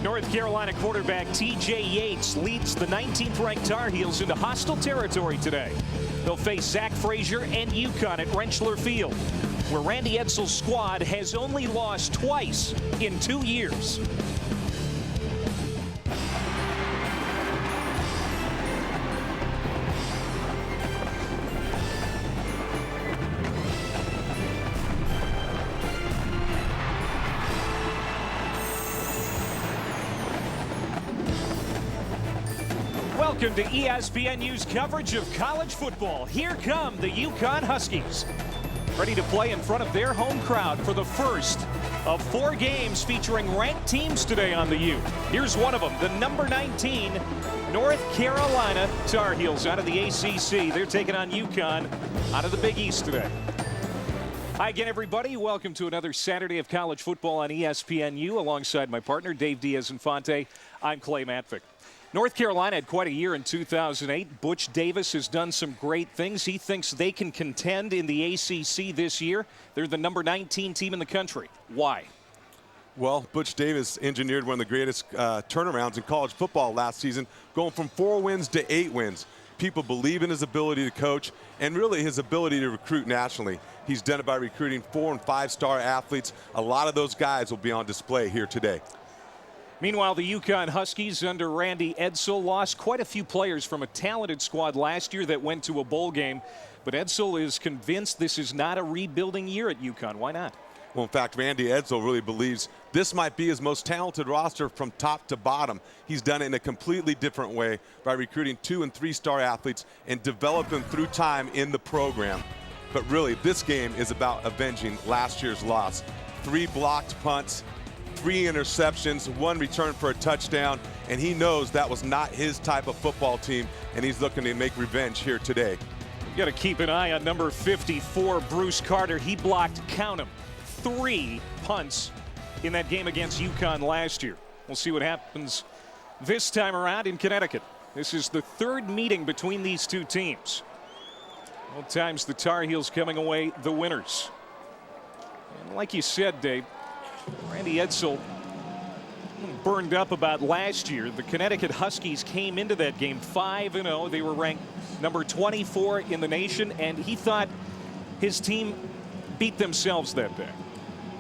North Carolina quarterback T.J. Yates leads the 19th-ranked Tar Heels into hostile territory today. They'll face Zach Frazier and UConn at Rentschler Field, where Randy Edsall's squad has only lost twice in 2 years. Welcome to ESPNU's coverage of college football. Here come the UConn Huskies, ready to play in front of their home crowd for the first of 4 games featuring ranked teams today on the U. Here's one of them, the number 19 North Carolina Tar Heels out of the ACC. They're taking on UConn out of the Big East today. Hi again, everybody. Welcome to another Saturday of college football on ESPNU. Alongside my partner, Dave Diaz-Infante, I'm Clay Matvick. North Carolina had quite a year in 2008. Butch Davis has done some great things. He thinks they can contend in the ACC this year. They're the number 19 team in the country. Why? Well, Butch Davis engineered one of the greatest turnarounds in college football last season, going from 4 wins to 8 wins. People believe in his ability to coach and really his ability to recruit nationally. He's done it by recruiting 4- and 5-star athletes. A lot of those guys will be on display here today. Meanwhile, the UConn Huskies under Randy Edsall lost quite a few players from a talented squad last year that went to a bowl game. But Edsall is convinced this is not a rebuilding year at UConn. Why not? Well, in fact, Randy Edsall really believes this might be his most talented roster from top to bottom. He's done it in a completely different way by recruiting 2- and 3-star athletes and develop them through time in the program. But really, this game is about avenging last year's loss. 3 blocked punts, 3 interceptions, 1 return for a touchdown, and he knows that was not his type of football team, and he's looking to make revenge here today. You got to keep an eye on number 54, Bruce Carter. He blocked, count them, 3 punts in that game against UConn last year. We'll see what happens this time around in Connecticut. This is the 3rd meeting between these 2 teams. Both times the Tar Heels coming away the winners. And like you said, Dave, Randy Edsall burned up about last year. The Connecticut Huskies came into that game 5-0. They were ranked number 24 in the nation, and he thought his team beat themselves that day.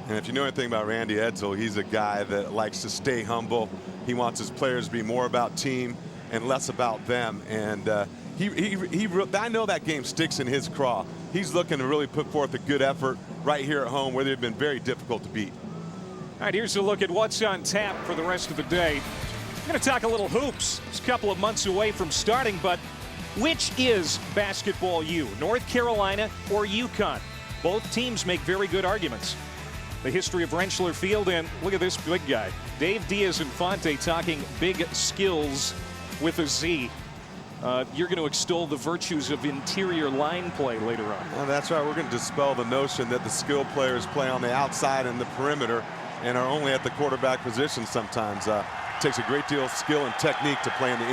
And if you know anything about Randy Edsall, he's a guy that likes to stay humble. He wants his players to be more about team and less about them. And I know that game sticks in his craw. He's looking to really put forth a good effort right here at home, where they've been very difficult to beat. All right, here's a look at what's on tap for the rest of the day. We're going to talk a little hoops. It's a couple of months away from starting, but which is basketball U, North Carolina or UConn? Both teams make very good arguments. The history of Rentschler Field, and look at this big guy. Dave Diaz-Infante talking big skills with a Z. You're going to extol the virtues of interior line play later on. Well, that's right. We're going to dispel the notion that the skilled players play on the outside and the perimeter and are only at the quarterback position sometimes. It takes a great deal of skill and technique to play in the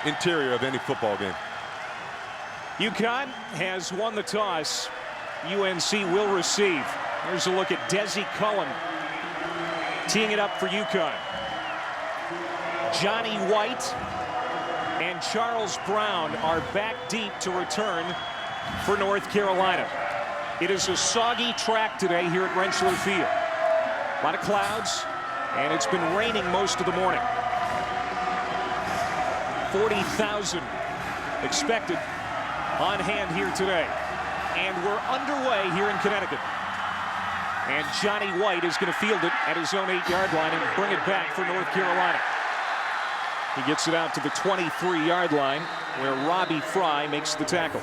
interior of any football game. UConn has won the toss. UNC will receive. Here's a look at Desi Cullen teeing it up for UConn. Johnny White and Charles Brown are back deep to return for North Carolina. It is a soggy track today here at Rentschler Field. A lot of clouds, and it's been raining most of the morning. 40,000 expected on hand here today. And we're underway here in Connecticut. And Johnny White is going to field it at his own 8-yard line and bring it back for North Carolina. He gets it out to the 23-yard line, where Robbie Fry makes the tackle.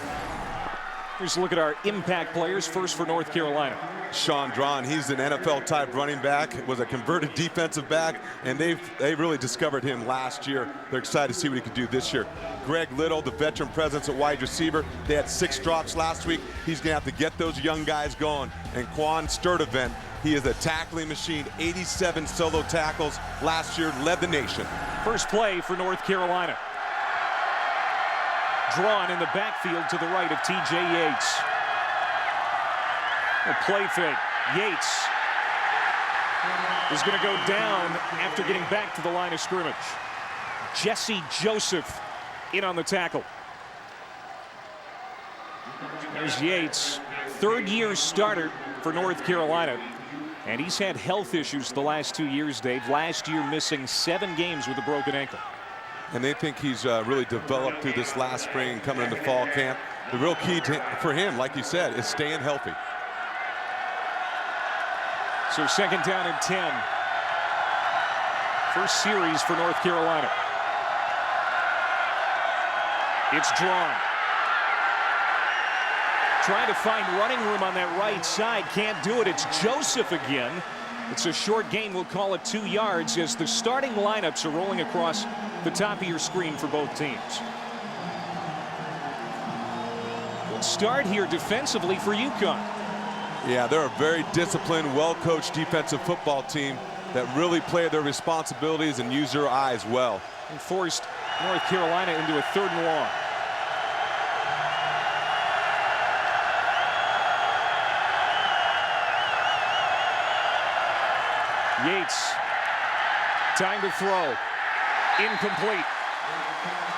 Here's a look at our impact players. First for North Carolina. Sean Drawn, he's an NFL-type running back, was a converted defensive back, and they really discovered him last year. They're excited to see what he can do this year. Greg Little, the veteran presence at wide receiver. They had 6 drops last week. He's going to have to get those young guys going. And Quan Sturdivant, he is a tackling machine. 87 solo tackles last year, led the nation. First play for North Carolina. Drawn in the backfield to the right of T.J. Yates. A play fake. Yates is going to go down after getting back to the line of scrimmage. Jesse Joseph in on the tackle. There's Yates, third-year starter for North Carolina. And he's had health issues the last 2 years, Dave. Last year missing 7 games with a broken ankle. And they think he's really developed through this last spring and coming into fall camp. The real key for him, like you said, is staying healthy. So second down and 10. First series for North Carolina. It's drawn. Trying to find running room on that right side. Can't do it. It's Joseph again. It's a short gain. We'll call it 2 yards as the starting lineups are rolling across the top of your screen for both teams. Good start here defensively for UConn. Yeah, they're a very disciplined, well-coached defensive football team that really play their responsibilities and use their eyes well. And forced North Carolina into a 3rd and long. Yates, time to throw, incomplete,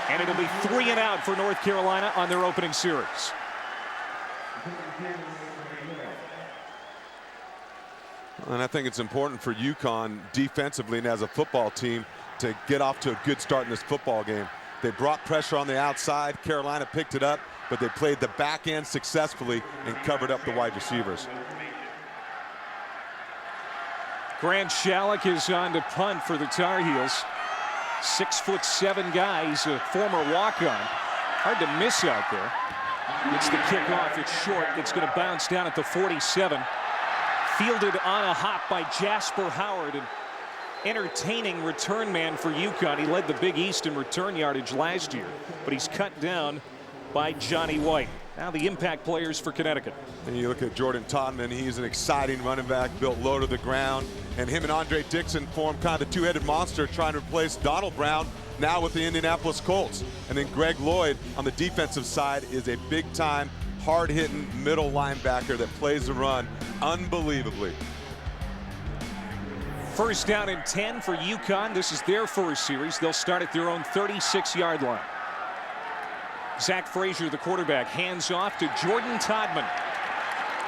and it'll be 3 and out for North Carolina on their opening series. And I think it's important for UConn defensively and as a football team to get off to a good start in this football game. They brought pressure on the outside. Carolina picked it up, but they played the back end successfully and covered up the wide receivers. Grant Shalleck is on to punt for the Tar Heels. 6'7" guy. He's a former walk-on. Hard to miss out there. It's the kickoff. It's short. It's going to bounce down at the 47. Fielded on a hop by Jasper Howard. An entertaining return man for UConn. He led the Big East in return yardage last year, but he's cut down by Johnny White. Now the impact players for Connecticut. And you look at Jordan Todman. He's an exciting running back, built low to the ground. And him and Andre Dixon form kind of the two-headed monster trying to replace Donald Brown now with the Indianapolis Colts. And then Greg Lloyd on the defensive side is a big-time, hard-hitting middle linebacker that plays the run unbelievably. First down and 10 for UConn. This is their first series. They'll start at their own 36-yard line. Zach Frazier, the quarterback, hands off to Jordan Todman.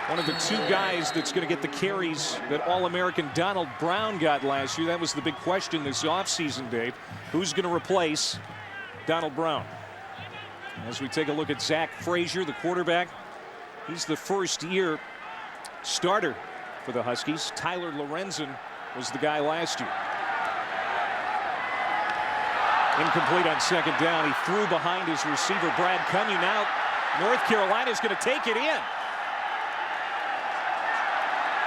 One of the 2 guys that's going to get the carries that All-American Donald Brown got last year. That was the big question this offseason, Dave. Who's going to replace Donald Brown? As we take a look at Zach Frazier, the quarterback, he's the first-year starter for the Huskies. Tyler Lorenzen was the guy last year. Incomplete on second down. He threw behind his receiver, Brad Cunyu. Now North Carolina is going to take it in.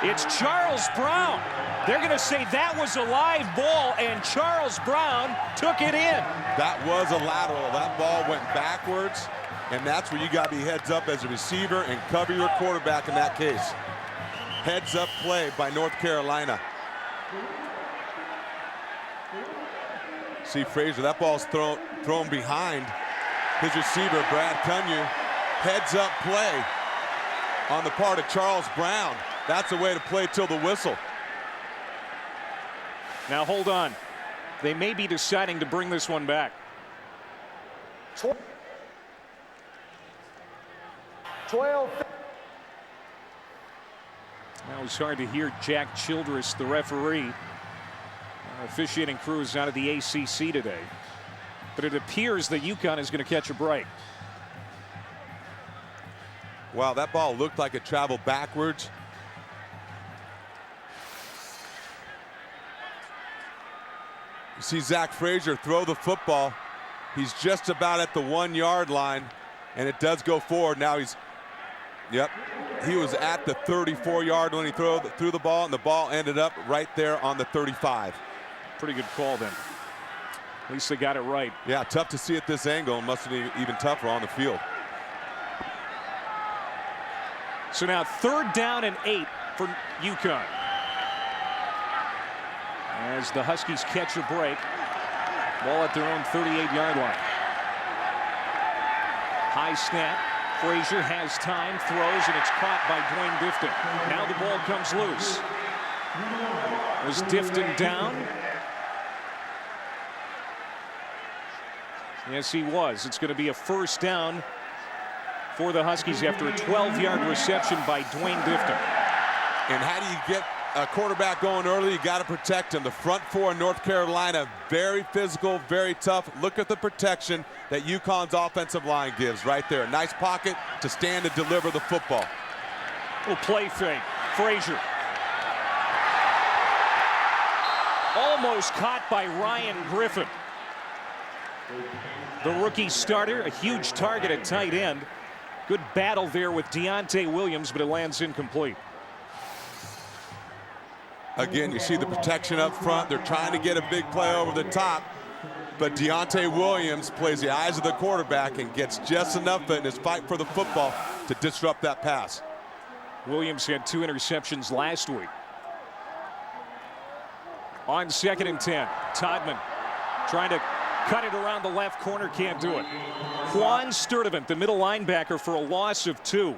It's Charles Brown. They're going to say that was a live ball, and Charles Brown took it in. That was a lateral. That ball went backwards, and that's where you got to be heads up as a receiver and cover your quarterback in that case. Heads up play by North Carolina. See Frazier, that ball's thrown behind his receiver, Brad Cunyu. Heads up play on the part of Charles Brown. That's the way to play till the whistle. Now hold on. They may be deciding to bring this one back. 12. Now it's hard to hear Jack Childress, the referee. Officiating crew is out of the ACC today. But it appears that UConn is going to catch a break. Wow, that ball looked like it traveled backwards. You see Zach Frazier throw the football. He's just about at the 1-yard line, and it does go forward. Now he was at the 34-yard when he threw the ball, and the ball ended up right there on the 35. Pretty good call then. At least they got it right. Yeah, tough to see at this angle, and must have been even tougher on the field. So now 3rd down and 8 for UConn. As the Huskies catch a break. Ball at their own 38-yard line. High snap. Frazier has time, throws, and it's caught by Dwayne Difton. Now the ball comes loose. Was Difton down? Yes, he was. It's going to be a first down for the Huskies after a 12-yard reception by Dwayne Difton. And how do you get a quarterback going early? You got to protect him. The front four in North Carolina, very physical, very tough. Look at the protection that UConn's offensive line gives right there. Nice pocket to stand and deliver the football. Little play fake. Frazier. Almost caught by Ryan Griffin. The rookie starter, a huge target at tight end. Good battle there with Deontay Williams, but it lands incomplete. Again, you see the protection up front. They're trying to get a big play over the top, but Deontay Williams plays the eyes of the quarterback and gets just enough in his fight for the football to disrupt that pass. Williams had 2 interceptions last week. On 2nd and 10, Todman trying to cut it around the left corner, can't do it. Juan Sturdivant, the middle linebacker, for a loss of 2.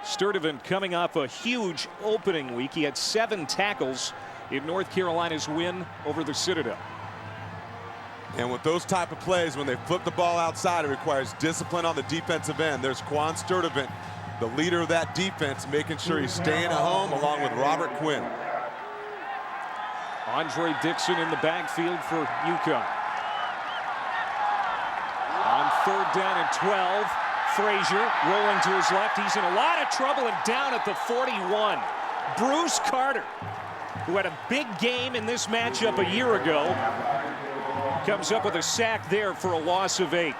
Sturdivant coming off a huge opening week. He had 7 tackles in North Carolina's win over the Citadel. And with those type of plays, when they flip the ball outside, it requires discipline on the defensive end. There's Juan Sturdivant, the leader of that defense, making sure he's staying at home along with Robert Quinn. Andre Dixon in the backfield for UConn. On 3rd down and 12, Frazier rolling to his left. He's in a lot of trouble and down at the 41. Bruce Carter, who had a big game in this matchup a year ago, comes up with a sack there for a loss of 8.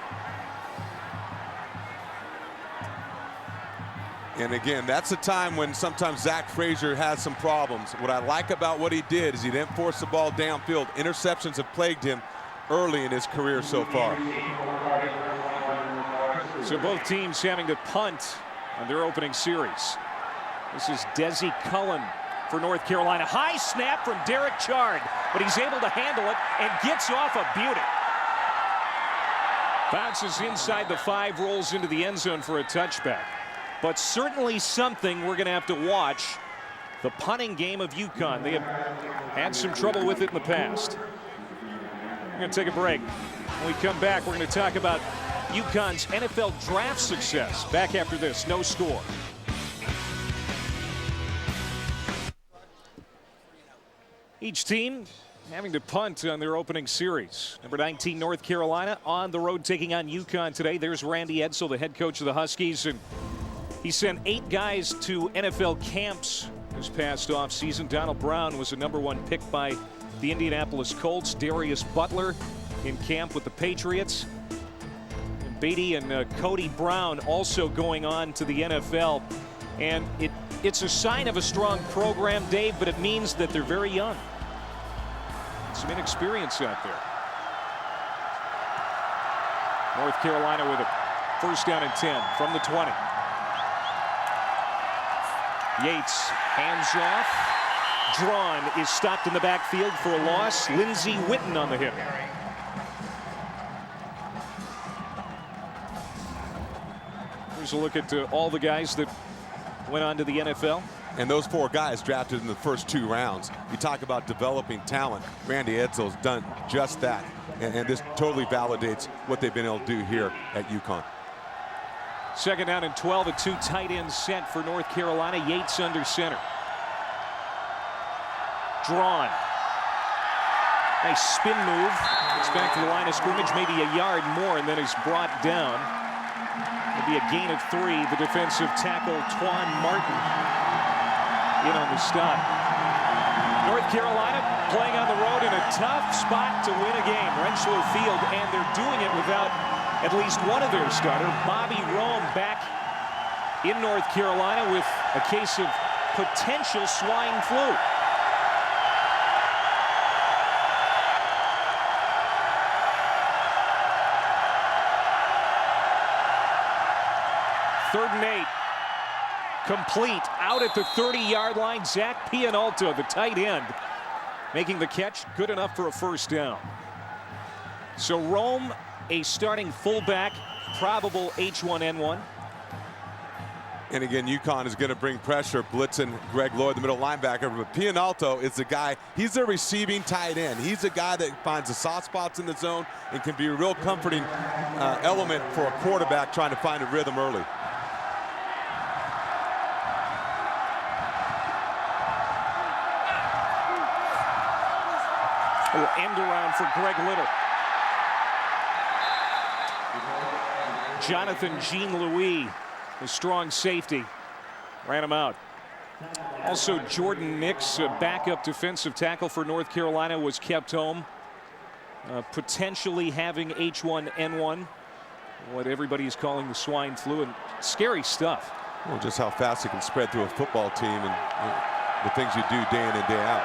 And again, that's a time when sometimes Zach Frazier has some problems. What I like about what he did is he didn't force the ball downfield. Interceptions have plagued him early in his career so far. So both teams having to punt on their opening series. This is Desi Cullen for North Carolina. High snap from Derek Chard, but he's able to handle it and gets off a beauty. Bounces inside the 5, rolls into the end zone for a touchback. But certainly something we're going to have to watch. The punting game of UConn. They have had some trouble with it in the past. We're going to take a break. When we come back, we're going to talk about UConn's NFL draft success. Back after this, no score. Each team having to punt on their opening series. Number 19, North Carolina, on the road taking on UConn today. There's Randy Edsall, the head coach of the Huskies, and he sent 8 guys to NFL camps this past offseason. Donald Brown was the #1 pick by the Indianapolis Colts. Darius Butler in camp with the Patriots. And Beatty and Cody Brown also going on to the NFL. And it's a sign of a strong program, Dave, but it means that they're very young. Some inexperience out there. North Carolina with a 1st down and 10 from the 20. Yates hands off. Drawn is stopped in the backfield for a loss. Lindsey Witten on the hit. Here's a look at all the guys that went on to the NFL. And those 4 guys drafted in the first 2 rounds. You talk about developing talent. Randy Edsall's done just that. And this totally validates what they've been able to do here at UConn. 2nd down and 12, a 2 tight end set for North Carolina. Yates under center. Drawn. Nice spin move. Gets back to the line of scrimmage, maybe a yard more, and then is brought down. It'll be a gain of 3. The defensive tackle, Twan Martin, in on the stop. North Carolina playing on the road in a tough spot to win a game. Renshaw Field, and they're doing it without at least one of their starter. Bobby Rome back in North Carolina with a case of potential swine flu. Third and 8. Complete out at the 30-yard line. Zach Pianalto, the tight end, making the catch. Good enough for a 1st down. So Rome, a starting fullback, probable H1N1. And again, UConn is going to bring pressure, blitzing Greg Lloyd, the middle linebacker. But Pianalto is the guy, he's a receiving tight end. He's a guy that finds the soft spots in the zone and can be a real comforting element for a quarterback trying to find a rhythm early. A little end around for Greg Little. Jonathan Jean-Louis, the strong safety, ran him out. Also, Jordan Nix, a backup defensive tackle for North Carolina, was kept home. Potentially having H1N1, what everybody is calling the swine flu, and scary stuff. Well, just how fast it can spread through a football team and the things you do day in and day out.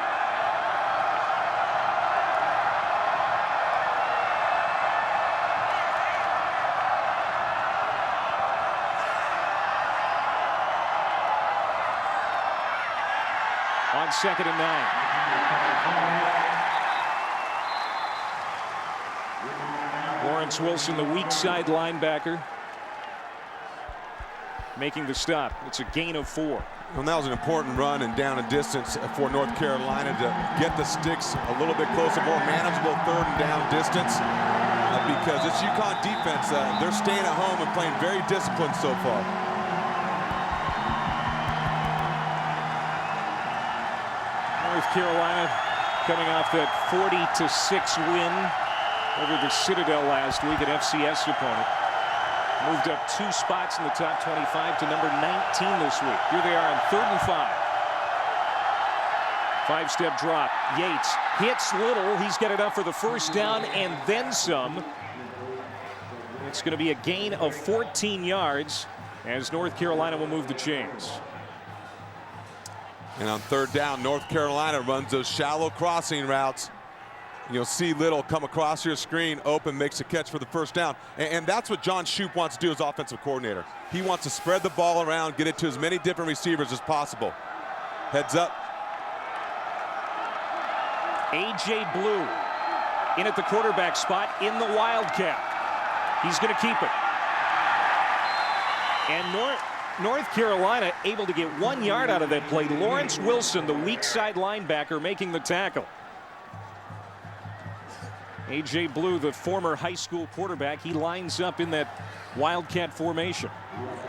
On 2nd and 9. Lawrence Wilson, the weak side linebacker, making the stop. It's a gain of 4. Well, that was an important run and down and distance for North Carolina to get the sticks a little bit closer, more manageable 3rd and down distance, because this UConn defense, they're staying at home and playing very disciplined so far. North Carolina coming off that 40-6 win over the Citadel last week, an FCS opponent. Moved up 2 spots in the top 25 to number 19 this week. Here they are on 3rd and 5. 5-step drop. Yates hits Little. He's got it up for the first down and then some. It's going to be a gain of 14 yards as North Carolina will move the chains. And on 3rd down, North Carolina runs those shallow crossing routes. You'll see Little come across your screen, open, makes a catch for the first down. And that's what John Shoup wants to do as offensive coordinator. He wants to spread the ball around, get it to as many different receivers as possible. Heads up. A.J. Blue in at the quarterback spot in the Wildcat. He's going to keep it. And North Carolina able to get 1 yard out of that play. Lawrence Wilson, the weak side linebacker, making the tackle. A.J. Blue, the former high school quarterback, he lines up in that Wildcat formation.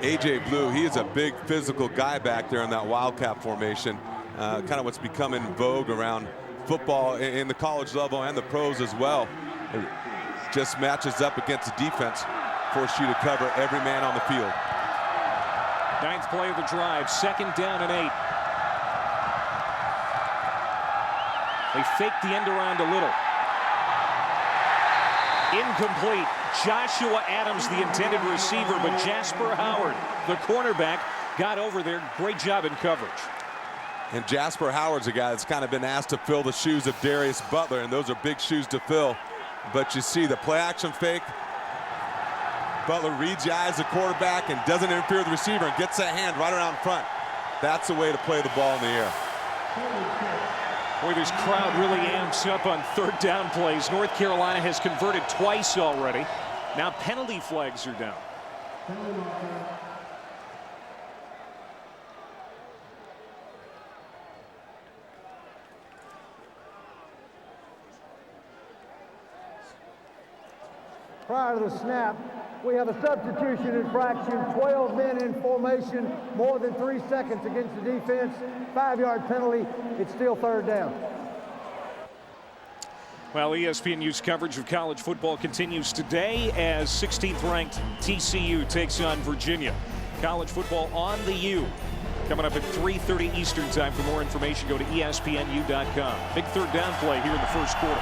A.J. Blue, he is a big physical guy back there in that Wildcat formation. Kind of what's become in vogue around football in the college level and the pros as well. It just matches up against the defense, force you to cover every man on the field. 9th play of the drive, 2nd down and 8. They fake the end around a little. Incomplete. Joshua Adams, the intended receiver, but Jasper Howard, the cornerback, got over there. Great job in coverage. And Jasper Howard's a guy that's kind of been asked to fill the shoes of Darius Butler, and those are big shoes to fill. But you see the play action fake. Butler reads the eyes of the quarterback and doesn't interfere with the receiver and gets that hand right around front. That's the way to play the ball in the air. Boy, this crowd really amps up on 3rd down plays. North Carolina has converted twice already. Now penalty flags are down. Prior to the snap, we have a substitution infraction, 12 men in formation, more than 3 seconds against the defense, 5-yard penalty. It's still 3rd down. Well, ESPNU's coverage of college football continues today as 16th-ranked TCU takes on Virginia. College football on the U. Coming up at 3:30 Eastern time. For more information, go to ESPNU.com. Big 3rd down play here in the 1st quarter.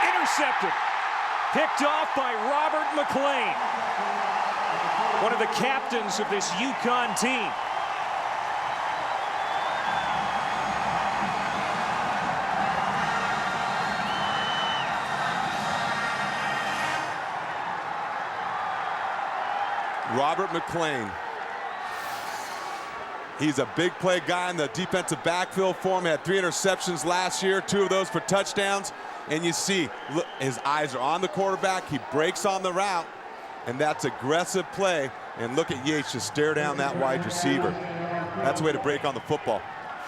Intercepted. Picked off by Robert McClain, one of the captains of this UConn team. Robert McClain. He's a big play guy in the defensive backfield for him. He had 3 interceptions last year, 2 of those for touchdowns. And you see, look, his eyes are on the quarterback. He breaks on the route, and that's aggressive play. And look at Yates just stare down that wide receiver. That's a way to break on the football.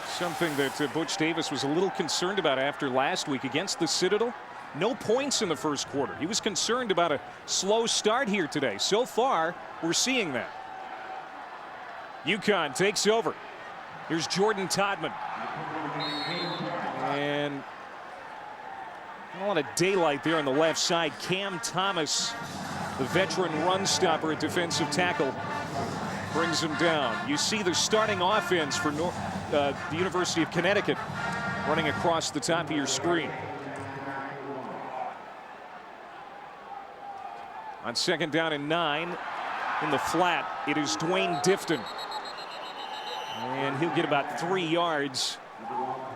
Something that Butch Davis was a little concerned about after last week against the Citadel. No points in the first quarter. He was concerned about a slow start here today. So far, we're seeing that. UConn takes over. Here's Jordan Todman. And a lot of daylight there on the left side. Cam Thomas, the veteran run stopper at defensive tackle, brings him down. You see the starting offense for the University of Connecticut running across the top of your screen. On 2nd down and 9 in the flat, it is Dwayne Difton. And he'll get about 3 yards.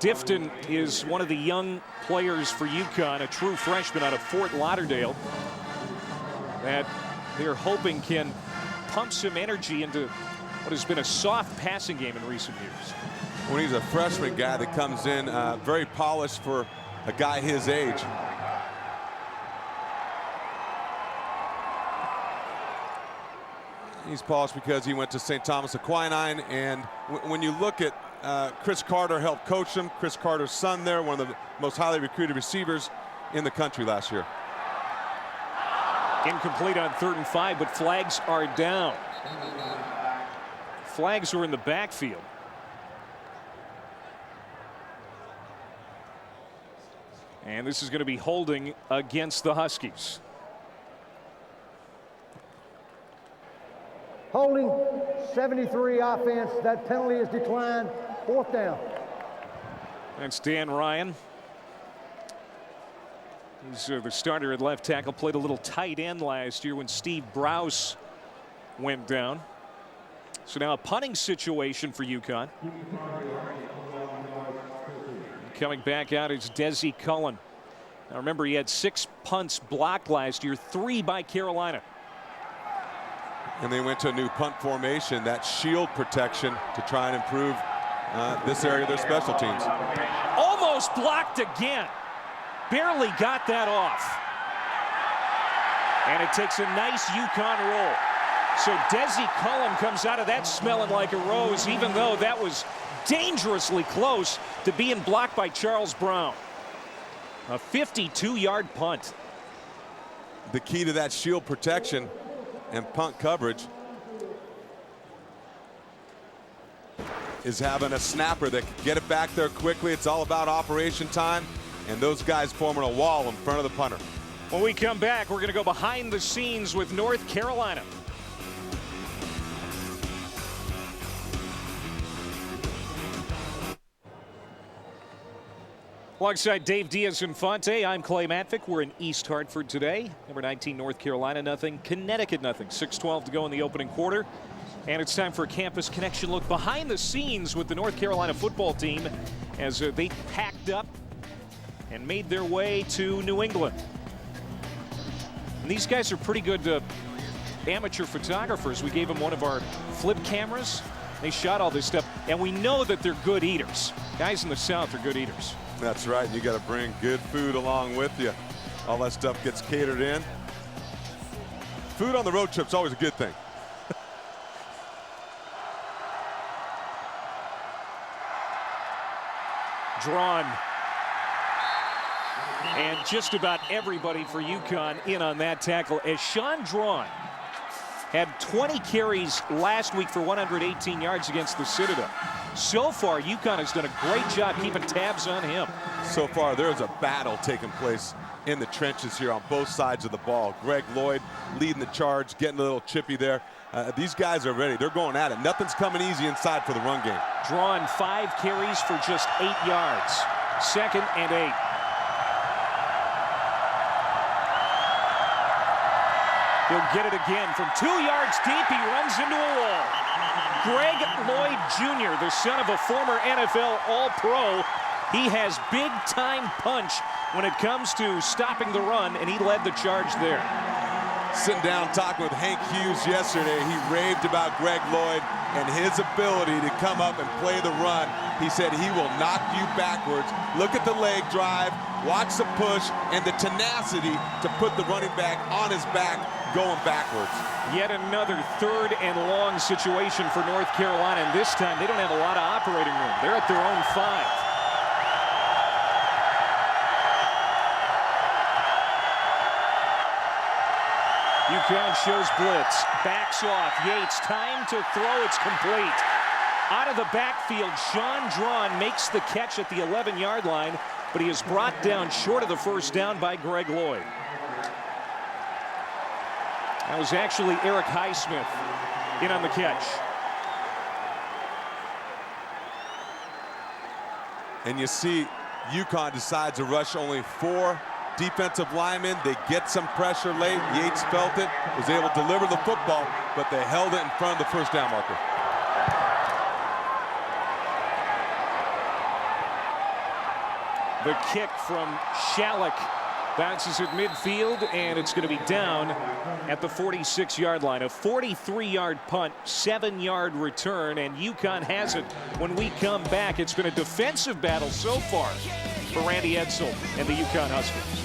Difton is one of the young players for UConn, a true freshman out of Fort Lauderdale, that they're hoping can pump some energy into what has been a soft passing game in recent years. When he's a freshman guy that comes in very polished for a guy his age. He's polished because he went to St. Thomas Aquinas, and when you look at Chris Carter helped coach him. Chris Carter's son there, one of the most highly recruited receivers in the country last year. Incomplete on 3rd and 5, but flags are down. Flags are in the backfield. And this is going to be holding against the Huskies. Holding 73 offense. That penalty is declined. 4th down. That's Dan Ryan. He's the starter at left tackle. Played a little tight end last year when Steve Browse went down. So now a punting situation for UConn. Coming back out is Desi Cullen. Now remember, he had 6 punts blocked last year, 3 by Carolina. And they went to a new punt formation, that shield protection, to try and improve this area of their special teams. Almost blocked again. Barely got that off. And it takes a nice UConn roll. So Desi Cullen comes out of that smelling like a rose, even though that was dangerously close to being blocked by Charles Brown. A 52-yard punt. The key to that shield protection and punt coverage is having a snapper that can get it back there quickly. It's all about operation time, and those guys forming a wall in front of the punter. When we come back, we're going to go behind the scenes with North Carolina. Alongside Dave Diaz-Infante, I'm Clay Matvick. We're in East Hartford today. Number 19, North Carolina, nothing. Connecticut, nothing. 6:12 to go in the opening quarter. And it's time for a Campus Connection look behind the scenes with the North Carolina football team as they packed up and made their way to New England. And these guys are pretty good amateur photographers. We gave them one of our flip cameras. They shot all this stuff. And we know that they're good eaters. Guys in the South are good eaters. That's right. You got to bring good food along with you. All that stuff gets catered in. Food on the road trip's always a good thing. Drawn. And just about everybody for UConn in on that tackle as Sean Drawn had 20 carries last week for 118 yards against the Citadel. So far, UConn has done a great job keeping tabs on him. So far, there's a battle taking place in the trenches here on both sides of the ball. Greg Lloyd leading the charge, getting a little chippy there. These guys are ready. They're going at it. Nothing's coming easy inside for the run game. Drawn 5 carries for just 8 yards. 2nd and 8. He'll get it again from 2 yards deep. He runs into a wall. Greg Lloyd Jr., the son of a former NFL All-Pro, he has big-time punch when it comes to stopping the run, and he led the charge there. Sitting down talking with Hank Hughes yesterday, he raved about Greg Lloyd and his ability to come up and play the run. He said he will knock you backwards. Look at the leg drive, watch the push, and the tenacity to put the running back on his back going backwards. Yet another 3rd and long situation for North Carolina, and this time they don't have a lot of operating room. They're at their own 5. UConn shows blitz, backs off, Yates, time to throw, it's complete. Out of the backfield, Sean Drawn makes the catch at the 11-yard line, but he is brought down short of the first down by Greg Lloyd. That was actually Eric Highsmith in on the catch. And you see UConn decides to rush only 4 defensive linemen. They get some pressure late. Yates felt it, was able to deliver the football, but they held it in front of the first down marker. The kick from Shalek bounces at midfield, and it's going to be down at the 46-yard line. A 43-yard punt, 7-yard return, and UConn has it. When we come back, it's been a defensive battle so far for Randy Edsall and the UConn Huskies.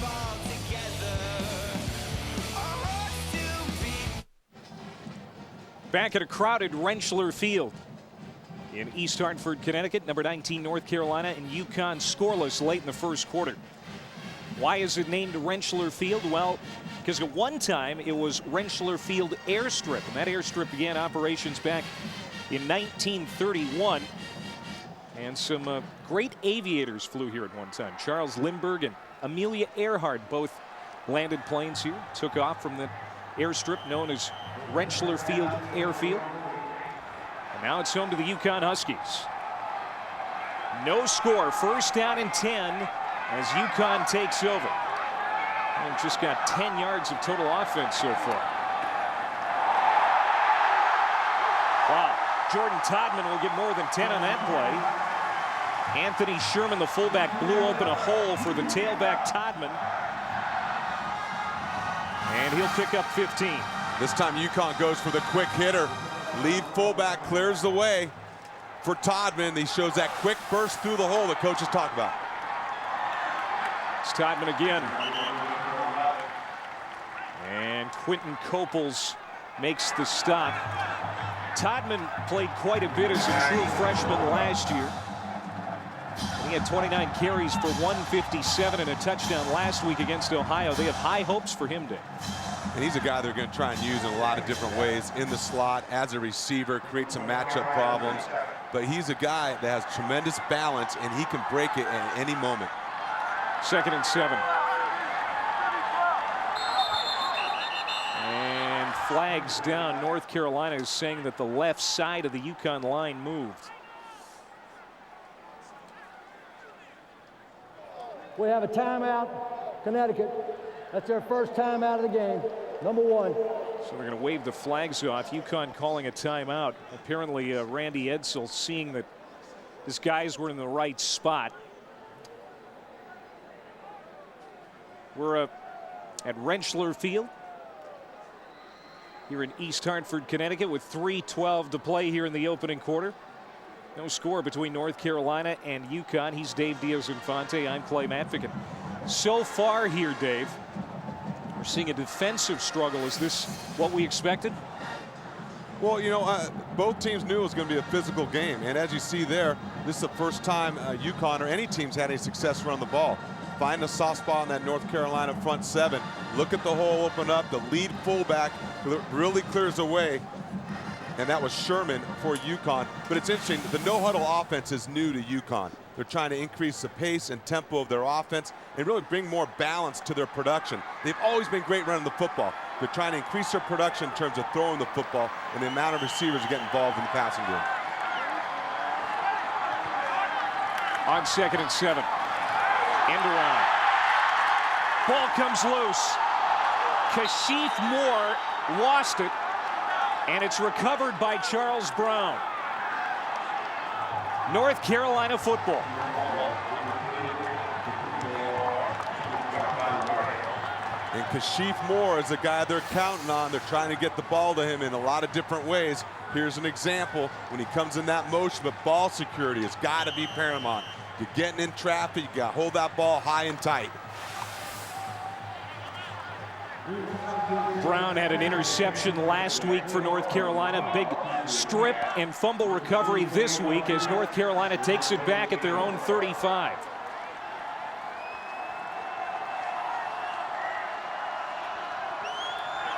Back at a crowded Rentschler Field in East Hartford, Connecticut, number 19 North Carolina, and UConn scoreless late in the first quarter. Why is it named Rentschler Field? Well, because at one time it was Rentschler Field Airstrip, and that airstrip began operations back in 1931. And some great aviators flew here at one time. Charles Lindbergh and Amelia Earhart both landed planes here, took off from the airstrip known as Rentschler Field Airfield. And now it's home to the UConn Huskies. No score, first down and 10 as UConn takes over. And just got 10 yards of total offense so far. Wow, Jordan Todman will get more than 10 on that play. Anthony Sherman, the fullback, blew open a hole for the tailback Todman. And he'll pick up 15. This time UConn goes for the quick hitter. Lead fullback clears the way for Todman. He shows that quick burst through the hole that coaches talk about. It's Todman again. And Quentin Copels makes the stop. Todman played quite a bit as a true freshman last year. He had 29 carries for 157 and a touchdown last week against Ohio. They have high hopes for him, Dave. And he's a guy they're going to try and use in a lot of different ways in the slot as a receiver, create some matchup problems. But he's a guy that has tremendous balance, and he can break it at any moment. 2nd and 7. And flags down. North Carolina is saying that the left side of the UConn line moved. We have a timeout, Connecticut. That's their first timeout of the game. Number 1. So they're going to wave the flags off. UConn calling a timeout. Apparently Randy Edsall seeing that his guys were in the right spot. We're at Rentschler Field here in East Hartford, Connecticut, with 3:12 to play here in the opening quarter. No score between North Carolina and UConn. He's Dave Diaz-Infante. I'm Clay Matvican. So far here, Dave, we're seeing a defensive struggle. Is this what we expected? Well, you know, both teams knew it was going to be a physical game. And as you see there, this is the first time UConn or any team's had any success running the ball. Find a soft spot on that North Carolina front 7. Look at the hole open up. The lead fullback really clears the way. And that was Sherman for UConn. But it's interesting, the no-huddle offense is new to UConn. They're trying to increase the pace and tempo of their offense and really bring more balance to their production. They've always been great running the football. They're trying to increase their production in terms of throwing the football and the amount of receivers who get involved in the passing game. On 2nd and 7. End around. Ball comes loose. Kashif Moore lost it. And it's recovered by Charles Brown. North Carolina football. And Kashif Moore is the guy they're counting on. They're trying to get the ball to him in a lot of different ways. Here's an example when he comes in that motion, but ball security has got to be paramount. You're getting in traffic, you got to hold that ball high and tight. Brown had an interception last week for North Carolina. Big strip and fumble recovery this week as North Carolina takes it back at their own 35.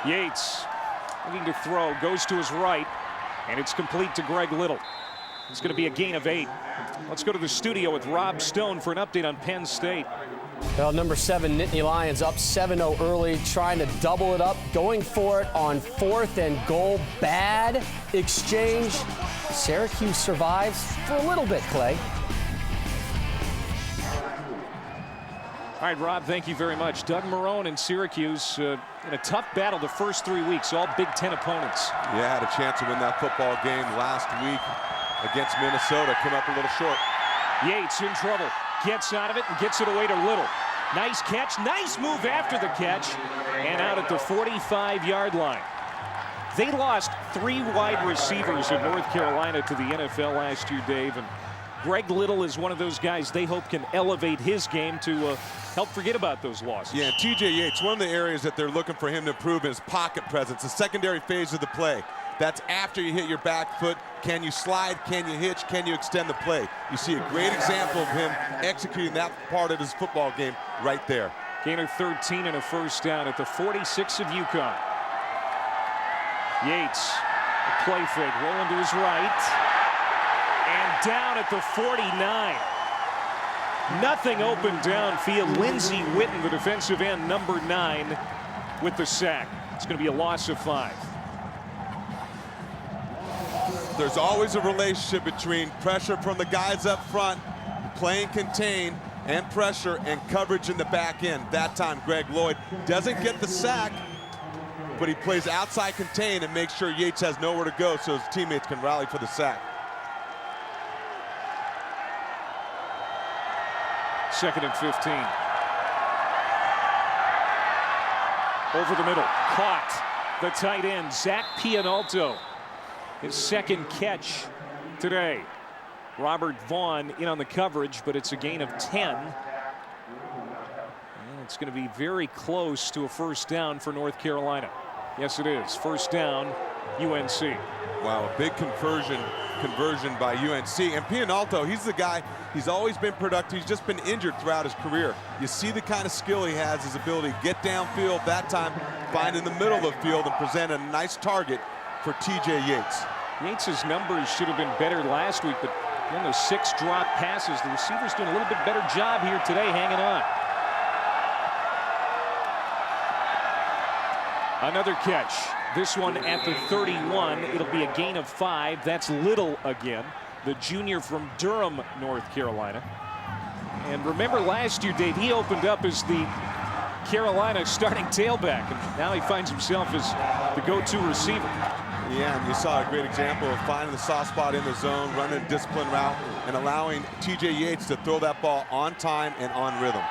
Yates looking to throw, goes to his right, and it's complete to Greg Little. It's going to be a gain of 8. Let's go to the studio with Rob Stone for an update on Penn State. Well, number 7, Nittany Lions up 7-0 early, trying to double it up, going for it on 4th and goal. Bad exchange. Syracuse survives for a little bit, Clay. All right, Rob, thank you very much. Doug Marrone and Syracuse in a tough battle the first 3 weeks, all Big Ten opponents. Yeah, had a chance to win that football game last week against Minnesota. Came up a little short. Yates in trouble. Gets out of it and gets it away to Little. Nice catch. Nice move after the catch. And out at the 45-yard line. They lost 3 wide receivers in North Carolina to the NFL last year, Dave. And Greg Little is one of those guys they hope can elevate his game to help forget about those losses. Yeah, TJ Yates, one of the areas that they're looking for him to improve is pocket presence, the secondary phase of the play. That's after you hit your back foot. Can you slide? Can you hitch? Can you extend the play? You see a great example of him executing that part of his football game right there. Gain of 13 and a first down at the 46 of UConn. Yates, a play fake, rolling to his right. And down at the 49. Nothing open downfield. Lindsey Witten, the defensive end, number 9, with the sack. It's going to be a loss of 5. There's always a relationship between pressure from the guys up front, playing contain, and pressure and coverage in the back end. That time, Greg Lloyd doesn't get the sack, but he plays outside contain and makes sure Yates has nowhere to go so his teammates can rally for the sack. 2nd and 15. Over the middle, caught. The tight end, Zach Pianalto. His 2nd catch today. Robert Vaughn in on the coverage, but it's a gain of 10. And it's going to be very close to a first down for North Carolina. Yes, it is. First down, UNC. Wow, a big conversion by UNC. And Pianalto, he's the guy, he's always been productive. He's just been injured throughout his career. You see the kind of skill he has, his ability to get downfield, that time find in the middle of the field and present a nice target for TJ Yates. Yates' numbers should have been better last week, but in those 6 drop passes, the receivers doing a little bit better job here today hanging on. Another catch. This one at the 31. It'll be a gain of 5. That's Little again, the junior from Durham, North Carolina. And remember last year, Dave, he opened up as the Carolina starting tailback, and now he finds himself as the go-to receiver. Yeah, and you saw a great example of finding the soft spot in the zone, running a disciplined route, and allowing TJ Yates to throw that ball on time and on rhythm.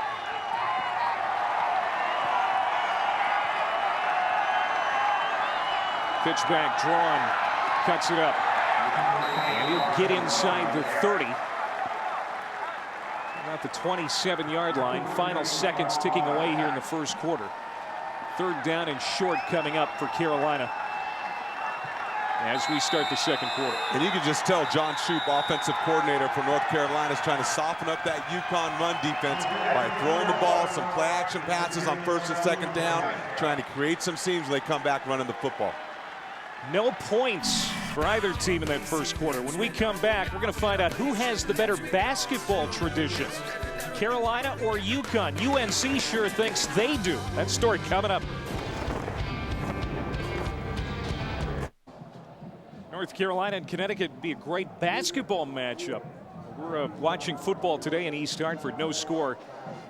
Pitch back, drawn, cuts it up. And he'll get inside the 30. About the 27-yard line. Final seconds ticking away here in the first quarter. 3rd down and short coming up for Carolina as we start the second quarter. And you can just tell John Shoup, offensive coordinator for North Carolina, is trying to soften up that UConn run defense by throwing the ball, some play action passes on 1st and 2nd down, trying to create some seams when they come back running the football. No points for either team in that first quarter. When we come back, we're going to find out who has the better basketball tradition, Carolina or UConn. UNC sure thinks they do. That story coming up. North Carolina and Connecticut would be a great basketball matchup. We're watching football today in East Hartford. No score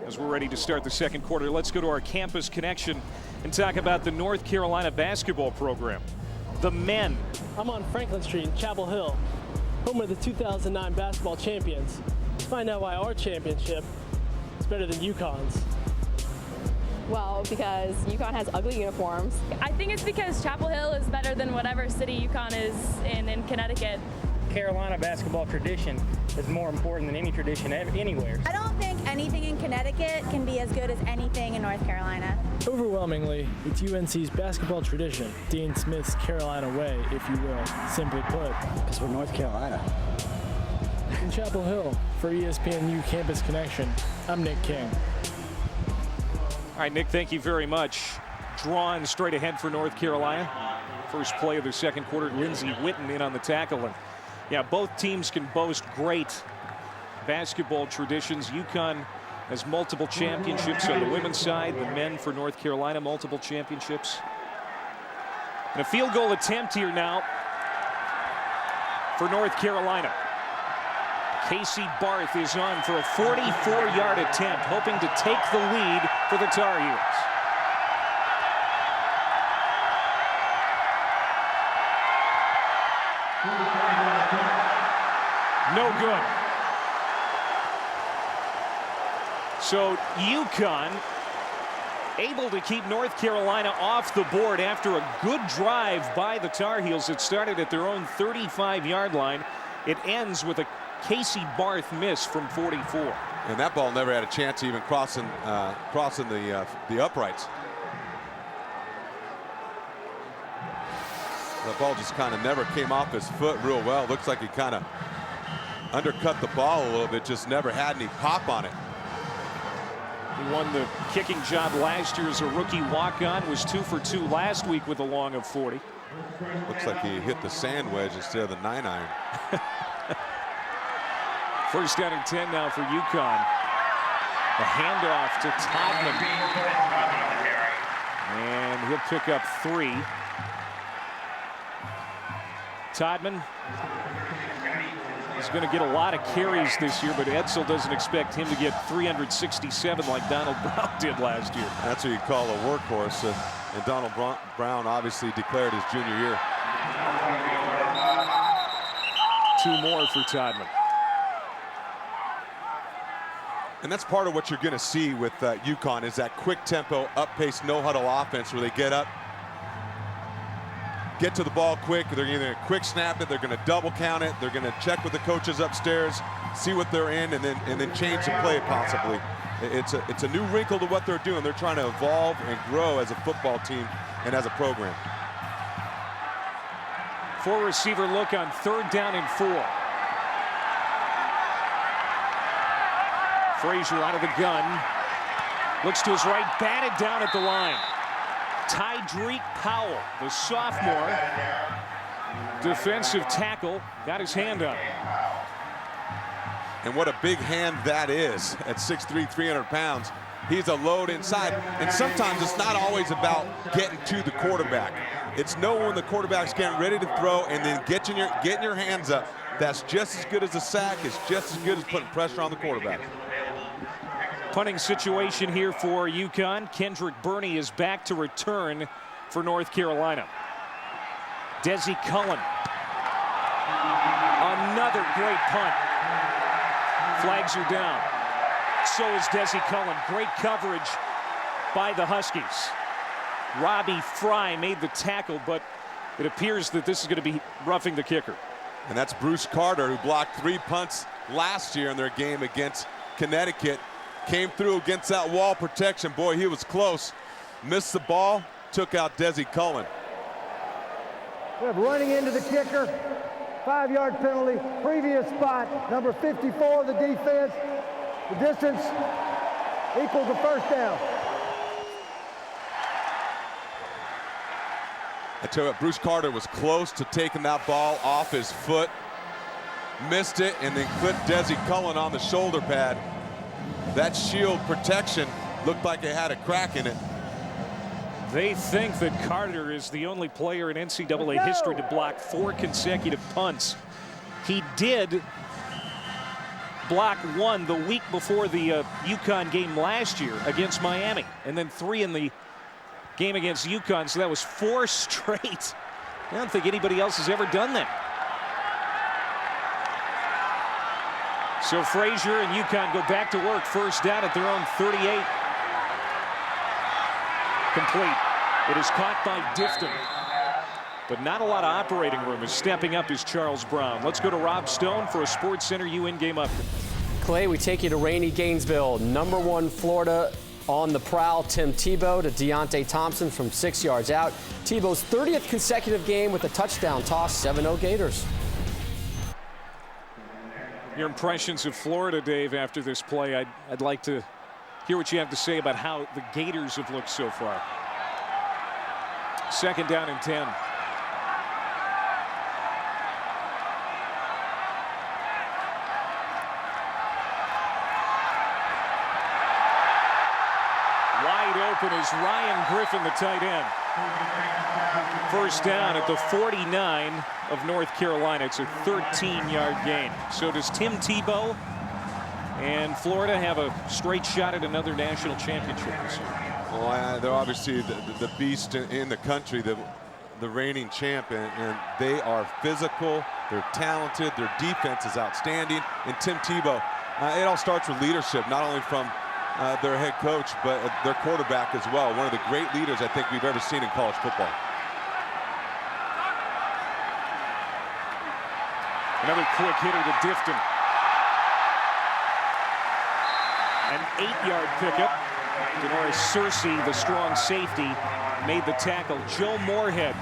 as we're ready to start the second quarter. Let's go to our campus connection and talk about the North Carolina basketball program. The men. I'm on Franklin Street in Chapel Hill, home of the 2009 basketball champions. Let's find out why our championship is better than UConn's. Well, because UConn has ugly uniforms. I think it's because Chapel Hill is better than whatever city UConn is in Connecticut. Carolina basketball tradition is more important than any tradition anywhere. I don't think anything in Connecticut can be as good as anything in North Carolina. Overwhelmingly, it's UNC's basketball tradition, Dean Smith's Carolina way, if you will, simply put. Because we're North Carolina. In Chapel Hill, for ESPNU Campus Connection, I'm Nick King. All right, Nick, thank you very much. Drawn straight ahead for North Carolina. First play of the second quarter, Lindsey Witten in on the tackle. And yeah, both teams can boast great basketball traditions. UConn has multiple championships on the women's side. The men for North Carolina, multiple championships. And a field goal attempt here now for North Carolina. Casey Barth is on for a 44-yard attempt, hoping to take the lead for the Tar Heels. No good. So UConn able to keep North Carolina off the board after a good drive by the Tar Heels. It started at their own 35-yard line. It ends with a Casey Barth miss from 44. And that ball never had a chance even crossing the uprights. The ball just kind of never came off his foot real well. Looks like he kind of undercut the ball a little bit, just never had any pop on it. He won the kicking job last year as a rookie walk-on, was 2 for 2 last week with a long of 40. Looks like he hit the sand wedge instead of the 9-iron. First down and 10 now for UConn. The handoff to Todman. And he'll pick up 3. Todman is going to get a lot of carries this year, but Edsel doesn't expect him to get 367 like Donald Brown did last year. That's what you call a workhorse, and Donald Brown obviously declared his junior year. 2 more for Todman. And that's part of what you're going to see with UConn is that quick tempo, up-pace, no-huddle offense where they get up, get to the ball quick. They're either going to quick snap it, they're going to double count it, they're going to check with the coaches upstairs, see what they're in, and then change the play possibly. It's a new wrinkle to what they're doing. They're trying to evolve and grow as a football team and as a program. 4-receiver look on 3rd down and 4. Frazier out of the gun. Looks to his right, batted down at the line. Tydreek Powell, the sophomore defensive tackle, got his hand up. And what a big hand that is at 6'3", 300 pounds. He's a load inside. And sometimes it's not always about getting to the quarterback. It's knowing when the quarterback's getting ready to throw and then getting your hands up. That's just as good as a sack. It's just as good as putting pressure on the quarterback. Punting situation here for UConn. Kendrick Burney is back to return for North Carolina. Desi Cullen. Another great punt. Flags are down. So is Desi Cullen. Great coverage by the Huskies. Robbie Fry made the tackle, but it appears that this is going to be roughing the kicker. And that's Bruce Carter, who blocked 3 punts last year in their game against Connecticut. Came through against that wall protection. Boy, he was close. Missed the ball, took out Desi Cullen. We have running into the kicker, 5-yard penalty, previous spot, number 54 of the defense. The distance equals the first down. I tell you what, Bruce Carter was close to taking that ball off his foot. Missed it and then clipped Desi Cullen on the shoulder pad. That shield protection looked like it had a crack in it. They think that Carter is the only player in NCAA history to block 4 consecutive punts. He did block 1 the week before the UConn game last year against Miami, and then 3 in the game against UConn, so that was 4 straight. I don't think anybody else has ever done that. So Frazier and UConn go back to work, first down at their own 38. Complete. It is caught by Difton. But not a lot of operating room. Is stepping up is Charles Brown. Let's go to Rob Stone for a Sports Center UN game update. Clay, we take you to rainy Gainesville. #1 Florida on the prowl. Tim Tebow to Deontay Thompson from 6 yards out. Tebow's 30th consecutive game with a touchdown toss. 7-0 Gators. Your impressions of Florida, Dave, after this play. I'd like to hear what you have to say about how the Gators have looked so far. 2nd down and 10. Open is Ryan Griffin, the tight end. 1st down at the 49 of North Carolina. It's a 13-yard gain. So does Tim Tebow and Florida have a straight shot at another national championship this year? Well, they're obviously the beast in the country, the reigning champion, and they are physical, they're talented, their defense is outstanding. And Tim Tebow, it all starts with leadership, not only from their head coach, but their quarterback as well. One of the great leaders I think we've ever seen in college football. Another quick hitter to Difton. An 8-yard pickup. Denoris Searcy, the strong safety, made the tackle. Joe Moorhead,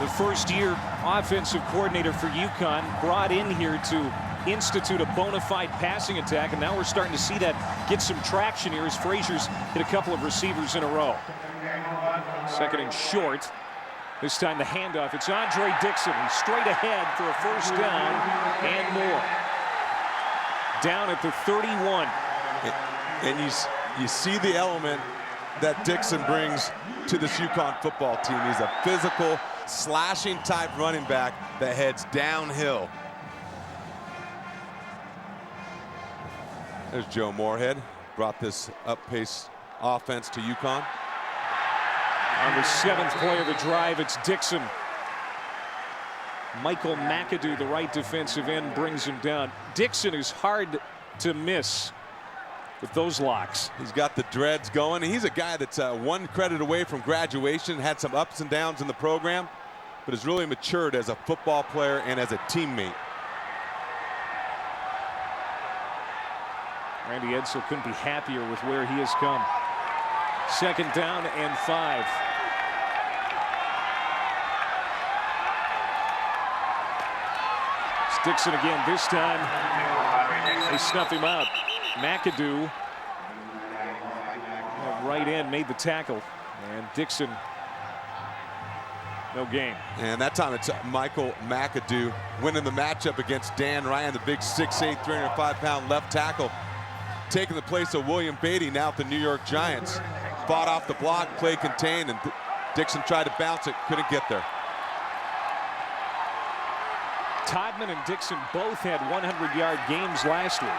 the first-year offensive coordinator for UConn, brought in here to institute a bona fide passing attack, and now we're starting to see that get some traction here as Frazier's hit a couple of receivers in a row. 2nd and short. This time the handoff. It's Andre Dixon. He's straight ahead for a 1st down and more. Down at the 31. And you see the element that Dixon brings to this UConn football team. He's a physical, slashing type running back that heads downhill. There's Joe Moorhead, brought this up-pace offense to UConn. On the 7th play of the drive, it's Dixon. Michael McAdoo, the right defensive end, brings him down. Dixon is hard to miss with those locks. He's got the dreads going. He's a guy that's 1 credit away from graduation, had some ups and downs in the program, but has really matured as a football player and as a teammate. Randy Edsall couldn't be happier with where he has come. 2nd down and 5. It's Dixon again. This time they snuff him out. McAdoo, right end, made the tackle, and Dixon, no gain. And that time it's Michael McAdoo winning the matchup against Dan Ryan, the big 6'8", 305-pound left tackle, taking the place of William Beatty now at the New York Giants. Fought off the block, play contained, and Dixon tried to bounce it, couldn't get there. Todman and Dixon both had 100-yard games last week.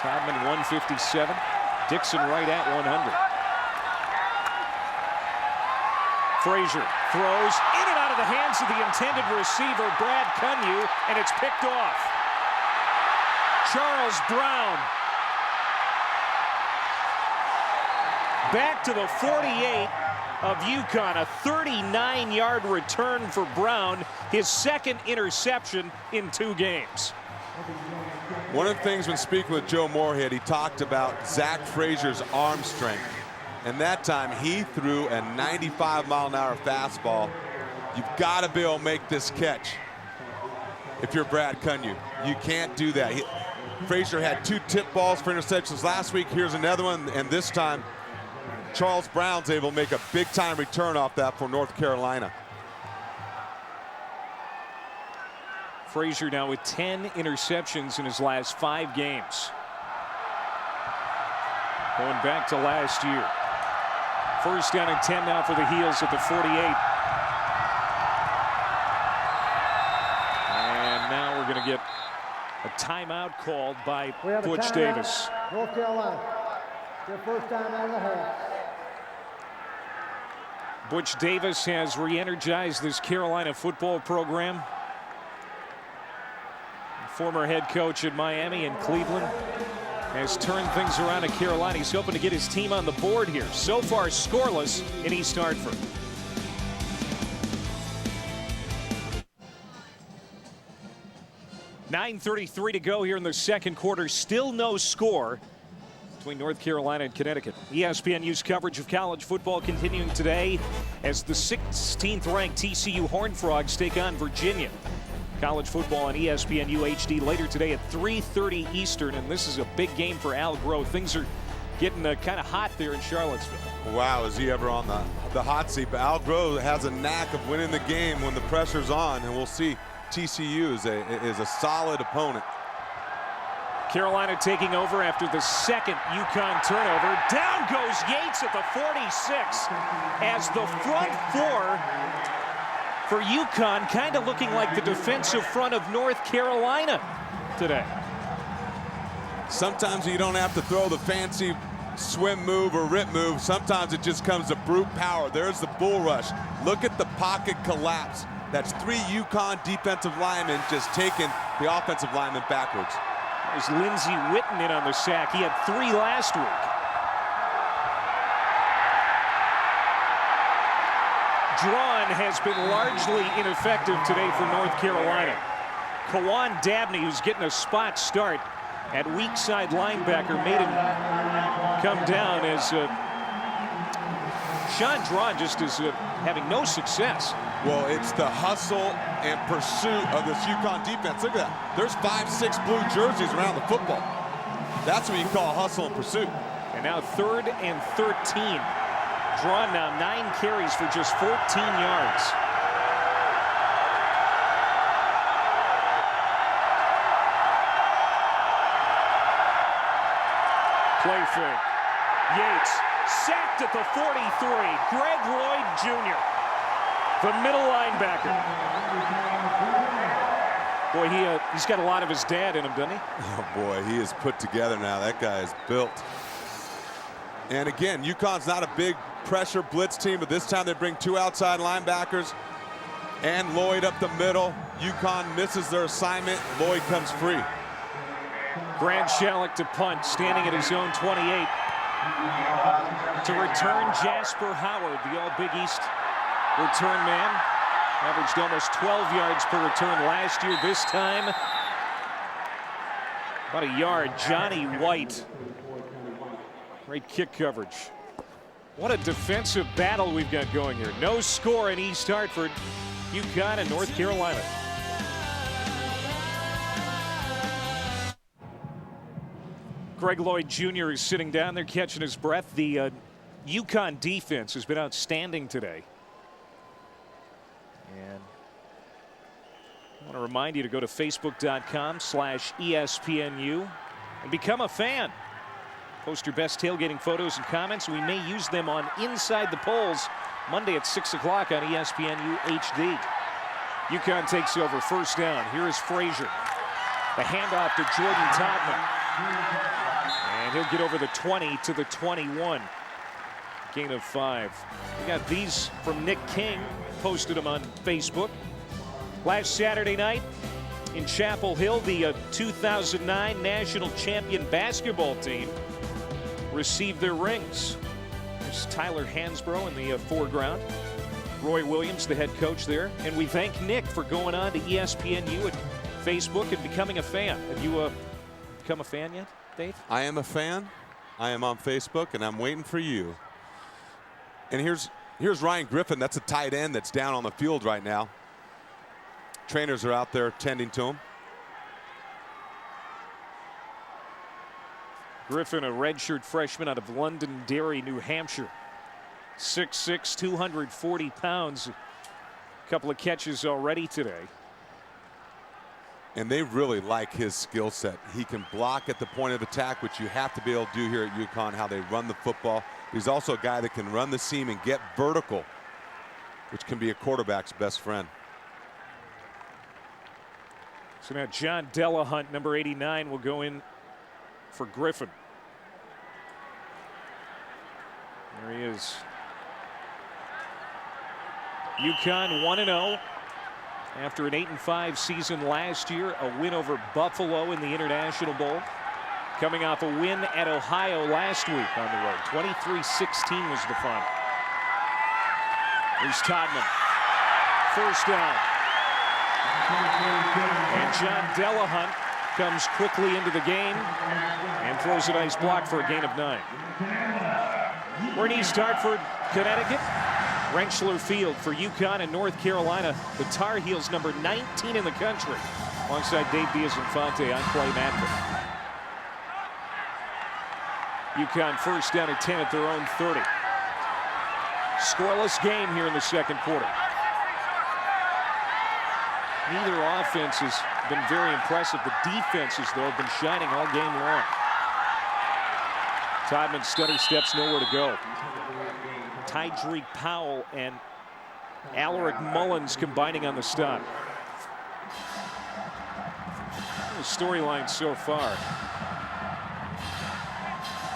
Todman 157, Dixon right at 100. Frazier throws in and out of the hands of the intended receiver, Brad Cunyu, and it's picked off. Charles Brown back to the 48 of UConn. A 39-yard return for Brown, his 2nd interception in 2 games. One of the things when speaking with Joe Moorhead, he talked about Zach Frazier's arm strength. And that time he threw a 95-mile-an-hour fastball. You've got to be able to make this catch if you're Brad Cunyu. You can't do that. Frazier had 2 tip balls for interceptions last week. Here's another one, and this time Charles Brown's able to make a big-time return off that for North Carolina. Frazier now with 10 interceptions in his last 5 games. Going back to last year. 1st down and 10 now for the Heels at the 48. And now we're going to get a timeout called by Butch Davis. North Carolina, their 1st time out of the half. Butch Davis has re-energized this Carolina football program. Former head coach at Miami and Cleveland. has turned things around at Carolina. He's hoping to get his team on the board here. So far scoreless in East Hartford. .9:33 to go here in the second quarter. Still no score between North Carolina and Connecticut. ESPNU's coverage of college football continuing today as the 16th ranked TCU Horned Frogs take on Virginia. College football on ESPNU HD later today at 3:30 Eastern, and this is a big game for Al Groh. Things are getting kind of hot there in Charlottesville. Wow, is he ever on the hot seat? But Al Groh has a knack of winning the game when the pressure's on, and we'll see. TCU is a solid opponent. Carolina taking over after the second UConn turnover. Down goes Yates at the 46 as the front four for UConn kind of looking like the defensive front of North Carolina today. Sometimes you don't have to throw the fancy swim move or rip move. Sometimes it just comes to brute power. There's the bull rush. Look at the pocket collapse. That's 3 UConn defensive linemen just taking the offensive lineman backwards. There's Lindsey Witten in on the sack. He had 3 last week. Drawn has been largely ineffective today for North Carolina. Kawan Dabney, who's getting a spot start at weak side linebacker, made him come down as Sean Drawn just is having no success. Well, it's the hustle and pursuit of this UConn defense. Look at that. There's 5, 6 blue jerseys around the football. That's what you call hustle and pursuit. And now 3rd and 13. Drawn now 9 carries for just 14 yards. Play fake. Yates sacked at the 43. Greg Lloyd Jr., the middle linebacker. Boy, he's got a lot of his dad in him, doesn't he? Oh, boy, he is put together now. That guy is built. And again, UConn's not a big pressure blitz team, but this time they bring 2 outside linebackers and Lloyd up the middle. UConn misses their assignment. Lloyd comes free. Grant Shalleck to punt, standing at his own 28. To return, Jasper Howard, the All-Big East return man. Averaged almost 12 yards per return last year. This time, about a yard. Johnny White. Great kick coverage. What a defensive battle we've got going here. No score in East Hartford. UConn and North Carolina. Greg Lloyd Jr. is sitting down there catching his breath. The UConn defense has been outstanding today. And I want to remind you to go to facebook.com/ESPNU and become a fan. Post your best tailgating photos and comments. We may use them on Inside the Polls Monday at 6 o'clock on ESPNU HD. UConn takes over, first down. Here is Frazier. The handoff to Jordan Todman. And he'll get over the 20 to the 21. Gain of 5. We got these from Nick King. Posted them on Facebook. Last Saturday night in Chapel Hill, the 2009 national champion basketball team received their rings. There's Tyler Hansbrough in the foreground. Roy Williams, the head coach there. And we thank Nick for going on to ESPNU at Facebook and becoming a fan. Have you become a fan yet, Dave? I am a fan. I am on Facebook, and I'm waiting for you. And here's Ryan Griffin. That's a tight end that's down on the field right now. Trainers are out there tending to him. Griffin, a redshirt freshman out of Londonderry, New Hampshire. 6'6", 240 pounds. A couple of catches already today. And they really like his skill set. He can block at the point of attack, which you have to be able to do here at UConn, how they run the football. He's also a guy that can run the seam and get vertical, which can be a quarterback's best friend. So now John Delahunt, number 89, will go in for Griffin. There he is. UConn 1-0 after an 8-5 season last year. A win over Buffalo in the International Bowl. coming off a win at Ohio last week on the road. 23-16 was the final. Here's Todman. First down. And John Delahunt comes quickly into the game and throws a nice block for a gain of 9. We're in East Hartford, Connecticut. Rentschler Field for UConn and North Carolina. The Tar Heels, number 19 in the country. Alongside Dave Diaz-Infante, I'm Clay Matthew. UConn first down at 10 at their own 30. Scoreless game here in the second quarter. Neither offense has been very impressive. The defenses, though, have been shining all game long. Todman stutter steps, nowhere to go. Tydreek Powell and Alaric Mullins combining on the stop. The storyline so far.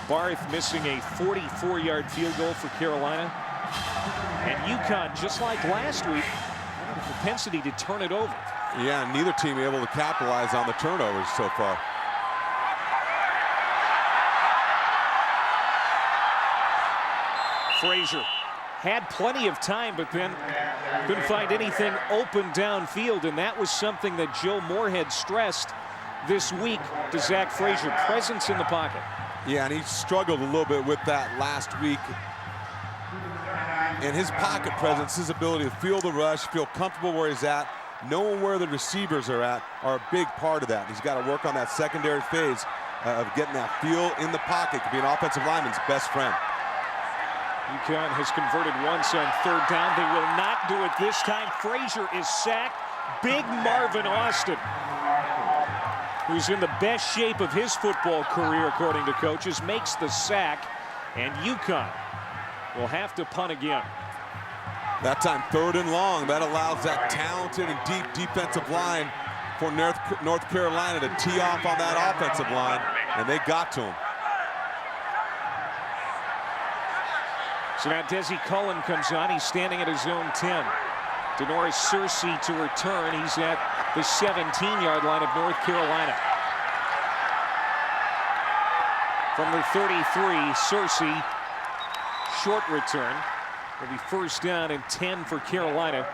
Barth missing a 44-yard field goal for Carolina. And UConn, just like last week, had a propensity to turn it over. Yeah, neither team able to capitalize on the turnovers so far. Frazier had plenty of time, but then couldn't find anything open downfield, and that was something that Joe Moorhead stressed this week to Zach Frazier. Presence in the pocket. Yeah, and he struggled a little bit with that last week. And his pocket presence, his ability to feel the rush, feel comfortable where he's at, knowing where the receivers are at, are a big part of that. He's got to work on that secondary phase of getting that feel in the pocket. Could be an offensive lineman's best friend. UConn has converted once on third down. They will not do it this time. Frazier is sacked. Big Marvin Austin, who's in the best shape of his football career, according to coaches, makes the sack, and UConn will have to punt again. That time, 3rd and long. That allows that talented and deep defensive line for North Carolina to tee off on that offensive line, and they got to him. So now Desi Cullen comes on. He's standing at his own 10. Denoris Searcy to return. He's at the 17-yard line of North Carolina. From the 33, Searcy, short return. Will be first down and 10 for Carolina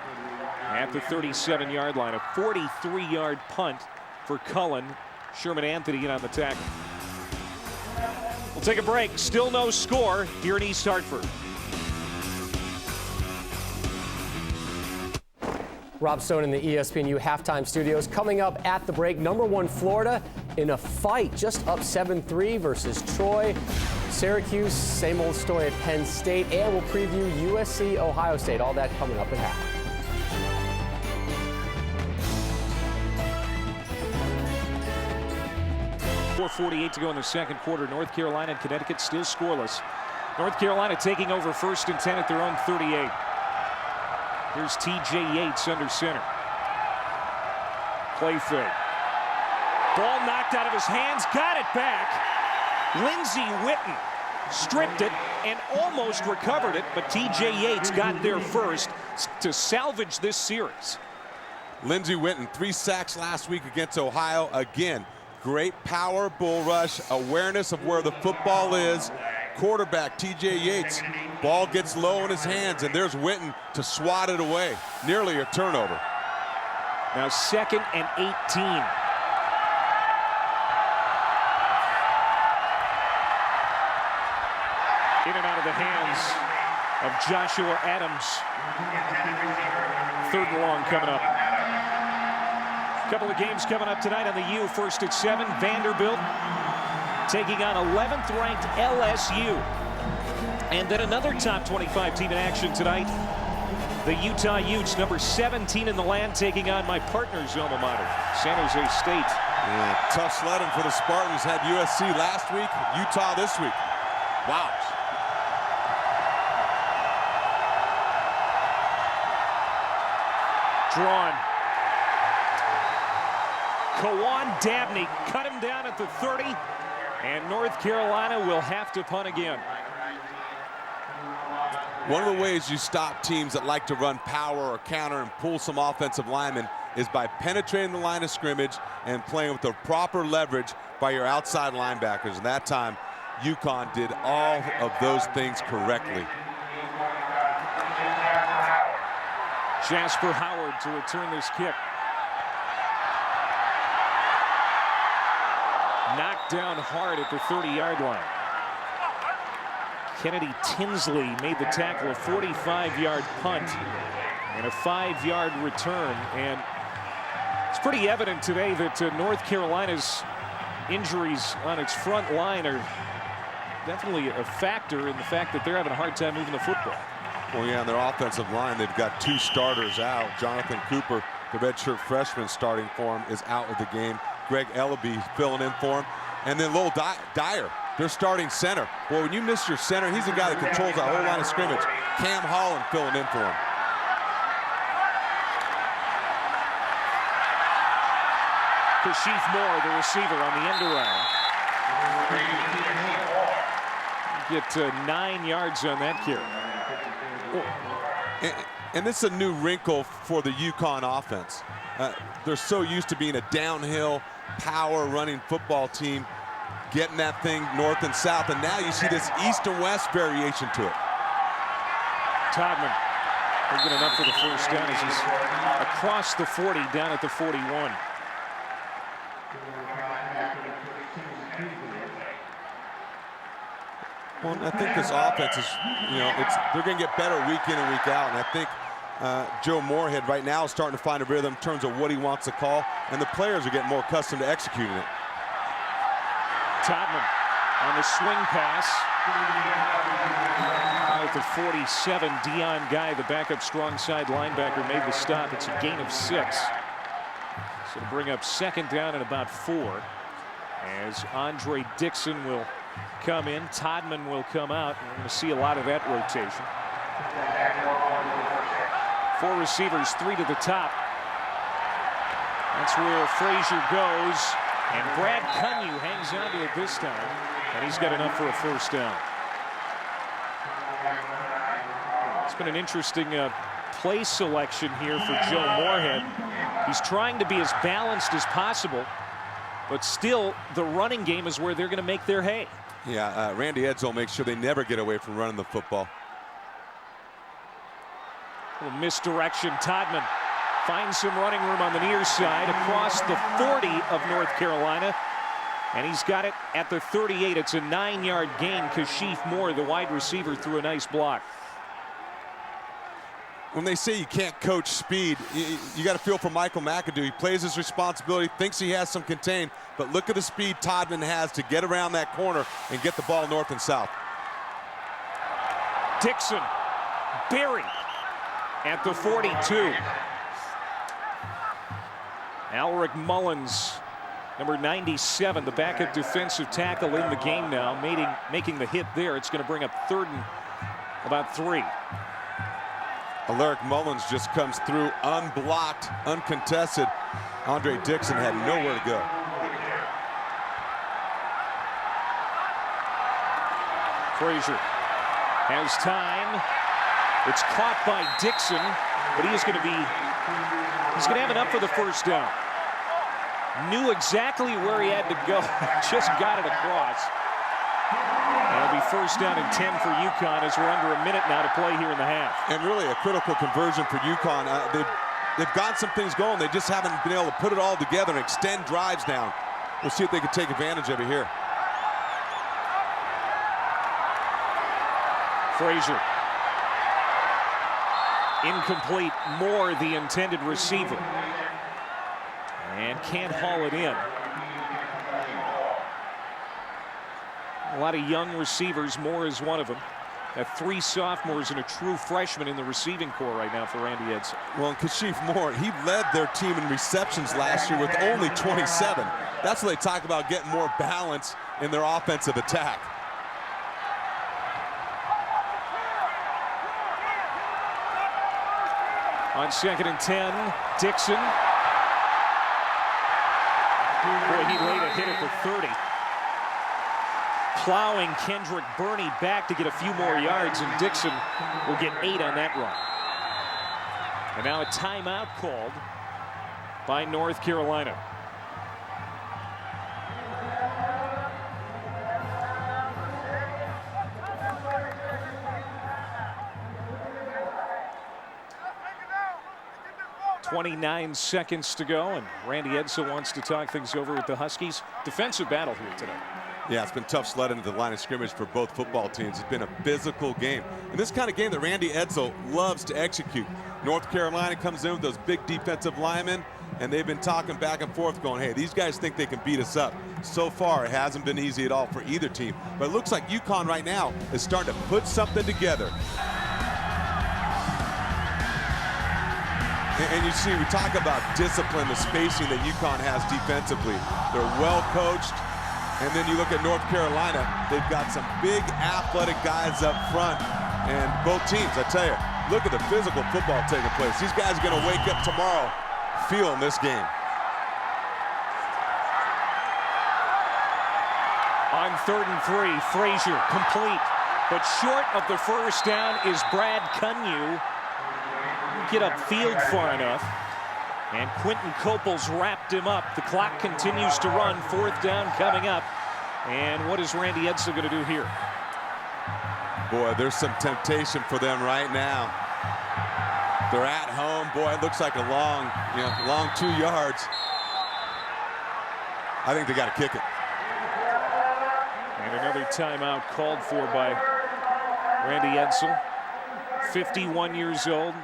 at the 37-yard line. A 43-yard punt for Cullen. Sherman Anthony in on the tackle. We'll take a break. Still no score here in East Hartford. Rob Stone in the ESPNU halftime studios. Coming up at the break, #1 Florida in a fight, just up 7-3 versus Troy. Syracuse, same old story at Penn State, and we'll preview USC, Ohio State. All that coming up at half. 4:48 to go in the second quarter. North Carolina and Connecticut still scoreless. North Carolina taking over first and 10 at their own 38. Here's T.J. Yates under center. Play fake. Ball knocked out of his hands. Got it back. Lindsey Witten stripped it and almost recovered it, but T.J. Yates got there first to salvage this series. Lindsey Witten, 3 sacks last week against Ohio. Again, great power, bull rush, awareness of where the football is. Quarterback T.J. Yates, ball gets low in his hands, and there's Witten to swat it away. Nearly a turnover. Now 2nd and 18. In and out of the hands of Joshua Adams. 3rd and long coming up. Couple of games coming up tonight on the U. First at 7, Vanderbilt taking on 11th ranked LSU. And then another top 25 team in action tonight. The Utah Utes, number 17 in the land, taking on my partner's alma mater, San Jose State. Yeah, tough sledding for the Spartans. Had USC last week, Utah this week. Wow. Drawn. Kawan Dabney cut him down at the 30, and North Carolina will have to punt again. One of the ways you stop teams that like to run power or counter and pull some offensive linemen is by penetrating the line of scrimmage and playing with the proper leverage by your outside linebackers. And that time, UConn did all of those things correctly. Jasper Howard to return this kick. Knocked down hard at the 30-yard line. Kennedy Tinsley made the tackle, a 45-yard punt and a 5-yard return. And it's pretty evident today that North Carolina's injuries on its front line are definitely a factor in the fact that they're having a hard time moving the football. Well, yeah, on their offensive line, they've got 2 starters out. Jonathan Cooper, the redshirt freshman starting for him, is out of the game. Greg Ellaby filling in for him. And then Lowell Dyer, their starting center. Well, when you miss your center, he's the guy that controls that whole line of scrimmage. Cam Holland filling in for him. Kashif Moore, the receiver, on the end around. Get 9 yards on that carry. And this is a new wrinkle for the UConn offense. They're so used to being a downhill, power running football team, getting that thing north and south, and now you see this east and west variation to it. Todman will get enough for the first down as he's across the 40 down at the 41. Well, I think this offense is, they're going to get better week in and week out, and I think Joe Moorhead right now is starting to find a rhythm in terms of what he wants to call, and the players are getting more accustomed to executing it. Todman on the swing pass. Out at the 47, Dion Guy, the backup strong side linebacker, made the stop. It's a gain of 6. So to bring up 2nd down and about 4. As Andre Dixon will come in, Todman will come out. We're going to see a lot of that rotation. 4 receivers, 3 to the top. That's where Frazier goes. And Brad Cunyu hangs on to it this time. And he's got enough for a first down. It's been an interesting play selection here for Joe Moorhead. He's trying to be as balanced as possible, but still the running game is where they're going to make their hay. Yeah, Randy Edsall makes sure they never get away from running the football. A little misdirection. Todman finds some running room on the near side across the 40 of North Carolina. And he's got it at the 38. It's a 9-yard gain. Kashif Moore, the wide receiver, threw a nice block. When they say you can't coach speed, you got to feel for Michael McAdoo. He plays his responsibility, thinks he has some contain, but look at the speed Todman has to get around that corner and get the ball north and south. Dixon buried at the 42. Alric Mullins, number 97, the backup defensive tackle in the game now, making the hit there. It's going to bring up 3rd and about 3. Alaric Mullins just comes through unblocked, uncontested. Andre Dixon had nowhere to go. Frazier has time. It's caught by Dixon, but he's going to have enough for the first down. Knew exactly where he had to go, just got it across. It'll be first down and 10 for UConn as we're under a minute now to play here in the half. And really a critical conversion for UConn. They've got some things going. They just haven't been able to put it all together and extend drives down. We'll see if they can take advantage of it here. Frazier. Incomplete. Moore, the intended receiver. And can't haul it in. A lot of young receivers. Moore is one of them. Got 3 sophomores and a true freshman in the receiving corps right now for Randy Edsall. Well, and Kashif Moore, he led their team in receptions last year with only 27. That's what they talk about, getting more balance in their offensive attack. On 2nd and 10, Dixon. Boy, he laid a hit at the 30. Plowing Kendrick Burney back to get a few more yards, and Dixon will get 8 on that run. And now a timeout called by North Carolina. .29 seconds to go, and Randy Edsall wants to talk things over with the Huskies. Defensive battle here today. Yeah, it's been tough sledding into the line of scrimmage for both football teams. It's been a physical game. And this kind of game that Randy Edsall loves to execute. North Carolina comes in with those big defensive linemen, and they've been talking back and forth going, hey, these guys think they can beat us up. So far, it hasn't been easy at all for either team. But it looks like UConn right now is starting to put something together. And you see, we talk about discipline, the spacing that UConn has defensively. They're well coached. And then you look at North Carolina, they've got some big athletic guys up front. And both teams, I tell you, look at the physical football taking place. These guys are going to wake up tomorrow feeling this game. On 3rd and 3, Frazier complete. But short of the first down is Brad Cunyu. Get upfield far enough. And Quentin Copels wrapped him up. The clock continues to run. 4th down coming up. And what is Randy Edsall going to do here? Boy, there's some temptation for them right now. They're at home. Boy, it looks like a long 2 yards. I think they got to kick it. And another timeout called for by Randy Edsall. 51 years old.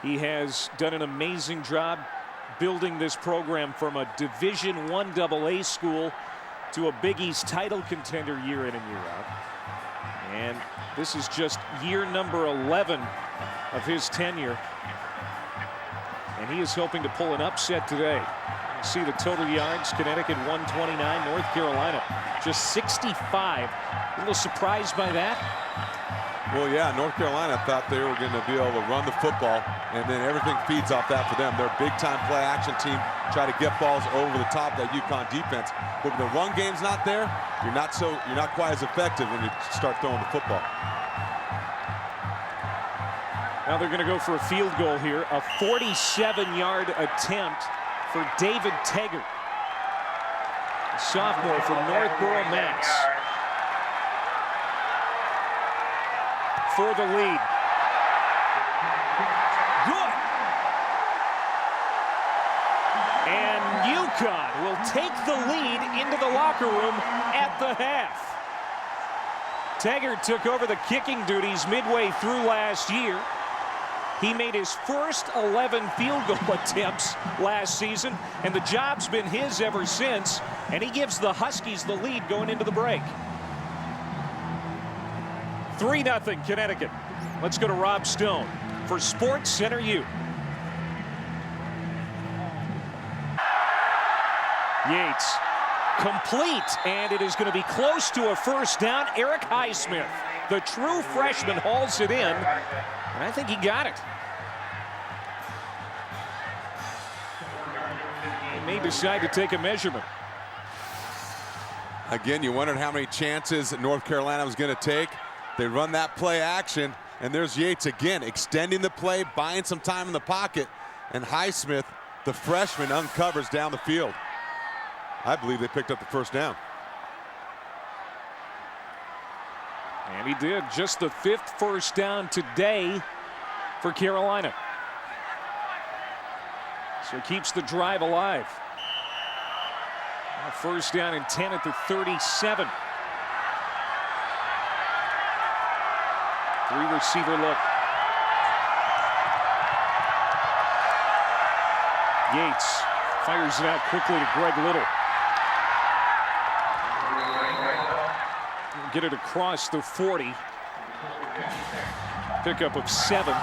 He has done an amazing job building this program from a Division I AA school to a Big East title contender year in and year out. And this is just year number 11 of his tenure. And he is hoping to pull an upset today. You see the total yards, Connecticut 129, North Carolina just 65. A little surprised by that? Well, yeah, North Carolina thought they were going to be able to run the football, and then everything feeds off that for them. They're a big-time play-action team, try to get balls over the top of that UConn defense. But when the run game's not there, you're not quite as effective when you start throwing the football. Now they're going to go for a field goal here, a 47-yard attempt for David Taggart, a sophomore from Northborough, Mass. For the lead. Good. And UConn will take the lead into the locker room at the half. Taggart took over the kicking duties midway through last year. He made his first 11 field goal attempts last season, and the job's been his ever since, and he gives the Huskies the lead going into the break. 3-0 Connecticut. Let's go to Rob Stone for Sports Center U. Yates complete, and it is going to be close to a first down. Eric Highsmith, the true freshman, hauls it in, and I think he got it. He may decide to take a measurement. Again, you wondered how many chances North Carolina was going to take. They run that play action, and there's Yates again, extending the play, buying some time in the pocket, and Highsmith, the freshman, uncovers down the field. I believe they picked up the first down. And he did. Just the 5th first down today for Carolina. So keeps the drive alive. Now first down and 10 at the 37. 3-receiver look. Yates fires it out quickly to Greg Little. Get it across the 40. Pickup of 7.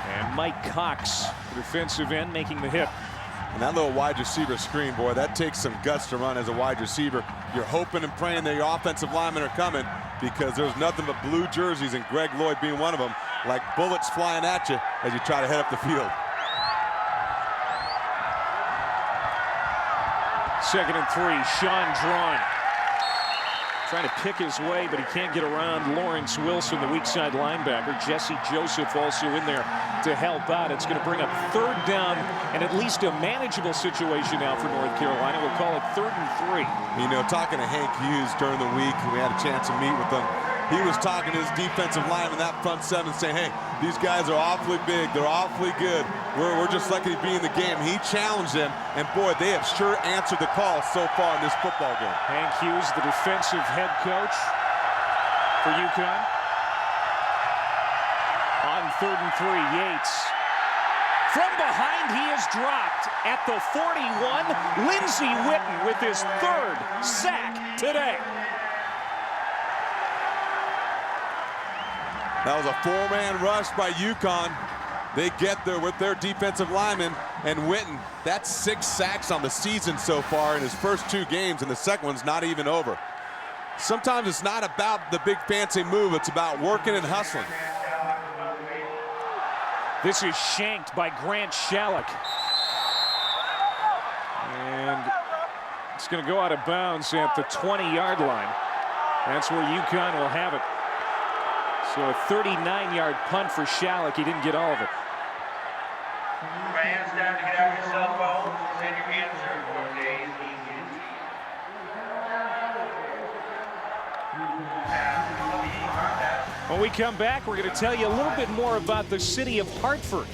And Mike Cox, the defensive end, making the hit. And that little wide receiver screen, boy, that takes some guts to run as a wide receiver. You're hoping and praying that your offensive linemen are coming, because there's nothing but blue jerseys, and Greg Lloyd being one of them, like bullets flying at you as you try to head up the field. 2nd and 3, Sean Drawn. Trying to pick his way, but he can't get around Lawrence Wilson, the weak side linebacker. Jesse Joseph also in there to help out. It's going to bring up 3rd down and at least a manageable situation now for North Carolina. We'll call it 3rd and 3. You know, talking to Hank Hughes during the week, we had a chance to meet with him. He was talking to his defensive lineman, that front 7, saying, hey, these guys are awfully big. They're awfully good. We're just lucky to be in the game. He challenged them, and boy, they have sure answered the call so far in this football game. Hank Hughes, the defensive head coach for UConn. On 3rd and 3, Yates. From behind, he is dropped at the 41. Lindsey Witten with his 3rd sack today. That was a 4-man rush by UConn. They get there with their defensive lineman, and Witten, that's 6 sacks on the season so far in his first 2 games, and the second one's not even over. Sometimes it's not about the big fancy move, it's about working and hustling. This is shanked by Grant Shalleck. And it's going to go out of bounds at the 20-yard line. That's where UConn will have it. So a 39-yard punt for Shalleck. He didn't get all of it. Hands down to get out your cell phone. Send your answer for days. When we come back, we're going to tell you a little bit more about the city of Hartford.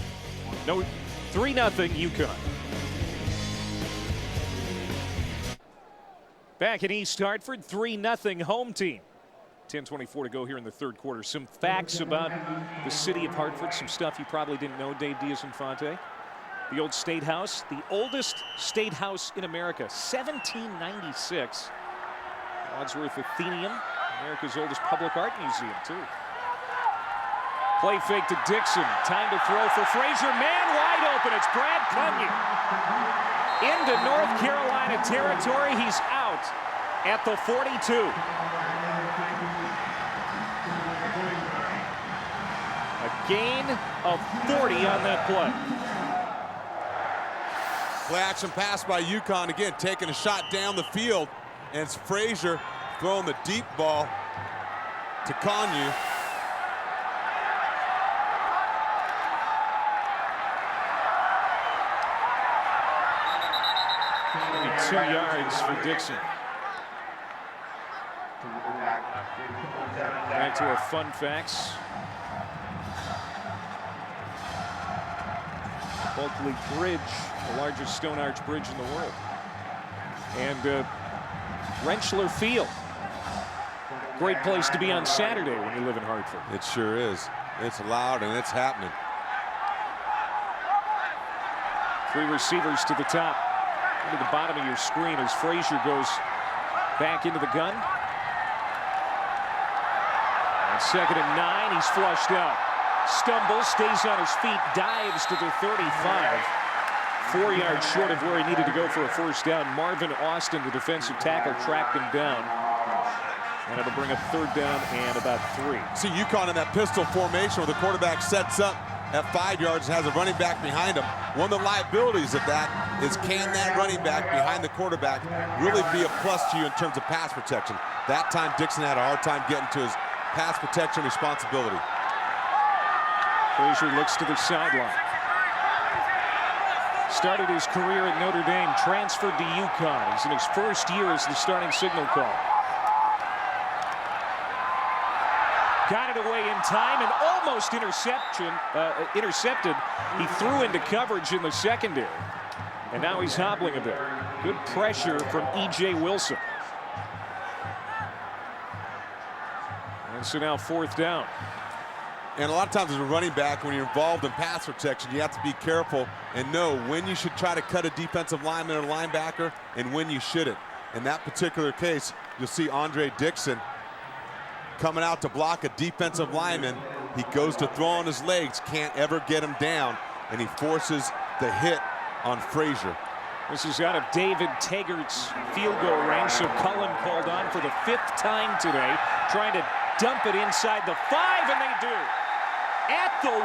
No, 3-0 UConn. Back in East Hartford, 3-0 home team. 10:24 to go here in the 3rd quarter. Some facts about the city of Hartford, some stuff you probably didn't know, Dave Diaz-Infante. The old State House, the oldest state house in America, 1796. Wadsworth Atheneum, America's oldest public art museum, too. Play fake to Dixon, time to throw for Frazier, man wide open, it's Brad Cunyon. Into North Carolina territory, he's out at the 42. A gain of 40 on that play. Play action pass by UConn, again, taking a shot down the field, and it's Frazier throwing the deep ball to Cunyon. Maybe 2 yards for Dixon. Back to our fun facts. Bulkley Bridge, the largest stone arch bridge in the world. And Rentschler Field. Great place to be on Saturday when you live in Hartford. It sure is. It's loud and it's happening. 3 receivers to the top. Into the bottom of your screen as Frazier goes back into the gun. And 2nd and 9, he's flushed out. Stumbles, stays on his feet, dives to the 35. 4 yards short of where he needed to go for a 1st down. Marvin Austin, the defensive tackle, tracked him down. And it'll bring up 3rd down and about 3. See UConn in that pistol formation where the quarterback sets up at 5 yards and has a running back behind him. One of the liabilities of that is, can that running back behind the quarterback really be a plus to you in terms of pass protection? That time Dixon had a hard time getting to his pass protection responsibility. Frazier looks to the sideline. Started his career at Notre Dame, transferred to UConn. He's in his 1st year as the starting signal caller. Got it away in time and almost intercepted. He threw into coverage in the secondary. And now he's hobbling a bit. Good pressure from E.J. Wilson. And so now 4th down. And a lot of times as a running back, when you're involved in pass protection, you have to be careful and know when you should try to cut a defensive lineman or linebacker and when you shouldn't. In that particular case, you'll see Andre Dixon coming out to block a defensive lineman. He goes to throw on his legs, can't ever get him down, and he forces the hit on Frazier. This is out of David Taggart's field goal range, so Cullen called on for the 5th time today, trying to dump it inside the 5, and they do. At the 1,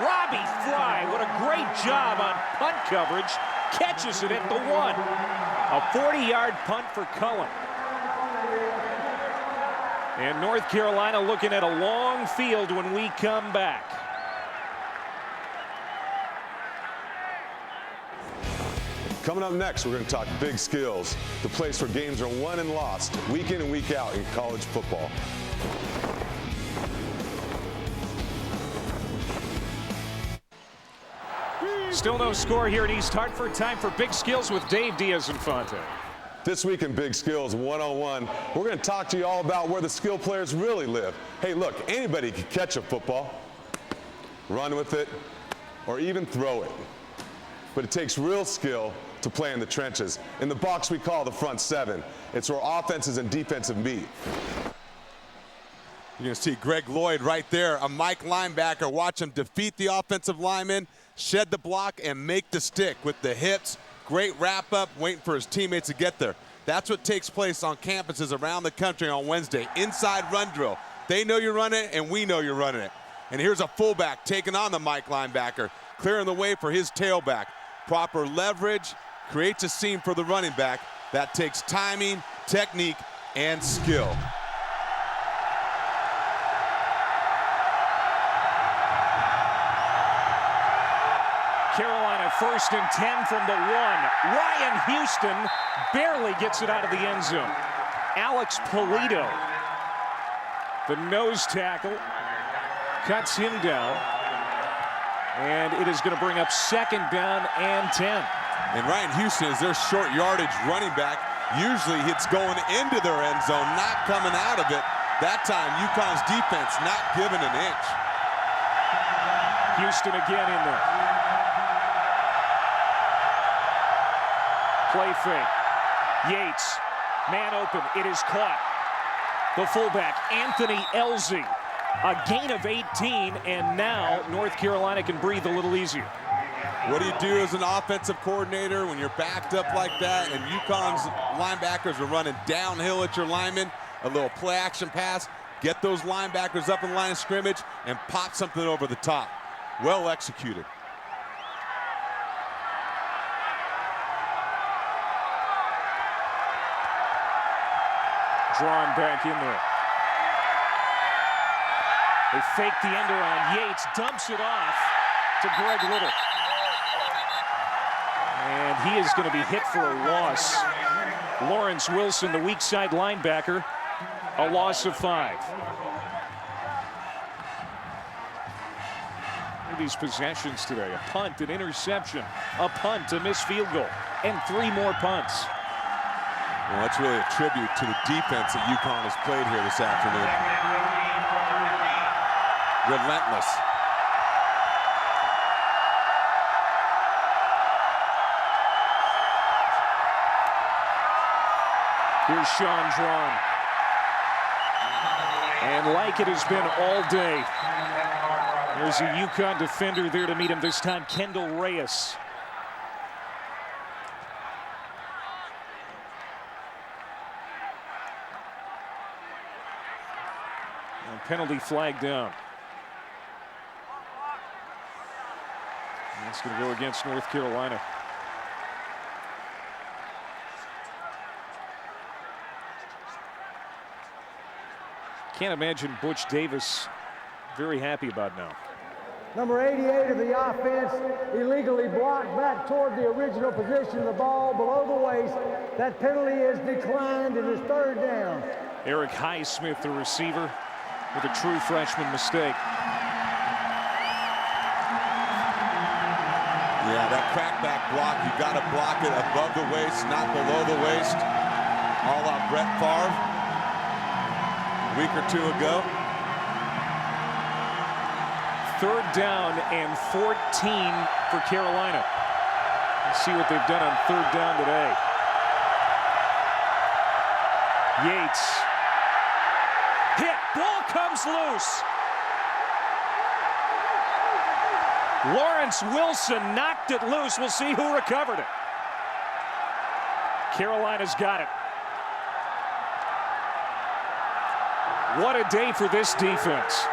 Robbie Fry, what a great job on punt coverage, catches it at the 1. A 40-yard punt for Cullen. And North Carolina looking at a long field when we come back. Coming up next, we're going to talk big skills, the place where games are won and lost week in and week out in college football. Still no score here in East Hartford. Time for Big Skills with Dave Diaz-Infante. This week in Big Skills 101, we're going to talk to you all about where the skill players really live. Hey, look, anybody can catch a football, run with it, or even throw it. But it takes real skill to play in the trenches, in the box we call the front seven. It's where offenses and defensive meet. You're going to see Greg Lloyd right there, a Mike linebacker. Watch him defeat the offensive lineman, shed the block, and make the stick with the hips. Great wrap up, waiting for his teammates to get there. That's what takes place on campuses around the country on Wednesday. Inside run drill. They know you're running it, and we know you're running it. And here's a fullback taking on the Mike linebacker, clearing the way for his tailback. Proper leverage creates a seam for the running back. That takes timing, technique, and skill. Carolina 1st and 10 from the 1. Ryan Houston barely gets it out of the end zone. Alex Polito, the nose tackle, cuts him down. And it is going to bring up 2nd down and 10. And Ryan Houston is their short yardage running back. Usually it's going into their end zone, not coming out of it. That time, UConn's defense not giving an inch. Houston again in there. Play fake. Yates, man open. It is caught. The fullback, Anthony Elzey. A gain of 18, and now North Carolina can breathe a little easier. What do you do as an offensive coordinator when you're backed up like that and UConn's linebackers are running downhill at your linemen? A little play action pass, get those linebackers up in line of scrimmage and pop something over the top. Well executed. Drawn back in there. They fake the end around. Yates dumps it off to Greg Little. And he is going to be hit for a loss. Lawrence Wilson, the weak side linebacker, a loss of 5. These possessions today, a punt, an interception, a punt, a missed field goal, and 3 more punts. Well, that's really a tribute to the defense that UConn has played here this afternoon. Relentless. Here's Sean Drawn. And like it has been all day, there's a UConn defender there to meet him, this time Kendall Reyes. And penalty flag down. That's going to go against North Carolina. Can't imagine Butch Davis very happy about now. Number 88 of the offense illegally blocked back toward the original position of the ball below the waist. That penalty is declined. It is 3rd down. Eric Highsmith, the receiver, with a true freshman mistake. Yeah, that crackback block, you got to block it above the waist, not below the waist. All out Brett Favre a week or 2 ago. 3rd down and 14 for Carolina. Let's see what they've done on 3rd down today. Yates. Hit. Ball comes loose. Lawrence Wilson knocked it loose. We'll see who recovered it. Carolina's got it. What a day for this defense.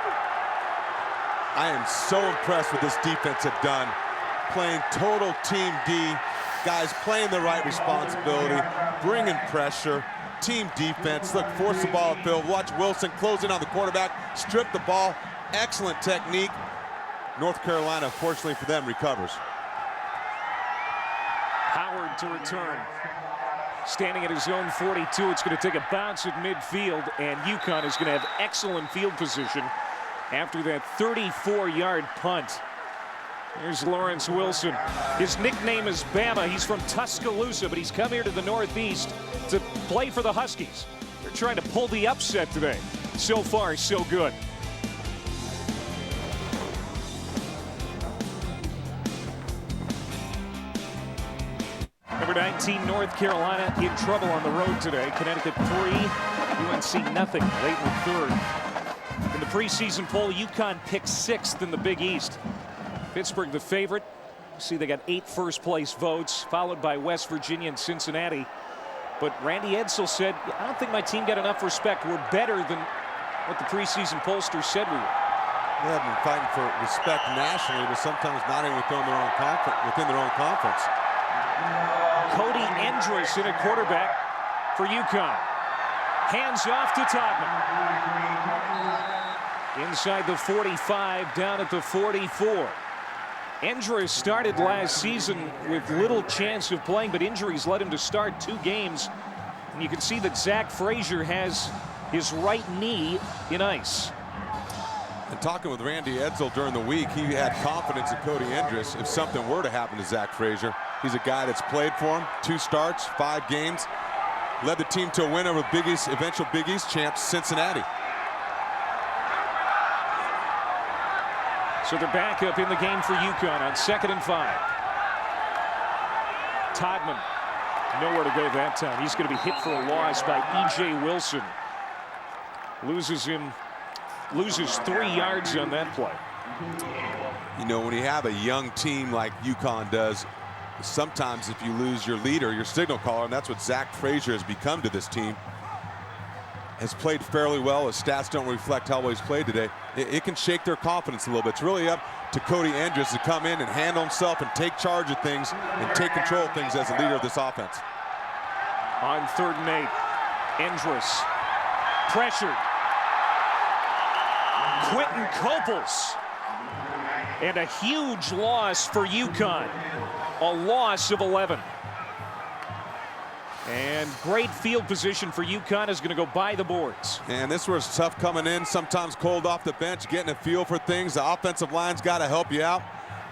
I am so impressed with this defense have done. Playing total team D. Guys playing the right responsibility, bringing pressure, team defense. Look, force the ball upfield. Watch Wilson close in on the quarterback, strip the ball. Excellent technique. North Carolina, fortunately for them, recovers. Howard to return. Standing at his own 42, it's going to take a bounce at midfield, and UConn is going to have excellent field position after that 34-yard punt. Here's Lawrence Wilson. His nickname is Bama. He's from Tuscaloosa, but he's come here to the Northeast to play for the Huskies. They're trying to pull the upset today. So far, so good. Number 19, North Carolina in trouble on the road today. Connecticut 3, UNC nothing late in the third. In the preseason poll, UConn picked 6th in the Big East. Pittsburgh the favorite. See, they got 8 first-place votes, followed by West Virginia and Cincinnati. But Randy Edsall said, I don't think my team got enough respect. We're better than what the preseason pollsters said we were. They have been fighting for respect nationally, but sometimes not even within their own conference. Cody Endress in a quarterback for UConn. Hands off to Todman. Inside the 45, down at the 44. Endress started last season with little chance of playing, but injuries led him to start 2 games. And you can see that Zach Frazier has his right knee in ice. And talking with Randy Edsall during the week, he had confidence in Cody Endress if something were to happen to Zach Frazier. He's a guy that's played for him, 2 starts, 5 games. Led the team to a win over eventual Big East champs Cincinnati. So they're back up in the game for UConn on 2nd and 5. Todman, nowhere to go that time. He's going to be hit for a loss by E.J. Wilson. Loses 3 yards on that play. You know, when you have a young team like UConn does, sometimes if you lose your leader, your signal caller, and that's what Zach Frazier has become to this team, has played fairly well. His stats don't reflect how well he's played today. It can shake their confidence a little bit. It's really up to Cody Endress to come in and handle himself and take charge of things and take control of things as a leader of this offense. On 3rd and 8, Endress pressured. Quentin Copels. And a huge loss for UConn. A loss of 11. And great field position for UConn is going to go by the boards. And this was tough coming in, sometimes cold off the bench, getting a feel for things. The offensive line's got to help you out.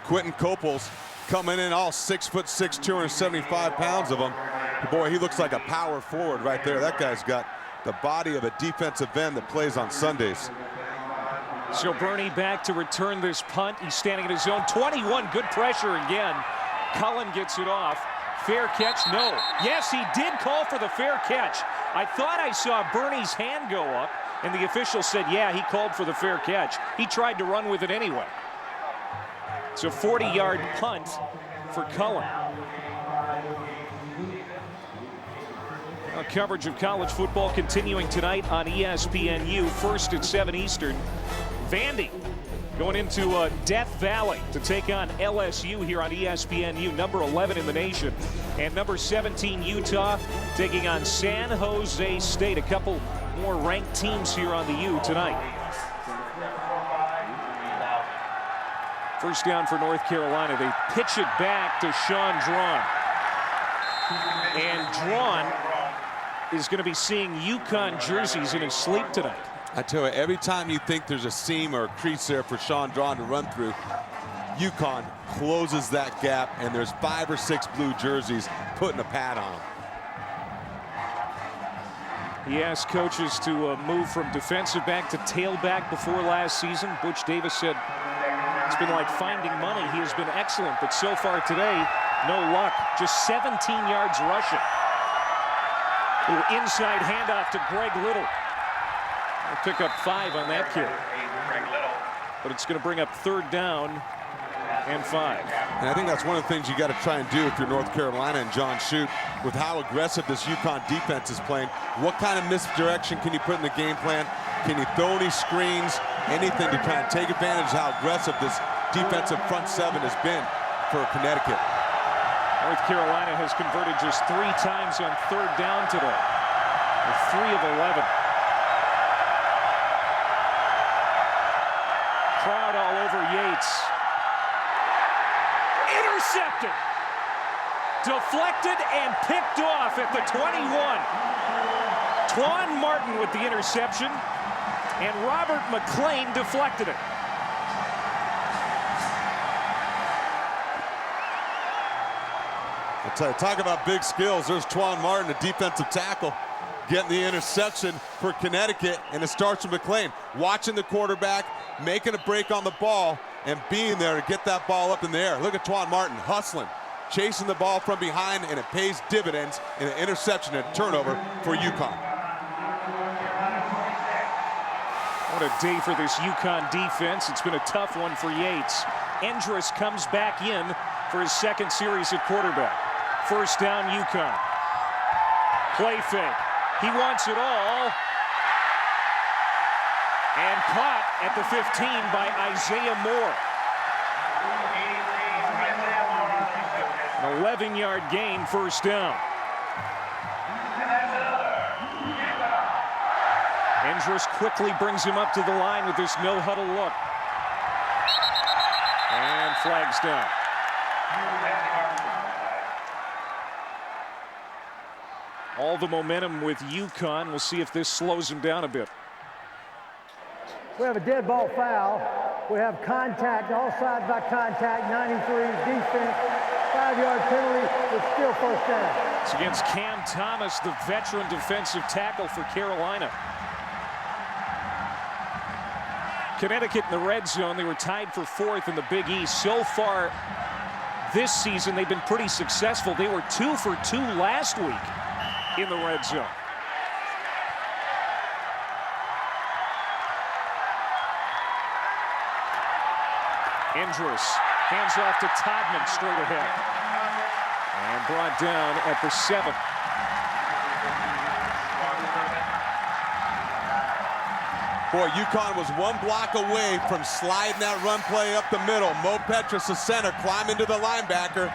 Quentin Copels coming in all 6'6", 275 pounds of him. Boy, he looks like a power forward right there. That guy's got the body of a defensive end that plays on Sundays. So Bernie back to return this punt. He's standing at his own 21. Good pressure again. Cullen gets it off. Fair catch, no. Yes, he did call for the fair catch. I thought I saw Bernie's hand go up, and the official said, yeah, he called for the fair catch. He tried to run with it anyway. It's a 40-yard punt for Cullen. Our coverage of college football continuing tonight on ESPNU, first at 7 Eastern. Vandy going into Death Valley to take on LSU here on ESPNU, number 11 in the nation. And number 17, Utah, taking on San Jose State. A couple more ranked teams here on the U tonight. First down for North Carolina. They pitch it back to Sean Drawn. And Drawn is going to be seeing UConn jerseys in his sleep tonight. I tell you, every time you think there's a seam or a crease there for Sean Drawn to run through, UConn closes that gap, and there's 5 or 6 blue jerseys putting a pad on them. He asked coaches to move from defensive back to tailback before last season. Butch Davis said it's been like finding money. He has been excellent, but so far today, no luck. Just 17 yards rushing. Little inside handoff to Greg Little. He'll pick up 5 on that carry. But it's going to bring up 3rd down and 5. And I think that's one of the things you got to try and do if you're North Carolina and John Shute, with how aggressive this UConn defense is playing. What kind of misdirection can you put in the game plan? Can you throw any screens, anything to try and take advantage of how aggressive this defensive front 7 has been for Connecticut? North Carolina has converted just 3 times on 3rd down today. 3 of 11. Crowd all over Yates. Intercepted. Deflected and picked off at the 21. Twan Martin with the interception, and Robert McLean deflected it. I'll tell you, talk about big skills. There's Twan Martin, a defensive tackle, getting the interception for Connecticut, and it starts with McLean. Watching the quarterback, making a break on the ball, and being there to get that ball up in the air. Look at Twan Martin hustling, chasing the ball from behind, and it pays dividends in an interception and turnover for UConn. What a day for this UConn defense. It's been a tough one for Yates. Endress comes back in for his second series at quarterback. First down, UConn. Play fake. He wants it all. And caught at the 15 by Isaiah Moore. An 11-yard gain, first down. Endress quickly brings him up to the line with this no-huddle look. And flags down. All the momentum with UConn. We'll see if this slows him down a bit. We have a dead ball foul. We have contact, all sides by contact, 93 defense, 5-yard penalty with still first down. It's against Cam Thomas, the veteran defensive tackle for Carolina. Connecticut in the red zone. They were tied for 4th in the Big East. So far this season, they've been pretty successful. They were 2 for 2 last week in the red zone. Endress hands off to Todman straight ahead. And brought down at the 7. Boy, UConn was one block away from sliding that run play up the middle. Mo Petrus, the center, climbing to the linebacker.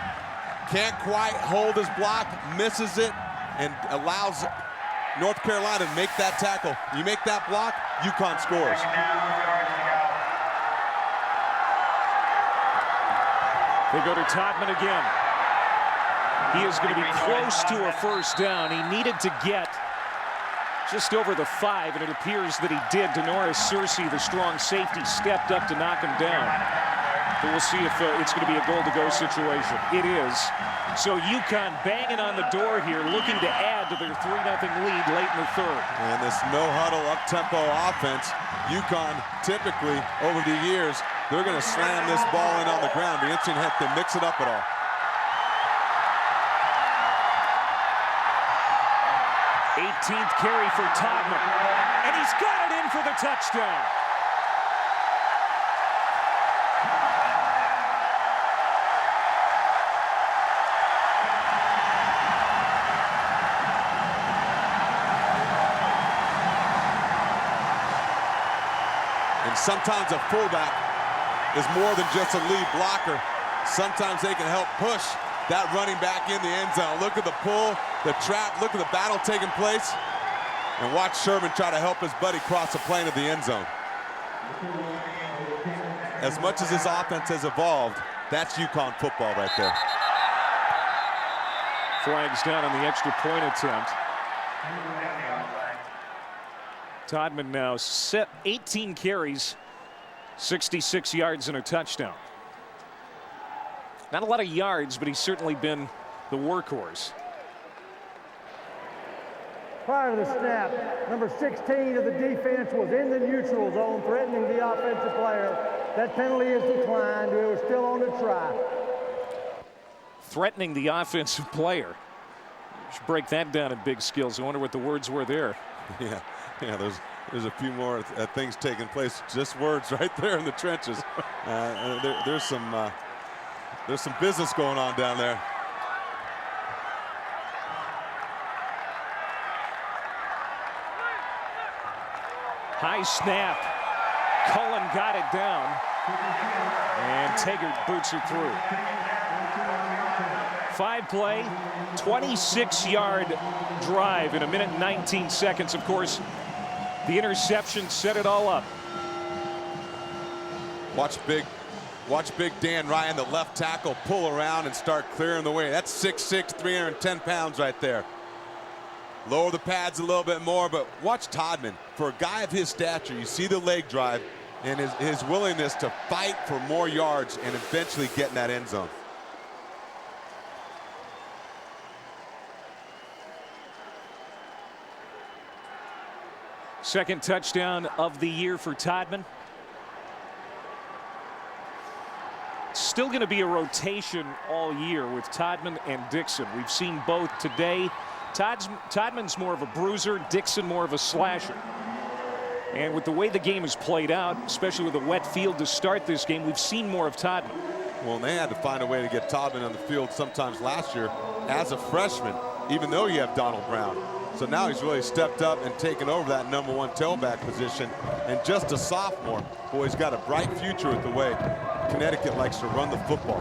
Can't quite hold his block, misses it, and allows North Carolina to make that tackle. You make that block, UConn scores. They go to Todman again. He is going to be close to a first down. He needed to get just over the 5, and it appears that he did. Denoris Searcy, the strong safety, stepped up to knock him down. But we'll see if it's going to be a goal-to-go situation. It is. So UConn banging on the door here, looking to add to their 3-0 lead late in the 3rd. And this no-huddle, up-tempo offense, UConn typically, over the years, they're going to slam this ball in on the ground. The instant hit, they mix it up at all. th carry for Todman, and he's got it in for the touchdown. And sometimes a fullback is more than just a lead blocker. Sometimes they can help push that running back in the end zone. Look at the pull, the trap, look at the battle taking place. And watch Sherman try to help his buddy cross the plane of the end zone. As much as this offense has evolved, that's UConn football right there. Flags down on the extra point attempt. Todman now set 18 carries, 66 yards and a touchdown. Not a lot of yards, but he's certainly been the workhorse. Prior to the snap, number 16 of the defense was in the neutral zone, threatening the offensive player. That penalty is declined. We were still on the try. Threatening the offensive player. Should break that down in big skills. I wonder what the words were there. Yeah, there's a few more things taking place. Just words right there in the trenches. There's some business going on down there. High snap. Cullen got it down. And Taggart boots it through. 5-play, 26-yard drive in a minute and 19 seconds. Of course, the interception set it all up. Watch big Dan Ryan, the left tackle, pull around and start clearing the way. That's 6'6", 310 pounds right there. Lower the pads a little bit more, but watch Todman. For a guy of his stature, you see the leg drive and his willingness to fight for more yards and eventually get in that end zone. Second touchdown of the year for Todman. Still going to be a rotation all year with Todman and Dixon. We've seen both today. Todman's more of a bruiser, Dixon more of a slasher. And with the way the game has played out, especially with a wet field to start this game, we've seen more of Todman. Well, and they had to find a way to get Todman on the field sometimes last year as a freshman, even though you have Donald Brown. So now he's really stepped up and taken over that #1 tailback position. And just a sophomore, boy, he's got a bright future with the way Connecticut likes to run the football.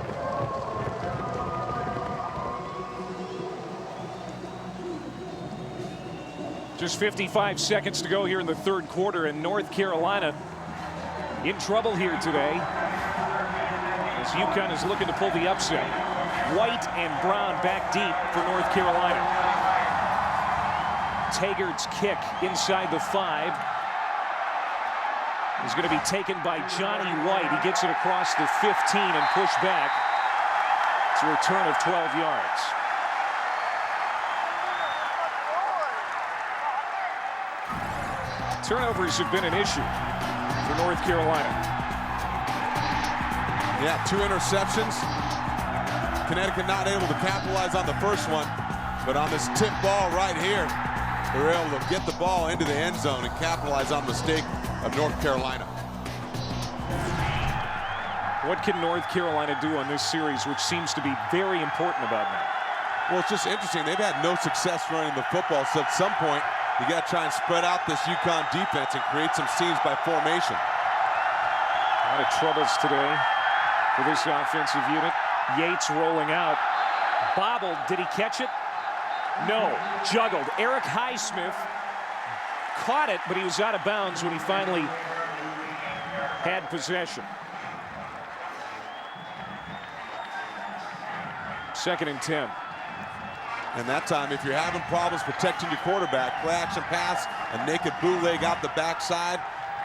Just 55 seconds to go here in the third quarter, and North Carolina in trouble here today as UConn is looking to pull the upset. White and Brown back deep for North Carolina. Taggart's kick inside the 5 is going to be taken by Johnny White. He gets it across the 15 and pushed back. It's a return of 12 yards. Turnovers have been an issue for North Carolina. Yeah, 2 interceptions. Connecticut not able to capitalize on the first one, but on this tip ball right here, they were able to get the ball into the end zone and capitalize on the mistake of North Carolina. What can North Carolina do on this series, which seems to be very important about now? Well, it's just interesting. They've had no success running the football, so at some point, you got to try and spread out this UConn defense and create some seams by formation. A lot of troubles today for this offensive unit. Yates rolling out. Bobbled. Did he catch it? No. Juggled. Eric Highsmith caught it, but he was out of bounds when he finally had possession. 2nd and 10. And that time, if you're having problems protecting your quarterback, play action pass, a naked bootleg out the backside,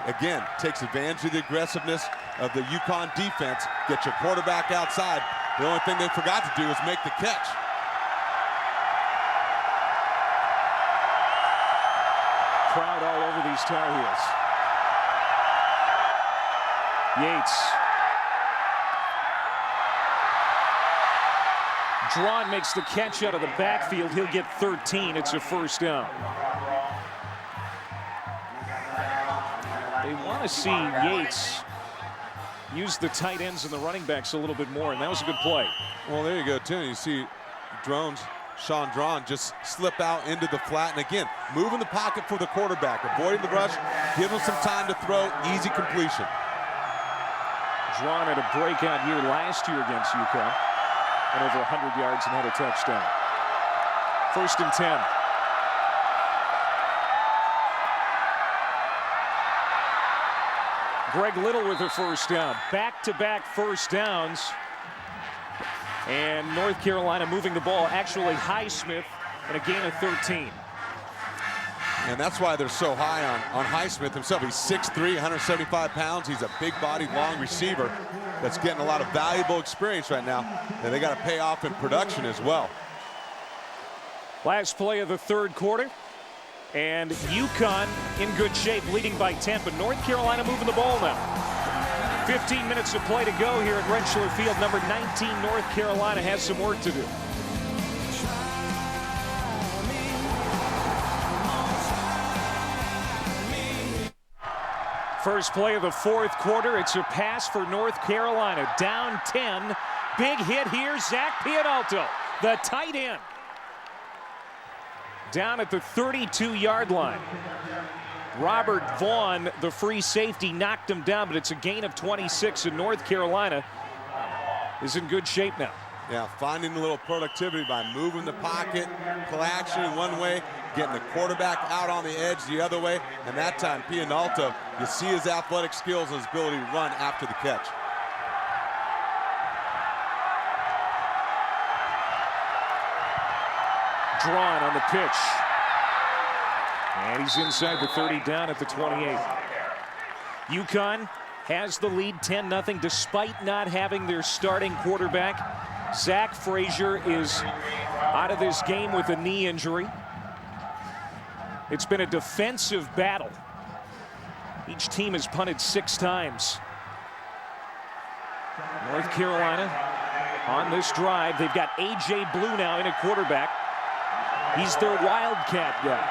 again, takes advantage of the aggressiveness of the UConn defense. Get your quarterback outside. The only thing they forgot to do is make the catch. Crowd all over these Tar Heels. Yates. Drawn makes the catch out of the backfield. He'll get 13. It's a first down. They want to see Yates use the tight ends and the running backs a little bit more, and that was a good play. Well, there you go, too. You see Sean Drawn just slip out into the flat, and again, move in the pocket for the quarterback, avoiding the rush, give him some time to throw, easy completion. Drawn had a breakout year last year against UConn, and over 100 yards and had a touchdown. 1st and 10. Greg Little with a first down. Back-to-back first downs. And North Carolina moving the ball. Actually, Highsmith and a gain of 13. And that's why they're so high on Highsmith himself. He's 6'3", 175 pounds. He's a big-bodied, long receiver that's getting a lot of valuable experience right now. And they got to pay off in production as well. Last play of the third quarter. And UConn in good shape, leading by 10, but North Carolina moving the ball now. 15 minutes of play to go here at Rentschler Field. Number 19, North Carolina has some work to do. First play of the fourth quarter. It's a pass for North Carolina. Down 10. Big hit here. Zach Pianalto, the tight end. Down at the 32-yard line. Robert Vaughn, the free safety, knocked him down, but it's a gain of 26, and North Carolina is in good shape now. Yeah, finding a little productivity by moving the pocket, play action in one way, getting the quarterback out on the edge the other way, and that time Pianalto, you see his athletic skills and his ability to run after the catch. Drawn on the pitch. And he's inside the 30, down at the 28. UConn has the lead 10-0 despite not having their starting quarterback. Zach Frazier is out of this game with a knee injury. It's been a defensive battle. Each team has punted 6 times. North Carolina on this drive. They've got A.J. Blue now in at quarterback. He's their Wildcat guy.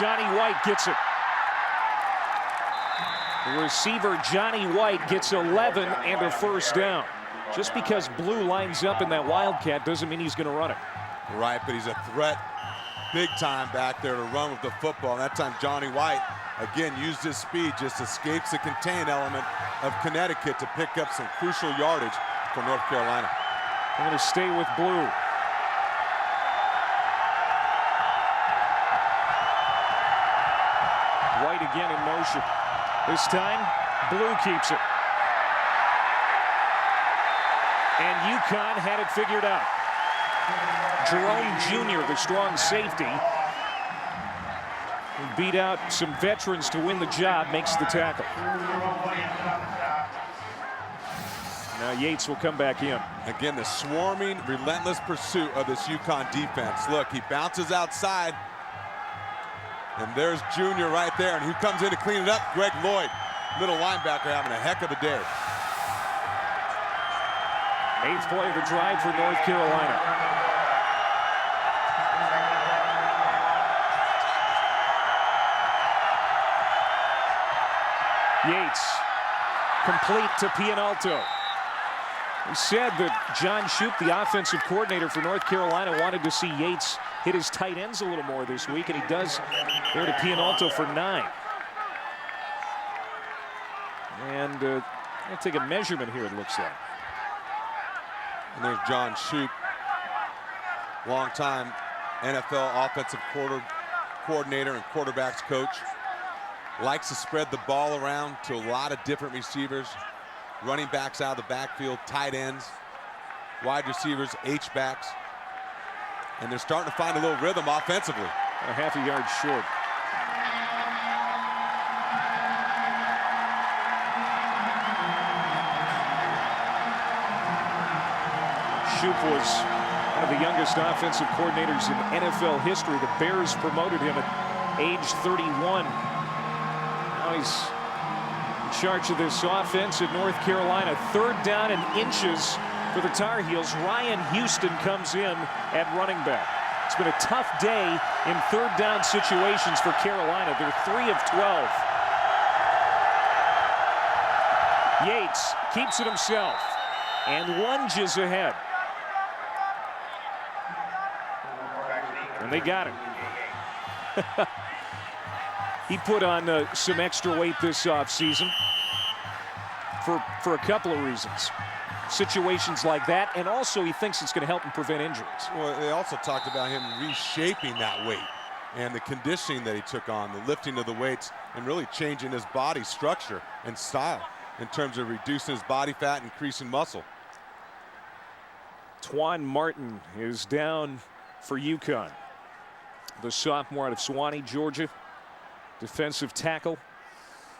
Johnny White gets it. The receiver, Johnny White, gets 11 and a first down. Just because Blue lines up in that Wildcat doesn't mean he's going to run it. Right, but he's a threat big time back there to run with the football. And that time Johnny White, again, used his speed, just escapes the contain element of Connecticut to pick up some crucial yardage for North Carolina. I'm going to stay with Blue. White again in motion. This time, Blue keeps it. And UConn had it figured out. Jerome Jr., the strong safety, who beat out some veterans to win the job, makes the tackle. Now Yates will come back in. Again, the swarming, relentless pursuit of this UConn defense. Look, he bounces outside. And there's Junior right there. And who comes in to clean it up? Greg Lloyd, middle linebacker, having a heck of a day. 8th play of the drive for North Carolina. Yates, complete to Pianalto. He said that John Shoup, the offensive coordinator for North Carolina, wanted to see Yates hit his tight ends a little more this week, and he does there to Pianalto for 9. And I'll take a measurement here, it looks like. And there's John Shoup, longtime NFL offensive coordinator and quarterbacks coach. Likes to spread the ball around to a lot of different receivers, running backs out of the backfield, tight ends, wide receivers, H-backs. And they're starting to find a little rhythm offensively. A half a yard short. Shoup was one of the youngest offensive coordinators in NFL history. The Bears promoted him at age 31. Now he's in charge of this offense at North Carolina. 3rd down and inches for the Tar Heels. Ryan Houston comes in at running back. It's been a tough day in 3rd down situations for Carolina. They're 3 of 12. Yates keeps it himself and lunges ahead. And they got him. He put on some extra weight this offseason for a couple of reasons. Situations like that, and also he thinks it's going to help him prevent injuries. Well, they also talked about him reshaping that weight and the conditioning that he took on, the lifting of the weights, and really changing his body structure and style in terms of reducing his body fat, increasing muscle. Twan Martin is down for UConn. The sophomore out of Suwanee, Georgia, defensive tackle.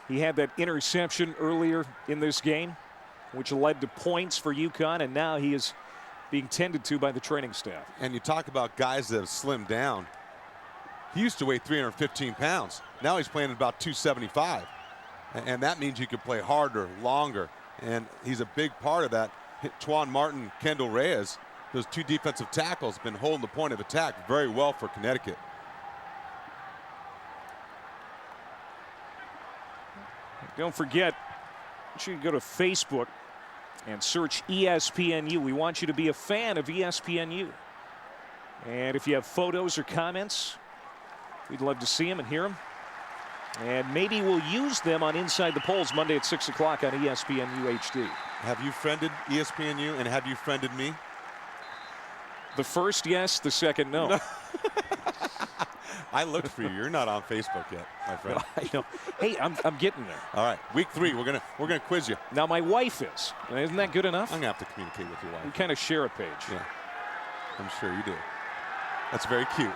He had that interception earlier in this game, which led to points for UConn, and now he is being tended to by the training staff. And you talk about guys that have slimmed down. He used to weigh 315 pounds. Now he's playing at about 275. And that means you can play harder, longer. And he's a big part of that. Twan Martin, Kendall Reyes, those 2 defensive tackles, been holding the point of attack very well for Connecticut. Don't forget, you should go to Facebook and search ESPNU. We want you to be a fan of ESPNU. And if you have photos or comments, we'd love to see them and hear them. And maybe we'll use them on Inside the Polls Monday at 6 o'clock on ESPNU HD. Have you friended ESPNU, and have you friended me? The first, yes. The second, no. I looked for you. You're not on Facebook yet, my friend. I know. Hey, I'm getting there. All right, week 3, we're gonna quiz you. Now my wife is. Isn't that good enough? I'm gonna have to communicate with your wife. We kind of share a page. Yeah, I'm sure you do. That's very cute.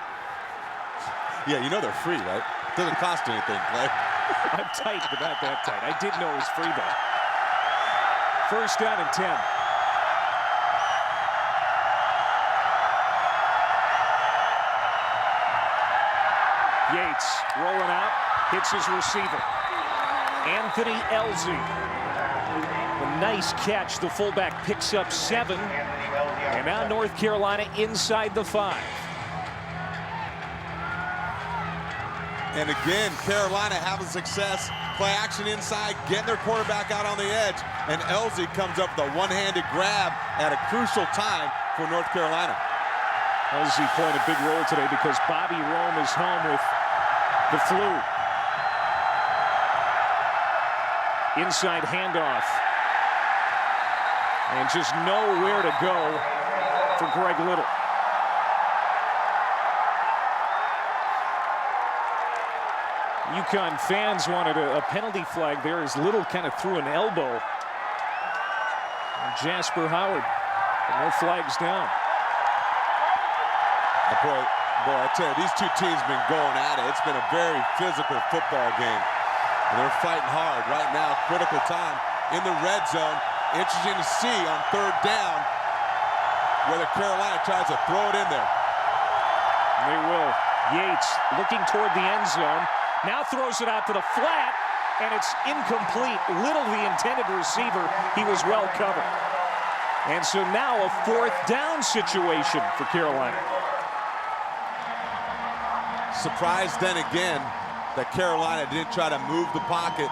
Yeah, you know they're free, right? Doesn't cost anything, Clay. I'm tight, but not that tight. I did know it was free though. First down and 10. Yates rolling out, hits his receiver. Anthony Elzy. A nice catch. The fullback picks up 7. And now North Carolina inside the 5. And again, Carolina having success. Play action inside, getting their quarterback out on the edge. And Elzy comes up with a one-handed grab at a crucial time for North Carolina. Elzy playing a big role today because Bobby Rome is home with the flu. Inside handoff. And just nowhere to go for Greg Little. UConn fans wanted a penalty flag there as Little kind of threw an elbow. And Jasper Howard, no flags down. Boy, I tell you, these two teams have been going at it. It's been a very physical football game. And they're fighting hard right now. Critical time in the red zone. Interesting to see on 3rd down whether Carolina tries to throw it in there. They will. Yates looking toward the end zone. Now throws it out to the flat, and it's incomplete. Little, the intended receiver, he was well covered. And so now a 4th down situation for Carolina. Surprised then again that Carolina didn't try to move the pocket.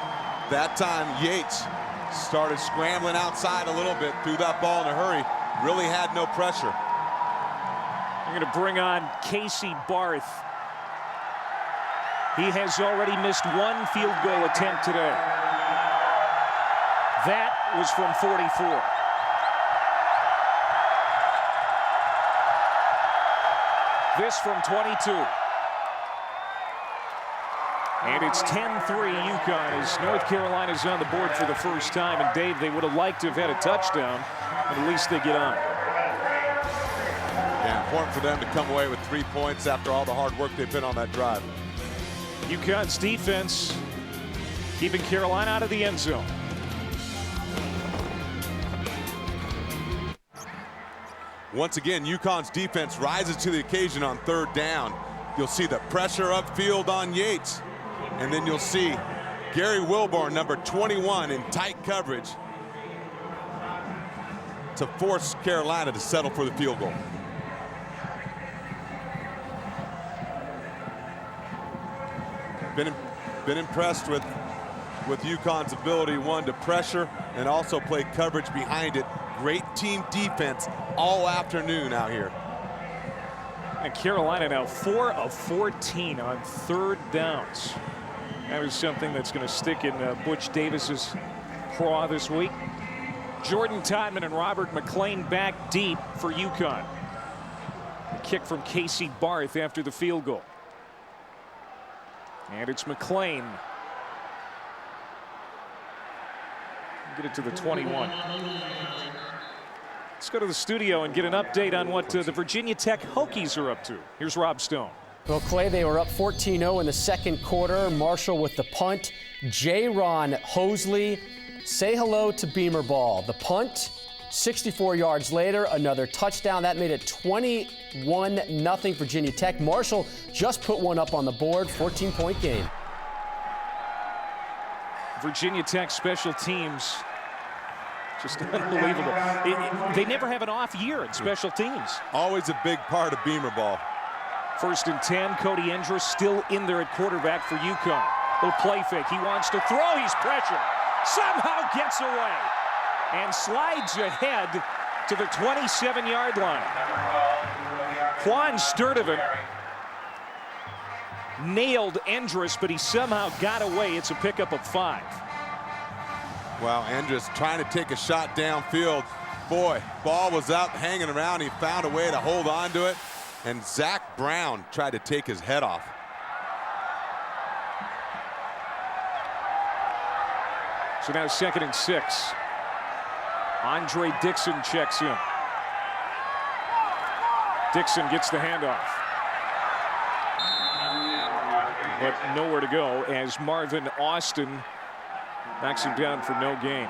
That time Yates started scrambling outside a little bit, threw that ball in a hurry, really had no pressure. They're going to bring on Casey Barth. He has already missed 1 field goal attempt today. That was from 44. This from 22. And it's 10-3 UConn as North Carolina's on the board for the first time. And Dave, they would have liked to have had a touchdown, but at least they get on. Yeah, important for them to come away with 3 points after all the hard work they've been on that drive. UConn's defense keeping Carolina out of the end zone. Once again, UConn's defense rises to the occasion on 3rd down. You'll see the pressure upfield on Yates. And then you'll see Gary Wilborn, number 21, in tight coverage to force Carolina to settle for the field goal. Been impressed with UConn's ability, one, to pressure and also play coverage behind it. Great team defense all afternoon out here. And Carolina now 4 of 14 on 3rd downs. That is something that's going to stick in Butch Davis's craw this week. Jordan Todman and Robert McClain back deep for UConn. A kick from Casey Barth after the field goal. And it's McClain. Get it to the 21. Let's go to the studio and get an update on what the Virginia Tech Hokies are up to. Here's Rob Stone. Well, Clay, they were up 14-0 in the 2nd quarter. Marshall with the punt. J-Ron Hosley, say hello to Beamer Ball. The punt, 64 yards later, another touchdown. That made it 21-0 Virginia Tech. Marshall just put one up on the board, 14-point game. Virginia Tech special teams, just unbelievable. They never have an off year in special teams. Always a big part of Beamer Ball. 1st and 10, Cody Endress still in there at quarterback for UConn. Little play fake, he wants to throw, he's pressured. Somehow gets away and slides ahead to the 27-yard line. Juan Sturdivant nailed Andrus, but he somehow got away. It's a pickup of 5. Wow, Andrus trying to take a shot downfield. Boy, ball was up, hanging around. He found a way to hold on to it. And Zach Brown tried to take his head off. So now 2nd and 6. Andre Dixon checks in. Dixon gets the handoff. But nowhere to go as Marvin Austin knocks him down for no gain.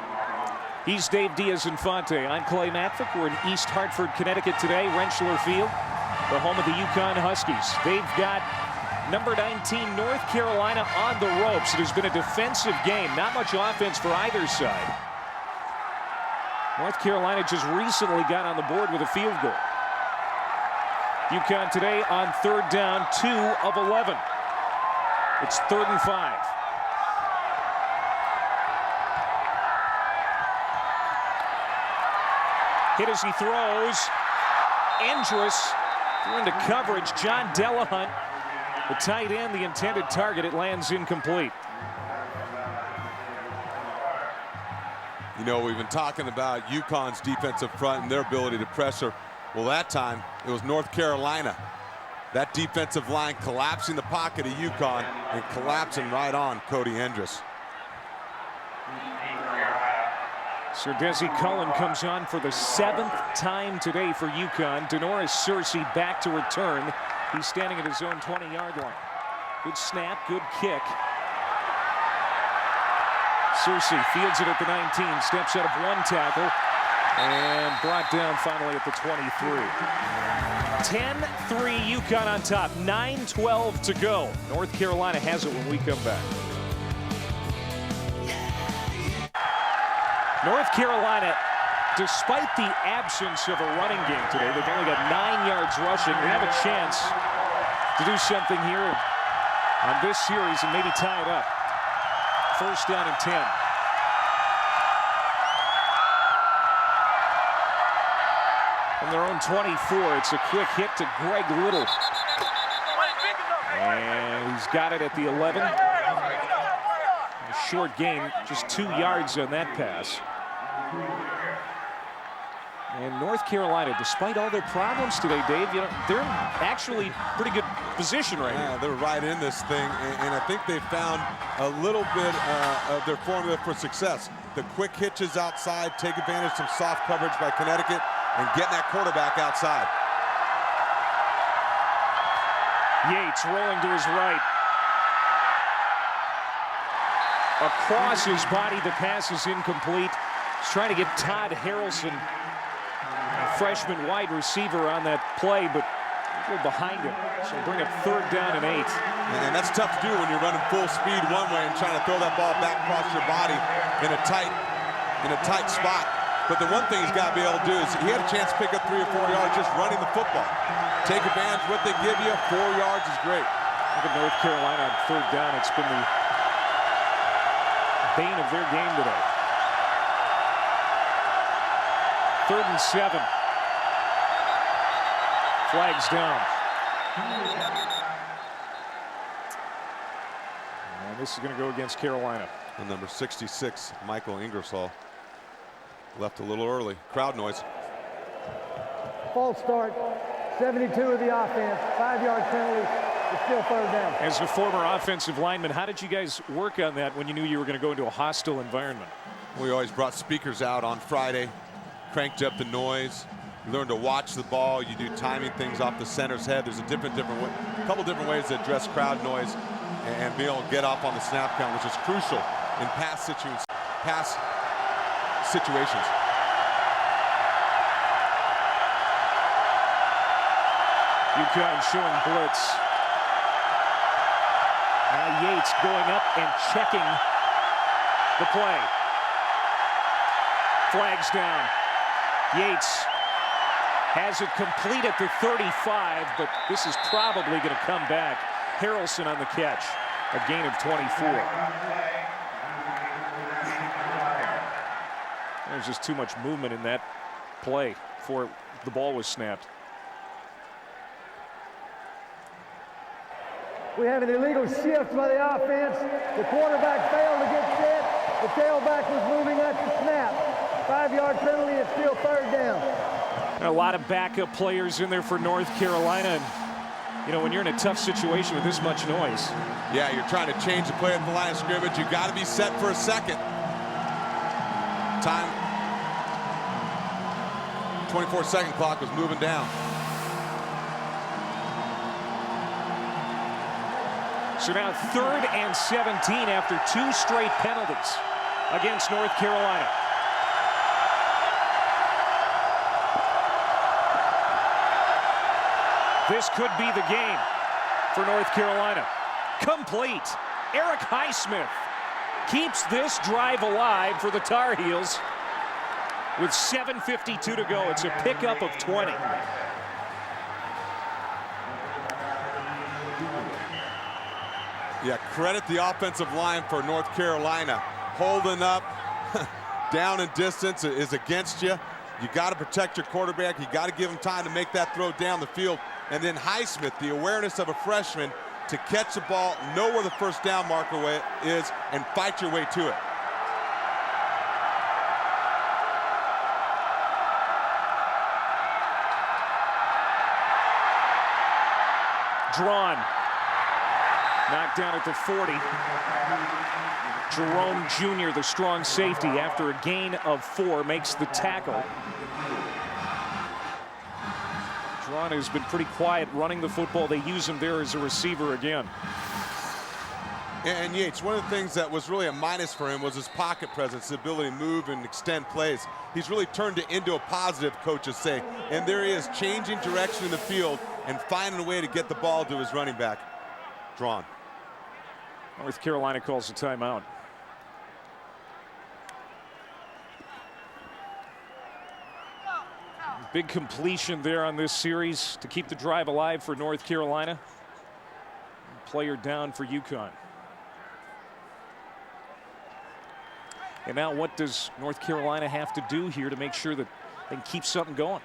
He's Dave Diaz-Infante. I'm Clay Matvick. We're in East Hartford, Connecticut today, Rentschler Field, the home of the UConn Huskies. They've got number 19 North Carolina on the ropes. It has been a defensive game, not much offense for either side. North Carolina just recently got on the board with a field goal. UConn today on 3rd down, 2 of 11. It's 3rd and 5. Hit as he throws. Andrus threw into coverage. John Delahunt, the tight end, the intended target. It lands incomplete. You know, we've been talking about UConn's defensive front and their ability to pressure. Well, that time it was North Carolina. That defensive line collapsing the pocket of UConn and collapsing right on Cody Andrus. Sir Desi Cullen comes on for the 7th time today for UConn. Denoris Searcy back to return. He's standing at his own 20-yard line. Good snap, good kick. Searcy fields it at the 19, steps out of 1 tackle, and brought down finally at the 23. 10-3 UConn on top, 9:12 to go. North Carolina has it when we come back. North Carolina, despite the absence of a running game today, they've only got 9 yards rushing. They have a chance to do something here on this series and maybe tie it up. 1st down and 10. From their own 24, it's a quick hit to Greg Little. And he's got it at the 11. A short gain, just 2 yards on that pass. And North Carolina, despite all their problems today, Dave, you know, they're in actually pretty good position right now. Yeah, they're right in this thing, and I think they found a little bit of their formula for success. The quick hitches outside, take advantage of some soft coverage by Connecticut, and getting that quarterback outside. Yates rolling to his right. Across his body, the pass is incomplete. He's trying to get Todd Harrelson, a freshman wide receiver, on that play, but a little behind him. So bring up 3rd down and 8. And that's tough to do when you're running full speed one way and trying to throw that ball back across your body in a tight spot. But the one thing he's got to be able to do is he had a chance to pick up 3 or 4 yards just running the football. Take advantage of what they give you. 4 yards is great. Look at North Carolina on 3rd down. It's been the bane of their game today. 3rd and 7. Flags down. And this is going to go against Carolina. And number 66, Michael Ingersoll, left a little early. Crowd noise. False start. 72 of the offense. 5-yard penalty. It's still 3rd down. As a former offensive lineman, how did you guys work on that when you knew you were going to go into a hostile environment? We always brought speakers out on Friday, cranked up the noise. You learn to watch the ball. You do timing things off the center's head. There's a couple different ways to address crowd noise and be able to get off on the snap count, which is crucial in pass situations. UConn showing blitz. Now Yates going up and checking the play. Flags down. Yates has it complete at the 35, but this is probably going to come back. Harrelson on the catch. A gain of 24. There's just too much movement in that play before the ball was snapped. We have an illegal shift by the offense. The quarterback failed to get set. The tailback was moving at the snap. 5-yard penalty, it's still 3rd down. A lot of backup players in there for North Carolina. And, you know, when you're in a tough situation with this much noise. Yeah, you're trying to change the play at the line of scrimmage. You got to be set for a second. Time. 24-second clock was moving down. So now 3rd and 17 after 2 straight penalties against North Carolina. This could be the game for North Carolina. Complete. Eric Highsmith keeps this drive alive for the Tar Heels with 7:52 to go. It's a pickup of 20. Yeah, credit the offensive line for North Carolina. Holding up, down in distance is against you. You got to protect your quarterback. You got to give him time to make that throw down the field. And then Highsmith, the awareness of a freshman to catch the ball, know where the first down marker is, and fight your way to it. Drawn. Knocked down at the 40. Jerome Jr., the strong safety, after a gain of 4, makes the tackle. Drawn has been pretty quiet running the football. They use him there as a receiver again. And Yates, one of the things that was really a minus for him was his pocket presence, the ability to move and extend plays. He's really turned it into a positive, coaches say. And there he is, changing direction in the field and finding a way to get the ball to his running back. Drawn. North Carolina calls a timeout. Big completion there on this series to keep the drive alive for North Carolina. Player down for UConn. And now what does North Carolina have to do here to make sure that they can keep something going?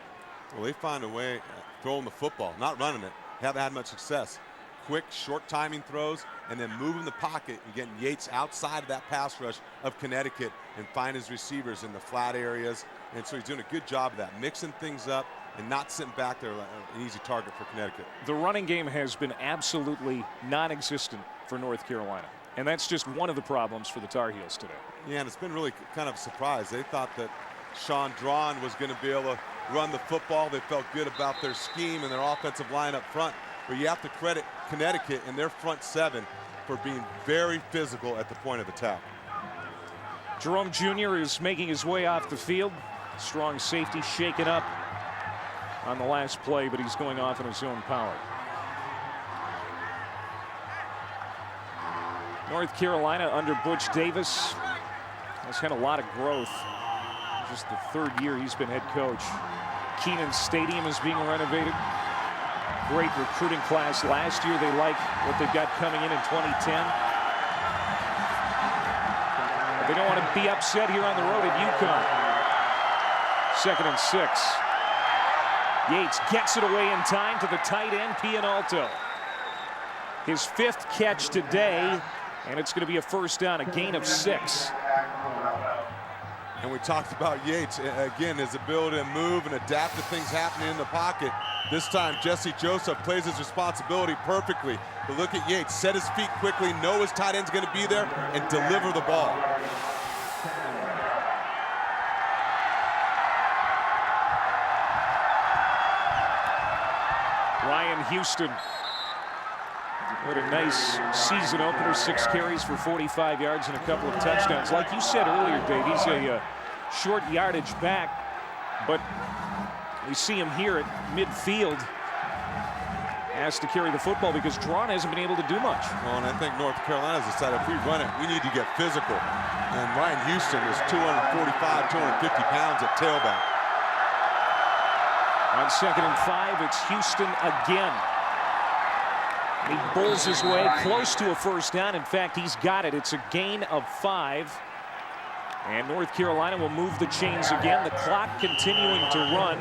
Well, they find a way throwing the football, not running it. Haven't had much success. Quick, short timing throws, and then moving the pocket and getting Yates outside of that pass rush of Connecticut and find his receivers in the flat areas. And so he's doing a good job of that, mixing things up and not sitting back there like an easy target for Connecticut. The running game has been absolutely non-existent for North Carolina. And that's just one of the problems for the Tar Heels today. Yeah, and it's been really kind of a surprise. They thought that Sean Drawn was going to be able to run the football. They felt good about their scheme and their offensive line up front. But you have to credit Connecticut and their front 7 for being very physical at the point of attack. Jerome Jr. is making his way off the field. Strong safety shaken up on the last play, but he's going off in his own power. North Carolina under Butch Davis has had a lot of growth. Just the 3rd year he's been head coach. Kenan Stadium is being renovated. Great recruiting class last year. They like what they've got coming in 2010. But they don't want to be upset here on the road at UConn. 2nd and 6. Yates gets it away in time to the tight end, Pianalto. His 5th catch today, and it's going to be a first down, a gain of 6. And we talked about Yates, again, his ability to move and adapt to things happening in the pocket. This time, Jesse Joseph plays his responsibility perfectly. But look at Yates, set his feet quickly, know his tight end's going to be there, and deliver the ball. Ryan Houston with a nice season opener, 6 carries for 45 yards and a couple of touchdowns. Like you said earlier, Dave, he's a short yardage back, but we see him here at midfield asked to carry the football because Drawn hasn't been able to do much. Well, and I think North Carolina's decided if we run it, we need to get physical. And Ryan Houston is 245, 250 pounds at tailback. On 2nd and 5, it's Houston again. He bulls his way close to a first down. In fact, he's got it. It's a gain of 5. And North Carolina will move the chains again. The clock continuing to run.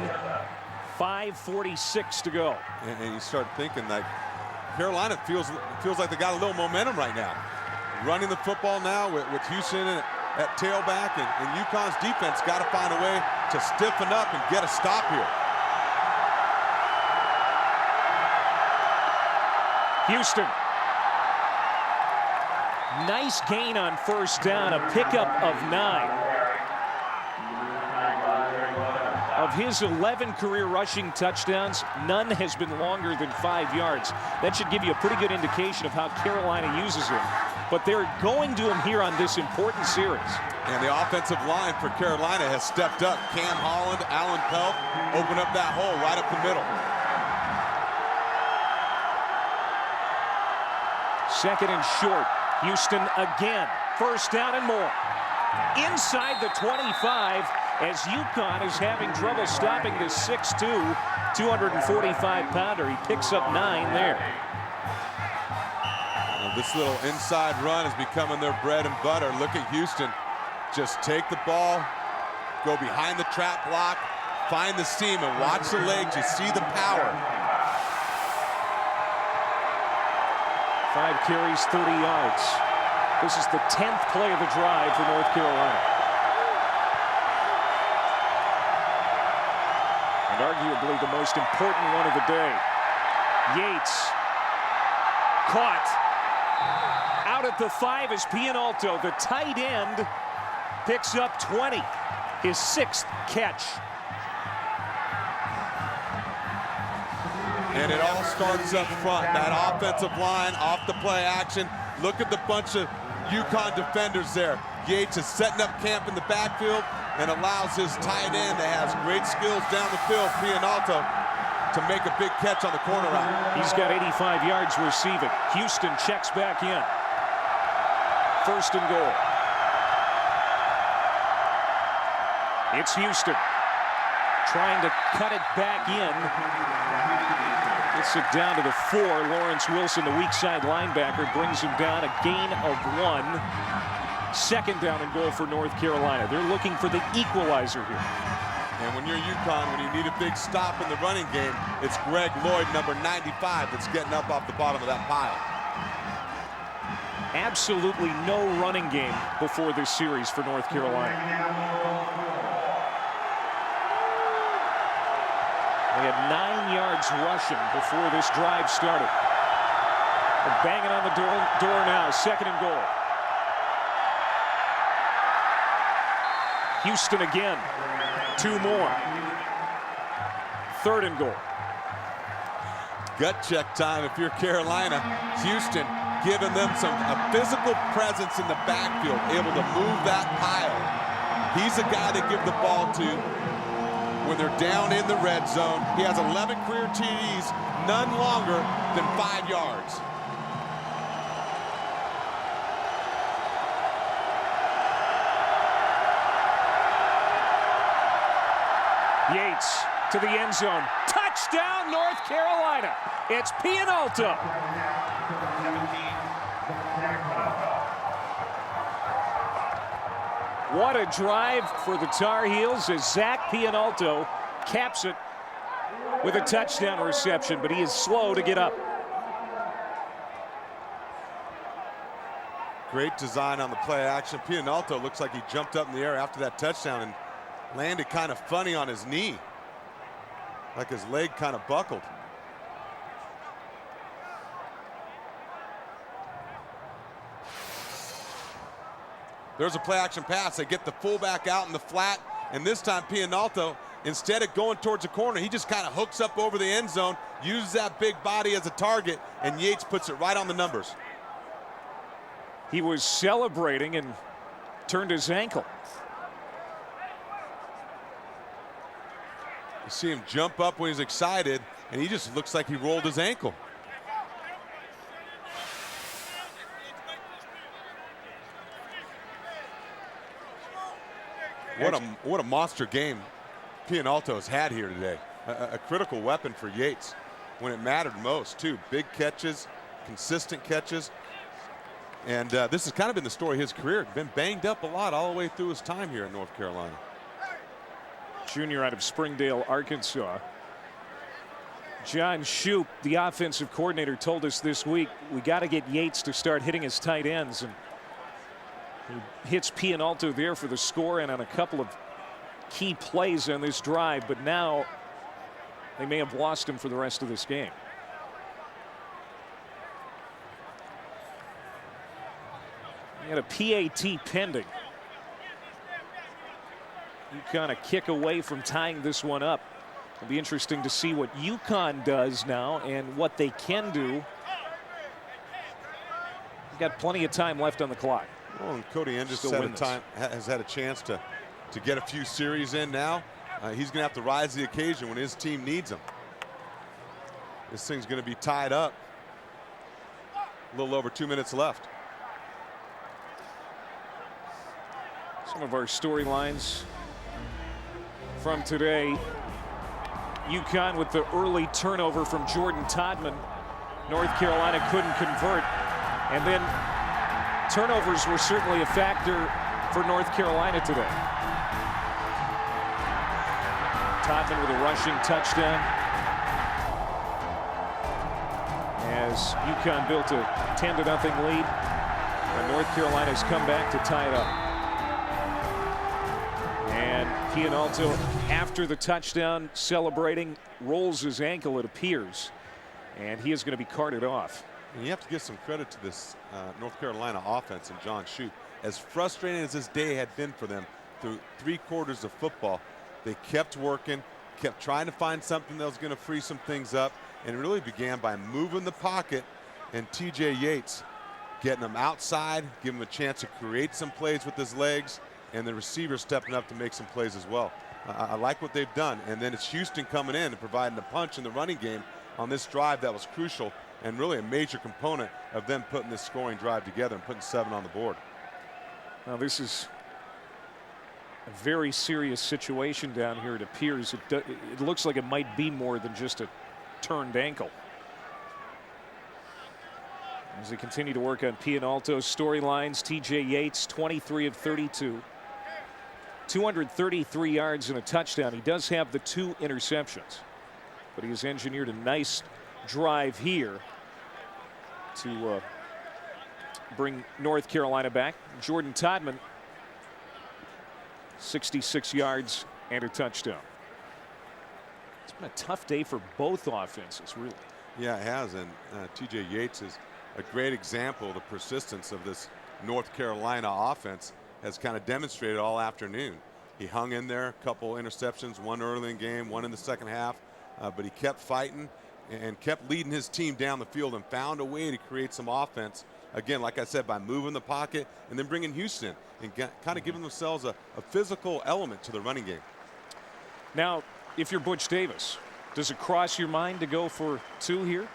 5:46 to go. And you start thinking that Carolina feels like they got a little momentum right now. Running the football now with Houston at tailback, and UConn's defense got to find a way to stiffen up and get a stop here. Houston. Nice gain on first down, a pickup of 9. Of his 11 career rushing touchdowns, none has been longer than 5 yards. That should give you a pretty good indication of how Carolina uses him. But they're going to him here on this important series. And the offensive line for Carolina has stepped up. Cam Holland, Alan Pelt, open up that hole right up the middle. Second and short. Houston again. First down and more. Inside the 25 as UConn is having trouble stopping this 6'2", 245-pounder. He picks up 9 there. Well, this little inside run is becoming their bread and butter. Look at Houston. Just take the ball, go behind the trap block, find the seam, and watch the legs. You see the power. 5 carries, 30 yards. This is the 10th play of the drive for North Carolina. And arguably the most important one of the day. Yates caught. Out at the 5 is Pianalto. The tight end picks up 20. His 6th catch. And it all starts up front. That offensive line off the play action. Look at the bunch of UConn defenders there. Yates is setting up camp in the backfield and allows his tight end that has great skills down the field, Pianalto, to make a big catch on the corner route. He's got 85 yards receiving. Houston checks back in. First and goal. It's Houston trying to cut it back in. Gets it down to the 4. Lawrence Wilson, the weak side linebacker, brings him down. A gain of 1. Second down and goal for North Carolina. They're looking for the equalizer here. And when you're UConn, when you need a big stop in the running game, it's Greg Lloyd, number 95, that's getting up off the bottom of that pile. Absolutely no running game before this series for North Carolina. They had 9 yards rushing before this drive started. They're banging on the door now. Second and goal. Houston again. 2 more. Third and goal. Gut check time if you're Carolina. Houston giving them a physical presence in the backfield, able to move that pile. He's a guy they give the ball to when they're down in the red zone. He has 11 career TDs, none longer than 5 yards. Yates to the end zone. Touchdown, North Carolina. It's Pianalto. What a drive for the Tar Heels as Zach Pianalto caps it with a touchdown reception, but he is slow to get up. Great design on the play action. Pianalto looks like he jumped up in the air after that touchdown and landed kind of funny on his knee, like his leg kind of buckled. There's a play action pass. They get the fullback out in the flat, and this time Pianalto, instead of going towards the corner, he just kind of hooks up over the end zone, uses that big body as a target, and Yates puts it right on the numbers. He was celebrating and turned his ankle. You see him jump up when he's excited, and he just looks like he rolled his ankle. What a monster game Pianalto has had here today. A critical weapon for Yates when it mattered most, too. Big catches, consistent catches. And this has kind of been the story of his career. Been banged up a lot all the way through his time here in North Carolina. Junior out of Springdale, Arkansas. John Shoup, the offensive coordinator, told us this week we got to get Yates to start hitting his tight ends, and he hits Pianalto there for the score and on a couple of key plays on this drive, but now they may have lost him for the rest of this game. He had a PAT pending. UConn a kick away from tying this one up. It'll be interesting to see what UConn does now and what they can do. We've got plenty of time left on the clock. Well, and Cody Anderson has had a chance to get a few series in now. He's going to have to rise to the occasion when his team needs him. This thing's going to be tied up. A little over 2 minutes left. Some of our storylines from today. UConn with the early turnover from Jordan Todman. North Carolina couldn't convert. And then turnovers were certainly a factor for North Carolina today. Todman with a rushing touchdown, as UConn built a 10-0 lead, and North Carolina's come back to tie it up. And Pianalto, after the touchdown, celebrating, rolls his ankle, it appears, and he is going to be carted off. And you have to give some credit to this North Carolina offense and John Shoup. As frustrating as this day had been for them through 3 quarters of football, they kept working, kept trying to find something that was going to free some things up, and it really began by moving the pocket and TJ Yates getting them outside, giving him a chance to create some plays with his legs, and the receiver stepping up to make some plays as well. I like what they've done, and then it's Houston coming in and providing a punch in the running game on this drive that was crucial and really a major component of them putting this scoring drive together and putting 7 on the board. Now this is a very serious situation down here. It appears it looks like it might be more than just a turned ankle. As they continue to work on Pianalto's storylines, TJ Yates 23 of 32. 233 yards and a touchdown. He does have the 2 interceptions, but he has engineered a nice drive here to bring North Carolina back. Jordan Todman, 66 yards and a touchdown. It's been a tough day for both offenses, really. Yeah, it has, and TJ Yates is a great example of the persistence of this North Carolina offense, has kind of demonstrated all afternoon. He hung in there, a couple interceptions, one early in the game, one in the second half, but he kept fighting and kept leading his team down the field and found a way to create some offense. Again, like I said, by moving the pocket and then bringing Houston and kind of giving themselves a physical element to the running game. Now, if you're Butch Davis, does it cross your mind to go for 2 here?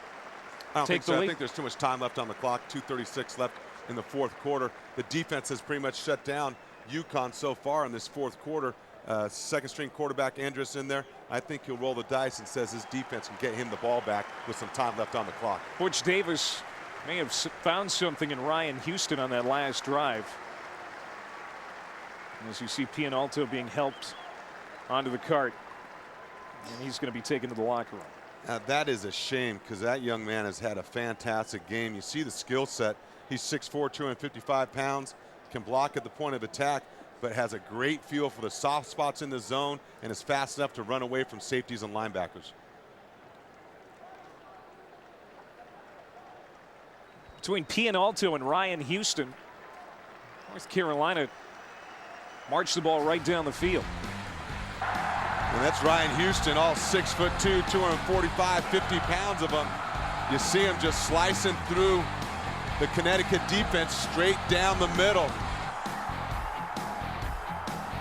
I don't think so. I think there's too much time left on the clock. 2:36 left in the 4th quarter. The defense has pretty much shut down UConn so far in this 4th quarter. Second-string quarterback Andrus in there. I think he'll roll the dice and says his defense can get him the ball back with some time left on the clock. Butch Davis may have found something in Ryan Houston on that last drive. As you see Pianalto being helped onto the cart, and he's going to be taken to the locker room. That is a shame, because that young man has had a fantastic game. You see the skill set. He's 6'4", 255 pounds, can block at the point of attack, but has a great feel for the soft spots in the zone and is fast enough to run away from safeties and linebackers. Between Pianalto and Ryan Houston, North Carolina marched the ball right down the field. And that's Ryan Houston, all 6'2", 245, 50 pounds of him. You see him just slicing through the Connecticut defense straight down the middle.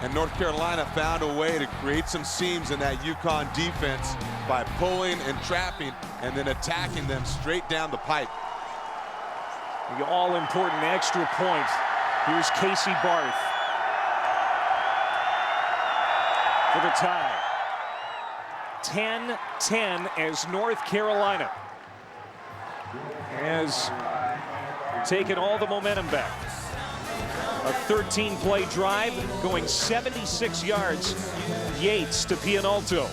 And North Carolina found a way to create some seams in that UConn defense by pulling and trapping and then attacking them straight down the pipe. The all-important extra point. Here's Casey Barth for the tie. 10-10 as North Carolina has taken all the momentum back. A 13-play drive going 76 yards. Yates to Pianalto.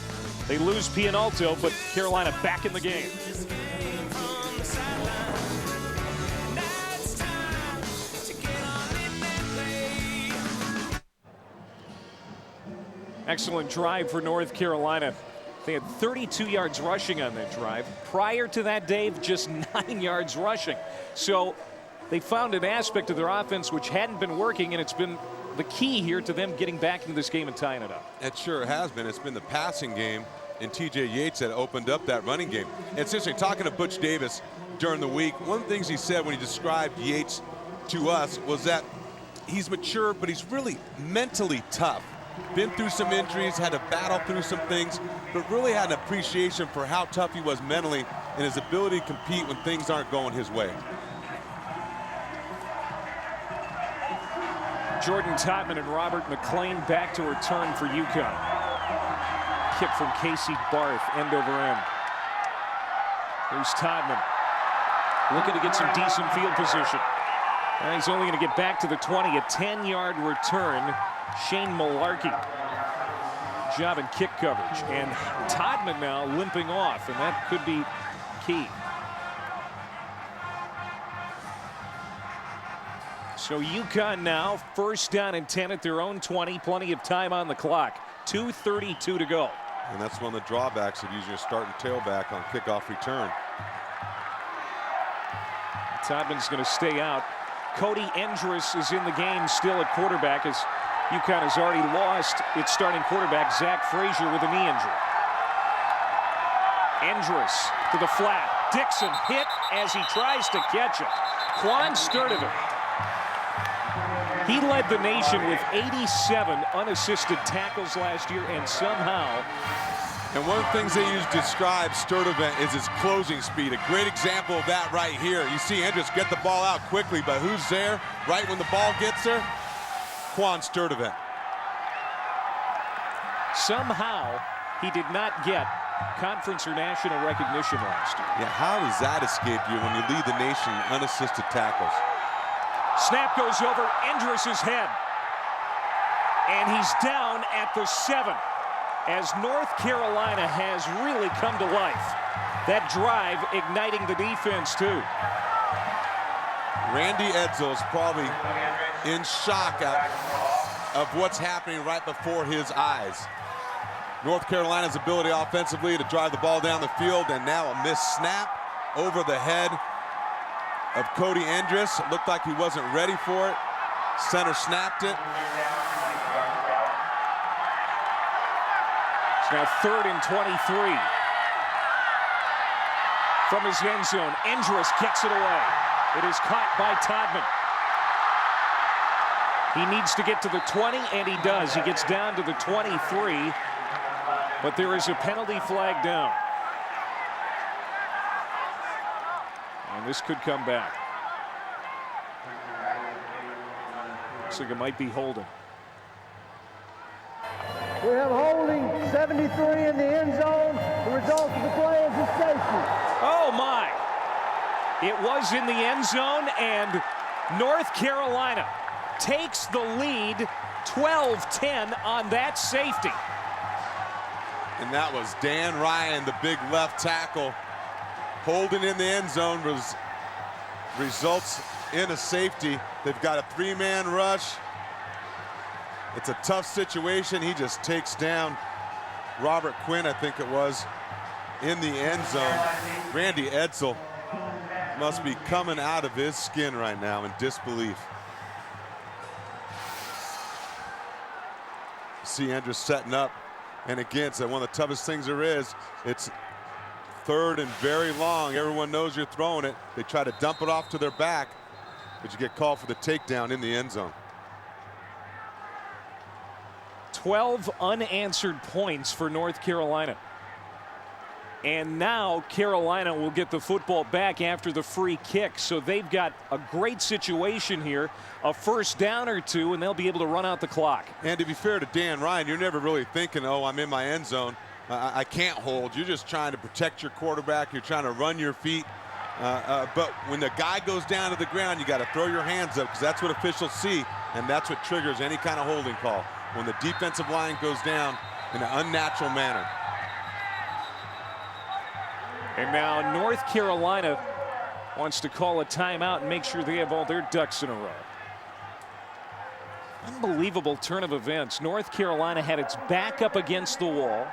They lose Pianalto, but Carolina back in the game. Excellent drive for North Carolina. They had 32 yards rushing on that drive. Prior to that, Dave, just 9 yards rushing. So they found an aspect of their offense which hadn't been working, and it's been the key here to them getting back into this game and tying it up. It sure has been. It's been the passing game and T.J. Yates that opened up that running game. It's interesting, talking to Butch Davis during the week, one of the things he said when he described Yates to us was that he's mature, but he's really mentally tough. Been through some injuries, had to battle through some things, but really had an appreciation for how tough he was mentally and his ability to compete when things aren't going his way. Jordan Totman and Robert McLean back to return for UConn. Kick from Casey Barth, end over end. Here's Totman, looking to get some decent field position. And he's only going to get back to the 20, a 10-yard return. Shane Malarkey, job in kick coverage, and Todman now limping off, and that could be key. So UConn now first down and 10 at their own 20, plenty of time on the clock, 2:32 to go. And that's one of the drawbacks of using a starting tailback on kickoff return. Todman's going to stay out. Cody Endress is in the game still at quarterback, as UConn has already lost its starting quarterback, Zach Frazier, with a knee injury. Endress to the flat. Dixon hit as he tries to catch it. Quan Sturdivant. He led the nation with 87 unassisted tackles last year, and somehow... And one of the things they use to describe Sturdivant is his closing speed. A great example of that right here. You see Endress get the ball out quickly, but who's there right when the ball gets there? Quan Sturdivant. Somehow, he did not get conference or national recognition last year. Yeah, how does that escape you when you lead the nation in unassisted tackles? Snap goes over Endress's head. And he's down at the 7. As North Carolina has really come to life. That drive igniting the defense, too. Randy Edsall is probably in shock of what's happening right before his eyes. North Carolina's ability offensively to drive the ball down the field, and now a missed snap over the head of Cody Endress. It looked like he wasn't ready for it. Center snapped it. It's now 3rd and 23. From his end zone, Endress gets it away. It is caught by Todman. He needs to get to the 20, and he does. He gets down to the 23, but there is a penalty flag down. And this could come back. Looks like it might be holding. We have holding 73 in the end zone. The result of the play is a safety. Oh, my. It was in the end zone, and North Carolina takes the lead 12-10 on that safety. And that was Dan Ryan, the big left tackle. Holding in the end zone results in a safety. They've got a 3-man rush. It's a tough situation. He just takes down Robert Quinn, I think it was, in the end zone. Randy Edsall must be coming out of his skin right now in disbelief. See Endress setting up, and again, it's one of the toughest things there is. It's 3rd and very long. Everyone knows you're throwing it. They try to dump it off to their back, but you get called for the takedown in the end zone. 12 unanswered points for North Carolina. And now Carolina will get the football back after the free kick. So they've got a great situation here, a first down or two, and they'll be able to run out the clock. And to be fair to Dan Ryan, you're never really thinking, oh, I'm in my end zone. I can't hold. You're just trying to protect your quarterback. You're trying to run your feet. But when the guy goes down to the ground, you got to throw your hands up, because that's what officials see, and that's what triggers any kind of holding call. When the defensive line goes down in an unnatural manner. And now North Carolina wants to call a timeout and make sure they have all their ducks in a row. Unbelievable turn of events. North Carolina had its back up against the wall.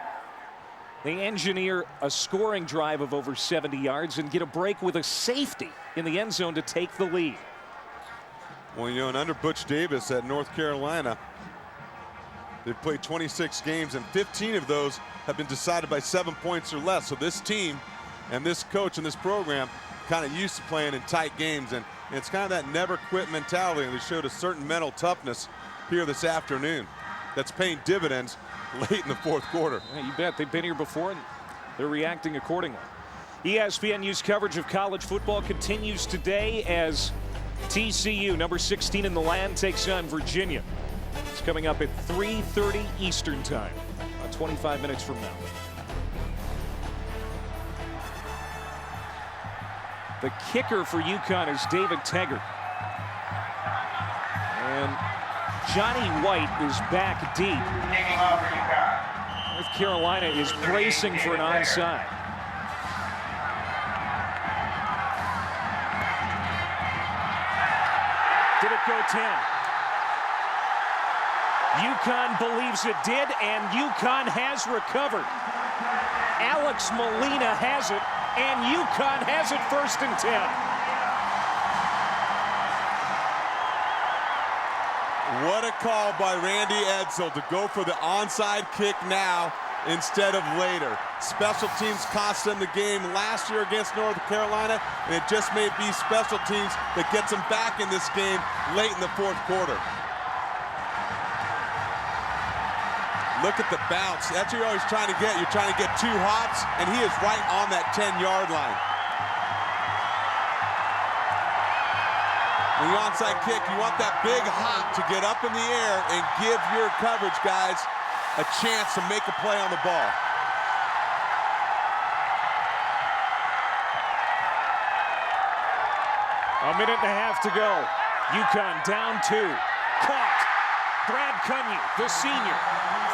They engineer a scoring drive of over 70 yards and get a break with a safety in the end zone to take the lead. Well, you know, and under Butch Davis at North Carolina, they've played 26 games, and 15 of those have been decided by 7 points or less. So this team and this coach and this program kind of used to playing in tight games, and it's kind of that never quit mentality, and they showed a certain mental toughness here this afternoon that's paying dividends late in the fourth quarter. Yeah, you bet. They've been here before, and they're reacting accordingly. ESPN News coverage of college football continues today as TCU, number 16 in the land, takes on Virginia. It's coming up at 3:30 Eastern time, about 25 minutes from now. The kicker for UConn is David Taggart. And Johnny White is back deep. Kicking off for UConn. North Carolina is bracing for an onside. Did it go 10? UConn believes it did, and UConn has recovered. Alex Molina has it, and UConn has it 1st and 10. What a call by Randy Edsall to go for the onside kick now instead of later. Special teams cost them the game last year against North Carolina, and it just may be special teams that gets them back in this game late in the fourth quarter. Look at the bounce. That's what you're always trying to get. You're trying to get 2 hops, and he is right on that 10-yard line. When you onside kick, you want that big hop to get up in the air and give your coverage guys a chance to make a play on the ball. A minute and a half to go. UConn down 2. Caught. Brad Cunyu, the senior.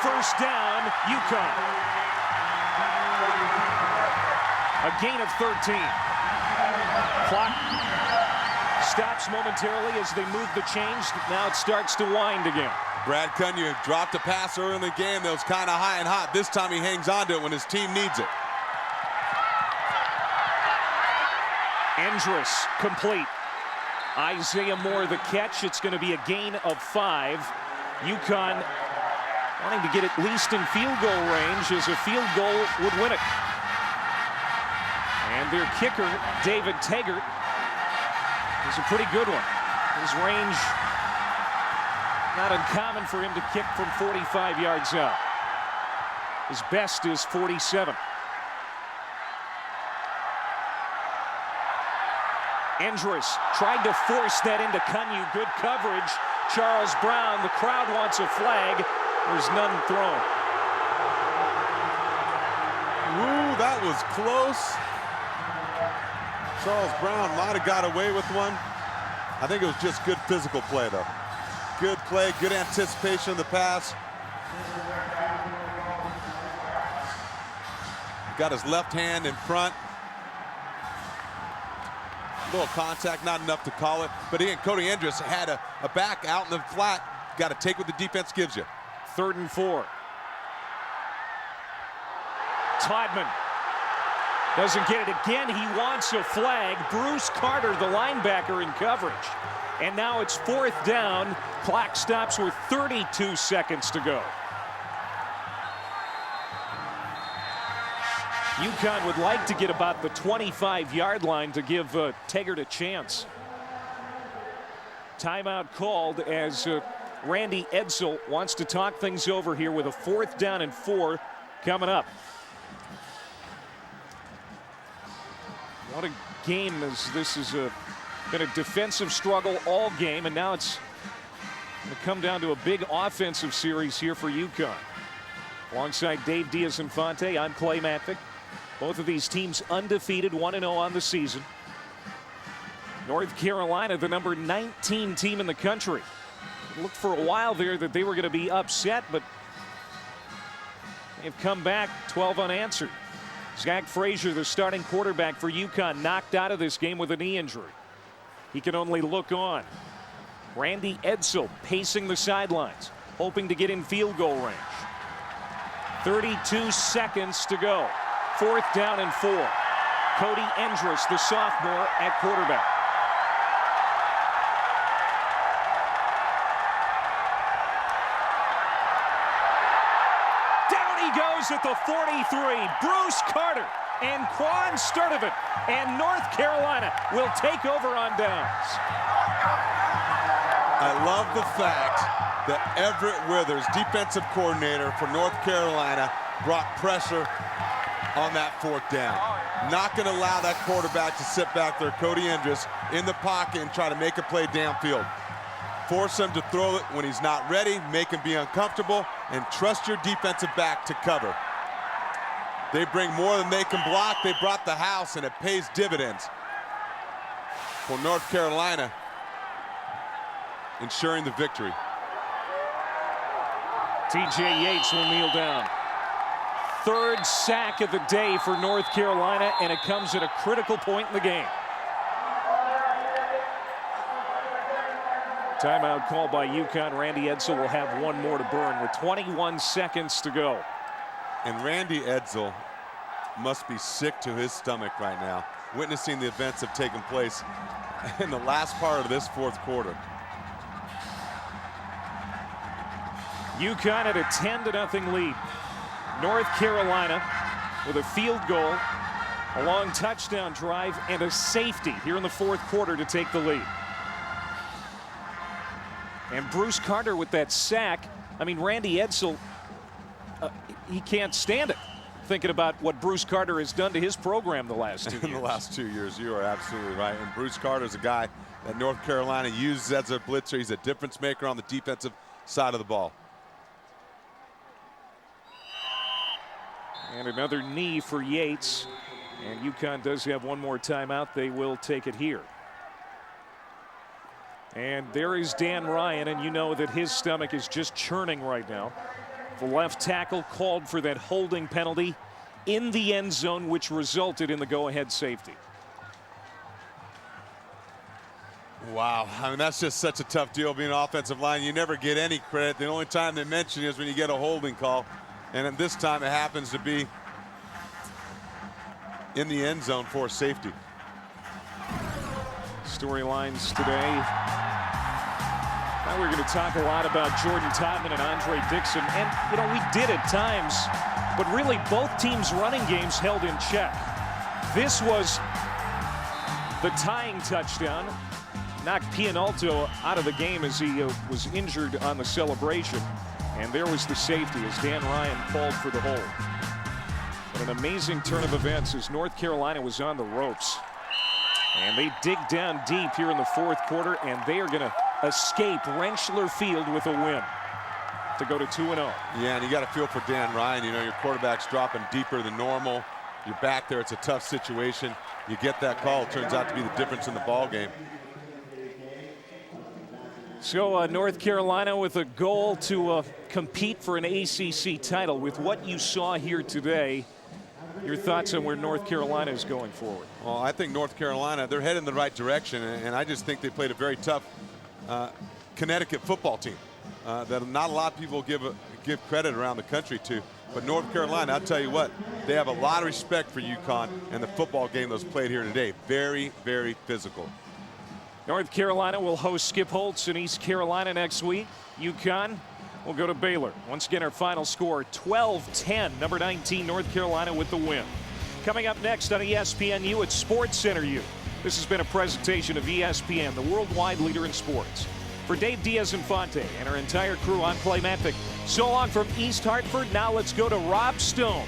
1st down, UConn. A gain of 13. Clock stops momentarily as they move the chains. Now it starts to wind again. Brad Cunyu dropped a pass early in the game that was kind of high and hot. This time he hangs on to it when his team needs it. Andrus complete. Isaiah Moore the catch. It's going to be a gain of 5. UConn wanting to get at least in field goal range, as a field goal would win it. And their kicker, David Taggart, is a pretty good one. His range, not uncommon for him to kick from 45 yards out. His best is 47. Andrus tried to force that into Cunyu. Good coverage. Charles Brown, the crowd wants a flag. There's none thrown. Ooh, that was close. Charles Brown might have got away with one. I think it was just good physical play, though. Good play, good anticipation of the pass. Got his left hand in front. Little contact, not enough to call it. But again, Cody Andrus had a back out in the flat. Got to take what the defense gives you. 3rd and 4. Todman doesn't get it again. He wants a flag. Bruce Carter, the linebacker, in coverage. And now it's 4th down. Clock stops with 32 seconds to go. UConn would like to get about the 25-yard line to give Taggart a chance. Timeout called as Randy Edsall wants to talk things over here with a 4th down and 4 coming up. What a game, as this has been a defensive struggle all game, and now it's going to come down to a big offensive series here for UConn. Alongside Dave Diaz-Infante, I'm Clay Matvick. Both of these teams undefeated, 1-0 on the season. North Carolina, the number 19 team in the country. It looked for a while there that they were going to be upset, but they've come back 12 unanswered. Zach Frazier, the starting quarterback for UConn, knocked out of this game with a knee injury. He can only look on. Randy Edsall pacing the sidelines, hoping to get in field goal range. 32 seconds to go. 4th down and 4. Cody Endress, the sophomore, at quarterback. Down he goes at the 43. Bruce Carter and Quan Sturdivant, and North Carolina will take over on downs. I love the fact that Everett Withers, defensive coordinator for North Carolina, brought pressure on that 4th down. Not going to allow that quarterback to sit back there, Cody Endress, in the pocket and try to make a play downfield. Force him to throw it when he's not ready, make him be uncomfortable, and trust your defensive back to cover. They bring more than they can block. They brought the house, and it pays dividends for North Carolina, ensuring the victory. TJ Yates will kneel down. 3rd sack of the day for North Carolina, and it comes at a critical point in the game. Timeout called by UConn. Randy Edsall will have one more to burn with 21 seconds to go. And Randy Edsall must be sick to his stomach right now, witnessing the events that have taken place in the last part of this 4th quarter. UConn at a 10-0 lead. North Carolina with a field goal, a long touchdown drive, and a safety here in the 4th quarter to take the lead. And Bruce Carter with that sack. I mean, Randy Edsall, he can't stand it, thinking about what Bruce Carter has done to his program the last 2 years. In the last 2 years, you are absolutely right. And Bruce Carter's a guy that North Carolina uses as a blitzer. He's a difference maker on the defensive side of the ball. And another knee for Yates. And UConn does have one more timeout. They will take it here. And there is Dan Ryan, and you know that his stomach is just churning right now. The left tackle called for that holding penalty in the end zone, which resulted in the go-ahead safety. Wow, I mean, that's just such a tough deal being an offensive line. You never get any credit. The only time they mention it is when you get a holding call. And at this time, it happens to be in the end zone for safety. Storylines today. Now we're going to talk a lot about Jordan Todman and Andre Dixon. And, you know, we did at times, but really both teams' running games held in check. This was the tying touchdown. Knocked Pianalto out of the game as he was injured on the celebration. And there was the safety as Dan Ryan called for the hold. But an amazing turn of events as North Carolina was on the ropes. And they dig down deep here in the 4th quarter, and they are going to escape Rentschler Field with a win to go to 2-0. Yeah, and you got to feel for Dan Ryan. You know, your quarterback's dropping deeper than normal. You're back there. It's a tough situation. You get that call. It turns out to be the difference in the ball game. So North Carolina with a goal to compete for an ACC title. With what you saw here today, your thoughts on where North Carolina is going forward? Well, I think North Carolina, they're heading in the right direction, and I just think they played a very tough Connecticut football team that not a lot of people give credit around the country to. But North Carolina, I'll tell you what, they have a lot of respect for UConn and the football game that was played here today. Very, very physical. North Carolina will host Skip Holtz in East Carolina next week. UConn will go to Baylor. Once again, our final score, 12-10. Number 19, North Carolina with the win. Coming up next on ESPNU at Sports Center U. This has been a presentation of ESPN, the worldwide leader in sports. For Dave Diaz-Infante and our entire crew, I'm Clay Matvick. So long from East Hartford. Now let's go to Rob Stone